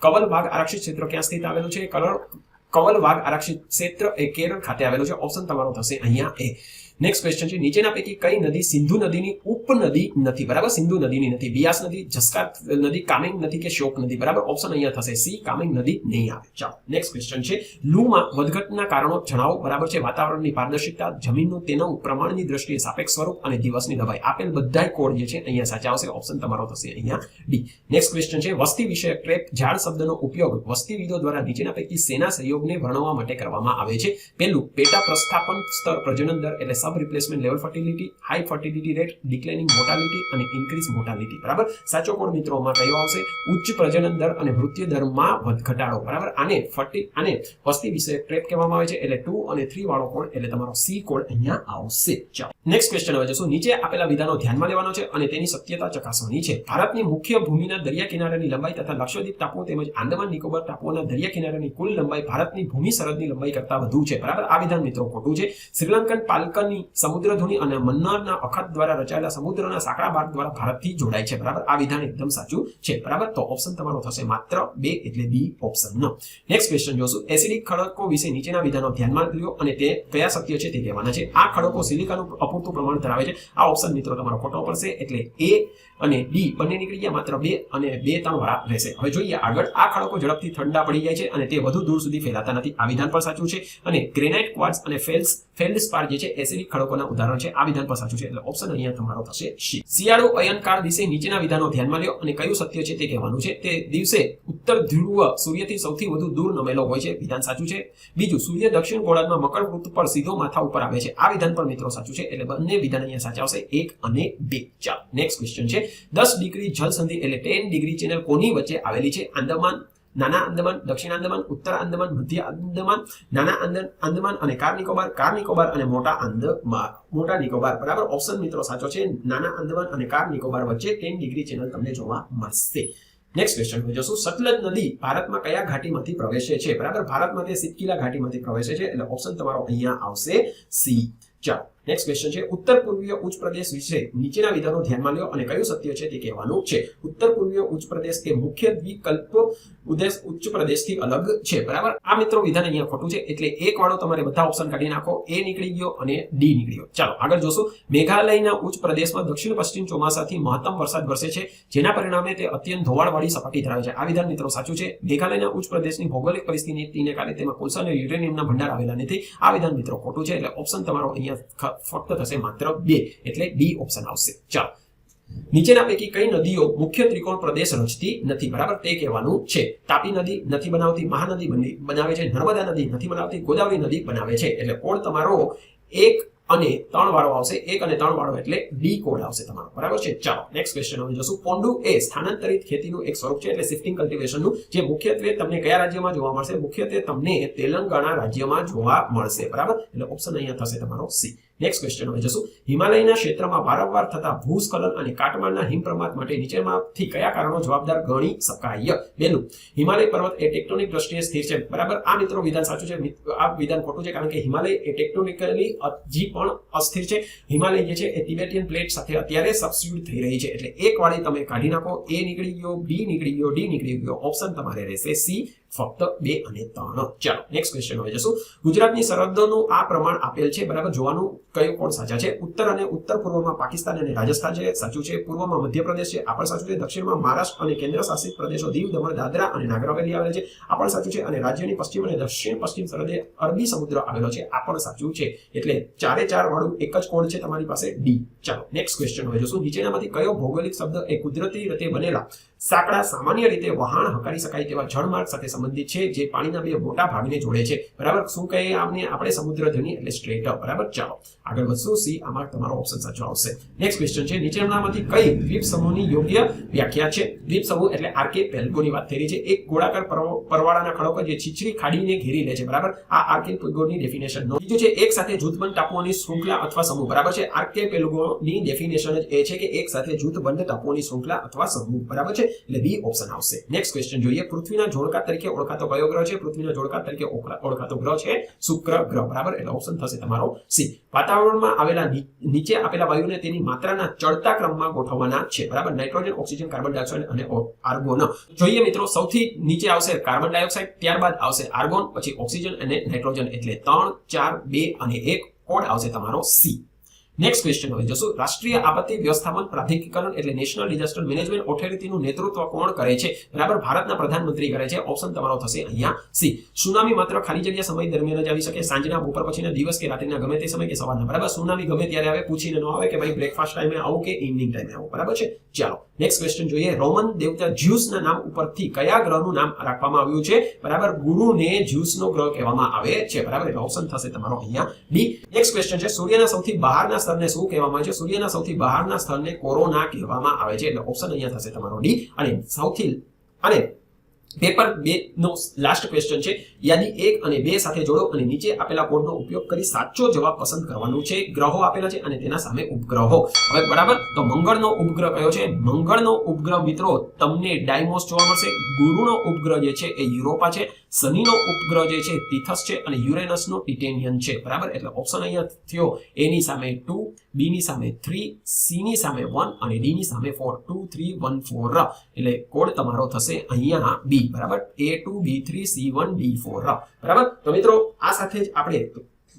કવલ વાઘ આરક્ષિત ક્ષેત્ર ક્યાં સ્થિત આવેલું છે? કવલ વાઘ આરક્ષિત ક્ષેત્ર એ કેરળ ખાતે આવેલું છે. ઓપ્શન તમારો થશે અહીંયા A. નેક્સ્ટ ક્વેશ્ચન છે, નીચેના પૈકી કઈ નદી સિંધુ નદીની ઉપનદી નથી? બરાબર. સિંધુ નદીની નથી. બિયાસ નદી, જસ્કાર નદી, કામેંગ નદી કે શોક નદી? બરાબર. ઓપ્શન અહીંયા થશે C. કામેંગ નદી નહીં આવે. ચાલો નેક્સ્ટ ક્વેશ્ચન છે, લૂમાં વધઘટના કારણો જણાવો. બરાબર છે. વાતાવરણની પારદર્શિકતા, જમીનનું તેનું પ્રમાણની દ્રષ્ટિએ સાપેક્ષ સ્વરૂપ અને દિવસની લંબાઈ. આપેલ બધાય કોડ જે છે અહીંયા સાચા આવશે. ઓપ્શન તમારો થશે અહીંયા D. નેક્સ્ટ ક્વેશ્ચન છે, વસ્તી વિષયક ટ્રેપ ઝાડ શબ્દનો ઉપયોગ વસ્તીવિદો દ્વારા નીચેના પૈકી સેના સહયોગને વર્ણવવા માટે કરવામાં આવે છે? પહેલું, પેટા પ્રસ્થાપન સ્તર પ્રજનન દર એટલે sub replacement level fertility, high fertility rate, declining mortality અને ઇન્ક્રીઝ મોર્ટાલિટી. બરાબર. સાચો કોડ મિત્રોમાં કયો આવશે? ઉચ્ચ પ્રજનન દર અને મૃત્યુ દરમાં ઘટાડો. બરાબર. આને વસ્તી વિષયક ટ્રેપ કહેવામાં આવે છે. એટલે 2 અને 3 વાળો કોડ એટલે તમારો C કોડ અહીંયા આવશે. ચાલો નેક્સ્ટ ક્વેશ્ચન હવે જોશું. નીચે આપેલા વિધાનો ધ્યાનમાં લેવાનો છે અને તેની સત્યતા ચકાસવાની છે. ભારતની મુખ્ય ભૂમિના દરિયા કિનારાની લંબાઈ તથા લક્ષદ્વીપ ટાપુઓ તેમજ આંદામાન નિકોબાર ટાપુઓના દરિયા કિનારાની કુલ લંબાઈ ભારતની ભૂમિ સરહદની લંબાઈ કરતાં વધુ છે. બરાબર. આ વિધાન મિત્રો ખોટું છે. શ્રીલંકન પાલકની સમુદ્રધુની અને મન્નારના અખાત દ્વારા રચાયેલા સમુદ્રના સાંકડા માર્ગ દ્વારા ભારતથી જોડાય છે. બરાબર. આ વિધાન એકદમ સાચું છે. બરાબર. તો ઓપ્શન તમારો થશે માત્ર 2 એટલે B ઓપ્શન. નેક્સ્ટ ક્વેશ્ચન જોશું. એસિડિક ખડકો વિશે નીચેના વિધાનો ધ્યાનમાં લ્યો અને તે કયા સત્ય છે તે કહેવાના છે. આ ખડકો સિલિકાનું અપૂરતું પ્રમાણ ધરાવે છે. આ ઓપ્શન મિત્રો તમારો ખોટો પડશે. એટલે A અને D બંને નીકળી ગયા, માત્ર 2 અને 2, 3 વાળા રહેશે. હવે જોઈએ આગળ. આ ખડકો ઝડપથી ઠંડા પડી જાય છે અને તે વધુ દૂર સુધી ફેલાતા નથી. આ વિધાન પણ સાચું છે. અને ગ્રેનાઇટ, ક્વાર્ટઝ અને ફેલ્ડસ્પાર જે છે એસિડિક ખડકોના ઉદાહરણ છે. આ વિધાન પણ સાચું છે. એટલે ઓપ્શન અહીંયા તમારો થશે C. શિયાળુ અયનકાળ વિશે નીચેના વિધાનો ધ્યાનમાં લ્યો અને કયું સત્ય છે તે કહેવાનું છે. તે દિવસે ઉત્તર ધ્રુવ સૂર્યથી સૌથી વધુ દૂર નમેલો હોય છે. વિધાન સાચું છે. બીજું, સૂર્ય દક્ષિણ ગોળાર્ધમાં મકર વૃત્ત પર સીધો માથા ઉપર આવે છે. આ વિધાન પણ મિત્રો સાચું છે. એટલે બંને વિધાન અહીંયા સાચા આવશે, 1 અને 2. ચાલો નેક્સ્ટ ક્વેશ્ચન છે, 10 ડિગ્રી જલસંધિ એટલે 10 ડિગ્રી ચેનલ કોની વચ્ચે આવેલી છે? આંદામાન, નાના આંદામાન, દક્ષિણ આંદામાન, ઉત્તર આંદામાન, મધ્ય આંદામાન, નાના આંદામાન અને કાર નિકોબાર અને મોટા નિકોબાર. બરાબર. ઓપ્શન મિત્રો સાચો છે. નાના આંદામાન અને કાર નિકોબાર વચ્ચે 10 ડિગ્રી ચેનલ તમને જોવા મળશે. નેક્સ્ટ ક્વેશ્ચન જોશું. સતલજ નદી ભારતમાં કયા ઘાટીમાંથી પ્રવેશે છે? બરાબર. ભારતમાં તે સિટકીલા ઘાટીમાંથી પ્રવેશે છે. એટલે ઓપ્શન તમારો અહીંયા આવશે C. ચાલો નેક્સ્ટ ક્વેશ્ચન છે, ઉત્તર પૂર્વીય ઉચ્ચ પ્રદેશ વિશે નીચેના વિધાનો ધ્યાનમાં લ્યો અને કયું સત્ય છે તે કહેવાનું છે. ઉત્તર પૂર્વીય ઉચ્ચ પ્રદેશ એ મુખ્ય દ્વિકલ્પ ઉદ્દેશ ઉચ્ચ પ્રદેશથી અલગ છે. બરાબર. આ મિત્રો વિધાન અહીંયા ખોટું છે. એટલે 1 વાળો તમારે બધા ઓપ્શન કાઢી નાખો. A નીકળી ગયો અને D નીકળી ગયો. ચાલો આગળ જોશું. મેઘાલયના ઉચ્ચ પ્રદેશમાં દક્ષિણ પશ્ચિમ ચોમાસાથી મહત્તમ વરસાદ વરસે છે, જેના પરિણામે તે અત્યંત ધોવાણવાળી સપાટી ધરાવે છે. આ વિધાન મિત્રો સાચું છે. મેઘાલયના ઉચ્ચ પ્રદેશની ભૌગોલિક પરિસ્થિતિને કારણે તેમાં કોલસા અને યુરેનિયમના ભંડાર આવેલા નથી. આ વિધાન મિત્રો ખોટું છે. એટલે ઓપ્શન તમારો અહીંયા ફક્ત થશે માત્ર 2 એટલે D ઓપ્શન આવશે. ચાલો નીચેના પૈકી કઈ નદીઓ મુખ્ય ત્રિકોણ પ્રદેશ રચતી નથી? બરાબર. તે કહેવાનું છે. તાપી નદી નથી બનાવતી, મહાનદી બનાવે છે, નર્મદા નદી નથી બનાવતી, ગોદાવરી નદી બનાવે છે. એટલે કોડ તમારો 1 અને 3 વાળો આવશે. 1 અને 3 વાળો એટલે D કોડ આવશે તમારો. બરાબર છે. ચાલો નેક્સ્ટ ક્વેશ્ચન હવે જોશું. પોંડુ એ સ્થાનાંતરિત ખેતીનું એક સ્વરૂપ છે, એટલે શિફ્ટિંગ કલ્ટિવેશનનું, જે મુખ્યત્વે તમને કયા રાજ્યમાં જોવા મળશે? મુખ્યત્વે તમને તેલંગાણા રાજ્યમાં જોવા મળશે. બરાબર. એટલે ઓપ્શન અહીંયા થશે તમારો C. નેક્સ્ટ ક્વેશ્ચન હવે જશું હિમાલયના ક્ષેત્રમાં વારંવાર થતા ભૂસ્ખલન અને કાટમાળના હિમપ્રમાદ માટે નીચેમાંથી કયા કારણો જવાબદાર ગણી શકાય? પહેલું, હિમાલય પર્વત એ ટેક્ટોનિક દ્રષ્ટિએ સ્થિર છે. બરાબર, આ મિત્રો વિધાન સાચું છે, આ વિધાન ખોટું છે, કારણ કે હિમાલય એ ટેક્ટોનિકલી હજી પણ અસ્થિર છે. હિમાલય જે છે એ તિબેટિયન પ્લેટ સાથે અત્યારે સબસ્ટિટ્યુટ થઈ રહી છે, એટલે એક વાળી તમે કાઢી નાખો. એ નીકળી ગયો, બી નીકળી ગયો, ડી નીકળી ગયો. ઓપ્શન તમારે રહેશે સી, ફક્ત 2 અને 3. ચાલો નેક્સ્ટ ક્વેશ્ચન હવે જશું ગુજરાતની સરહદોનું આ પ્રમાણ આપેલ છે. બરાબર, જોવાનું કયું કોણ સાચા છે. ઉત્તર અને ઉત્તર પૂર્વમાં પાકિસ્તાન અને રાજસ્થાન છે, સાચું છે. પૂર્વમાં મધ્યપ્રદેશ છે, આ પણ સાચું છે. દક્ષિણમાં મહારાષ્ટ્ર અને કેન્દ્ર શાસિત પ્રદેશો દીવ, દમણ, દાદરા અને નાગર હવેલી આવેલા છે, આ પણ સાચું છે. અને રાજ્યની પશ્ચિમ અને દક્ષિણ પશ્ચિમ સરહદે અરબી સમુદ્ર આવેલો છે, આ પણ સાચું છે. એટલે 4 વાળું એક જ કોડ છે તમારી પાસે, ડી. ચાલો નેક્સ્ટ ક્વેશ્ચન હવે જોશું નીચેનામાંથી કયો ભૌગોલિક શબ્દ એ કુદરતી રીતે બનેલા સાંકડા સામાન્ય રીતે વહાણ હકારી શકાય તેવા જળમાર્ગ સાથે સંબંધિત છે, જે પાણીના બે મોટા ભાગને જોડે છે. બરાબર, શું કહીએ આપણે સમુદ્ર ધ્વનિ એટલે સ્ટ્રેટ અપ. બરાબર, ચાલો આગળ વધશું. સી, આમાં તમારો ઓપ્શન સાચો આવશે. નેક્સ્ટ ક્વેશ્ચન છે નીચેનામાંથી કઈ દ્વીપ સમૂહની યોગ્ય વ્યાખ્યા છે? દ્વીપ સમૂહ એટલે આર્કેપેલ્ગોની વાત થઈ રહી છે, એક ગોળાકાર પરવાળાના ખડકો જે છીછરી ખાડીને ઘેરી લે છે. બરાબર, આ આર્કેપેલ્ગોની ડેફિનેશન નો. બીજું છે એક સાથે જૂથબંધ ટાપુઓની શૃંખલા અથવા સમૂહ. બરાબર છે, આર્કેપેલ્ગોની ડેફિનેશન જ એ છે કે એક સાથે જૂથબંધ ટાપુઓની શૃંખલા અથવા સમૂહ. બરાબર છે, એટલે બી ઓપ્શન આવશે. નેક્સ્ટ ક્વેશ્ચન જોઈએ પૃથ્વીના જોડકા તરીકે ઓળખાતો કયો ગ્રહ છે? પૃથ્વીના જોડકા તરીકે ઓળખાતો ગ્રહ છે શુક્ર ગ્રહ. બરાબર, એટલે ઓપ્શન થશે તમારો સી. વાતાવરણમાં આવેલા નીચે આપેલા વાયુને તેની માત્રાના ચડતા ક્રમમાં ગોઠવવાના છે. બરાબર, નાઇટ્રોજન, ઓક્સિજન, કાર્બન ડાયોક્સાઇડ અને આર્ગોન. જોઈએ મિત્રો, સૌથી નીચે આવશે કાર્બન ડાયોક્સાઇડ, ત્યારબાદ આવશે આર્ગોન, પછી ઓક્સિજન અને નાઇટ્રોજન, એટલે 3, 4, 2 અને 1 કોડ આવશે તમારો સી. નેક્સ્ટ ક્વેશ્ચન હવે જોશું રાષ્ટ્રીય આપત્તિ વ્યવસ્થાપન પ્રાધિકરણ એટલે નેશનલ ડિઝાસ્ટર મેનેજમેન્ટ ઓથોરિટીનું નેતૃત્વ કોણ કરે છે? બરાબર, ભારતના પ્રધાનમંત્રી કરે છે. ઓપ્શન તમારો થશે અહીંયા સી. સુનામી માત્ર ખાલી જગ્યા સમય દરમિયાન જ આવી શકે, સાંજના, બપોર પછીના, દિવસ કે રાત્રિના ગમે તે સમય કે સવારના. બરાબર, સુનામી ગમે ત્યારે આવે, પૂછીને ન આવે કે ભાઈ બ્રેકફાસ્ટ ટાઈમે આવું કે ઇવનિંગ ટાઈમે આવું. બરાબર છે, ચાલો નેક્સ્ટ ક્વેશ્ચન જોઈએ રોમન દેવતા જ્યુસના નામ ઉપરથી કયા ગ્રહનું નામ રાખવામાં આવ્યું છે? બરાબર, ગુરુને જ્યુસનો ગ્રહ કહેવામાં આવે છે. બરાબર, એટલે ઓપ્શન થશે તમારો અહીંયા ડી. નેક્સ્ટ ક્વેશ્ચન છે સૂર્યના સૌથી બહારના સ્તરને શું કહેવામાં આવે છે? સૂર્યના સૌથી બહારના સ્તરને કોરોના કહેવામાં આવે છે, એટલે ઓપ્શન અહીંયા થશે તમારો ડી. અને પેપર 2 નો લાસ્ટ ક્વેશ્ચન છે યાદી 1 અને 2 સાથે જોડો અને નીચે આપેલા કોડનો ઉપયોગ કરી સાચો જવાબ પસંદ કરવાનો છે. ગ્રહો આપેલા છે અને તેના સામે ઉપગ્રહો. હવે બરાબર, તો મંગળનો ઉપગ્રહ કયો છે? મંગળનો ઉપગ્રહ મિત્રો તમને ડાયમોસ જોવા મળશે. ગુરુનો ઉપગ્રહ જે છે એ યુરોપા છે. શનિનો ઉપગ્રહ જે છે તિથસ છે અને યુરેનસનો ટિટેનિયન છે. બરાબર, એટલે ઓપ્શન અહીંયા થયો એ ની સામે 2, બી ની સામે 3, સી ની સામે 1 અને ડી ની સામે 4. 2, 3, 1, 4. એટલે કોડ તમારો થશે અહીંયા બી. બરાબર, A2, B3, C1, D4. બરાબર, તો મિત્રો આ સાથે જ આપણે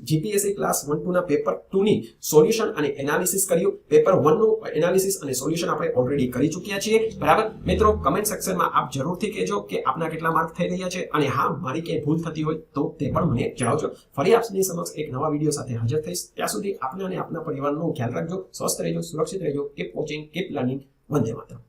જીપીએસસી ક્લાસ 1-2 ના પેપર 2 ની સોલ્યુશન અને એનાલિસિસ કર્યું. પેપર 1 નું એનાલિસિસ અને સોલ્યુશન આપણે ઓલરેડી કરી ચૂક્યા છીએ. બરાબર મિત્રો, કમેન્ટ સેક્શનમાં આપ જરૂરથી કહેજો કે આપના કેટલા માર્ક થઈ રહ્યા છે, અને હા મારી ક્યાંય ભૂલ થતી હોય તો તે પણ મને જણાવજો. ફરી આપની સમક્ષ એક નવા વિડીયો સાથે હાજર થઈશ. ત્યાં સુધી આપના અને આપના પરિવારનો ખ્યાલ રાખજો. સ્વસ્થ રહેજો, સુરક્ષિત રહેજો. Keep watching, keep learning. વંદે માતરમ.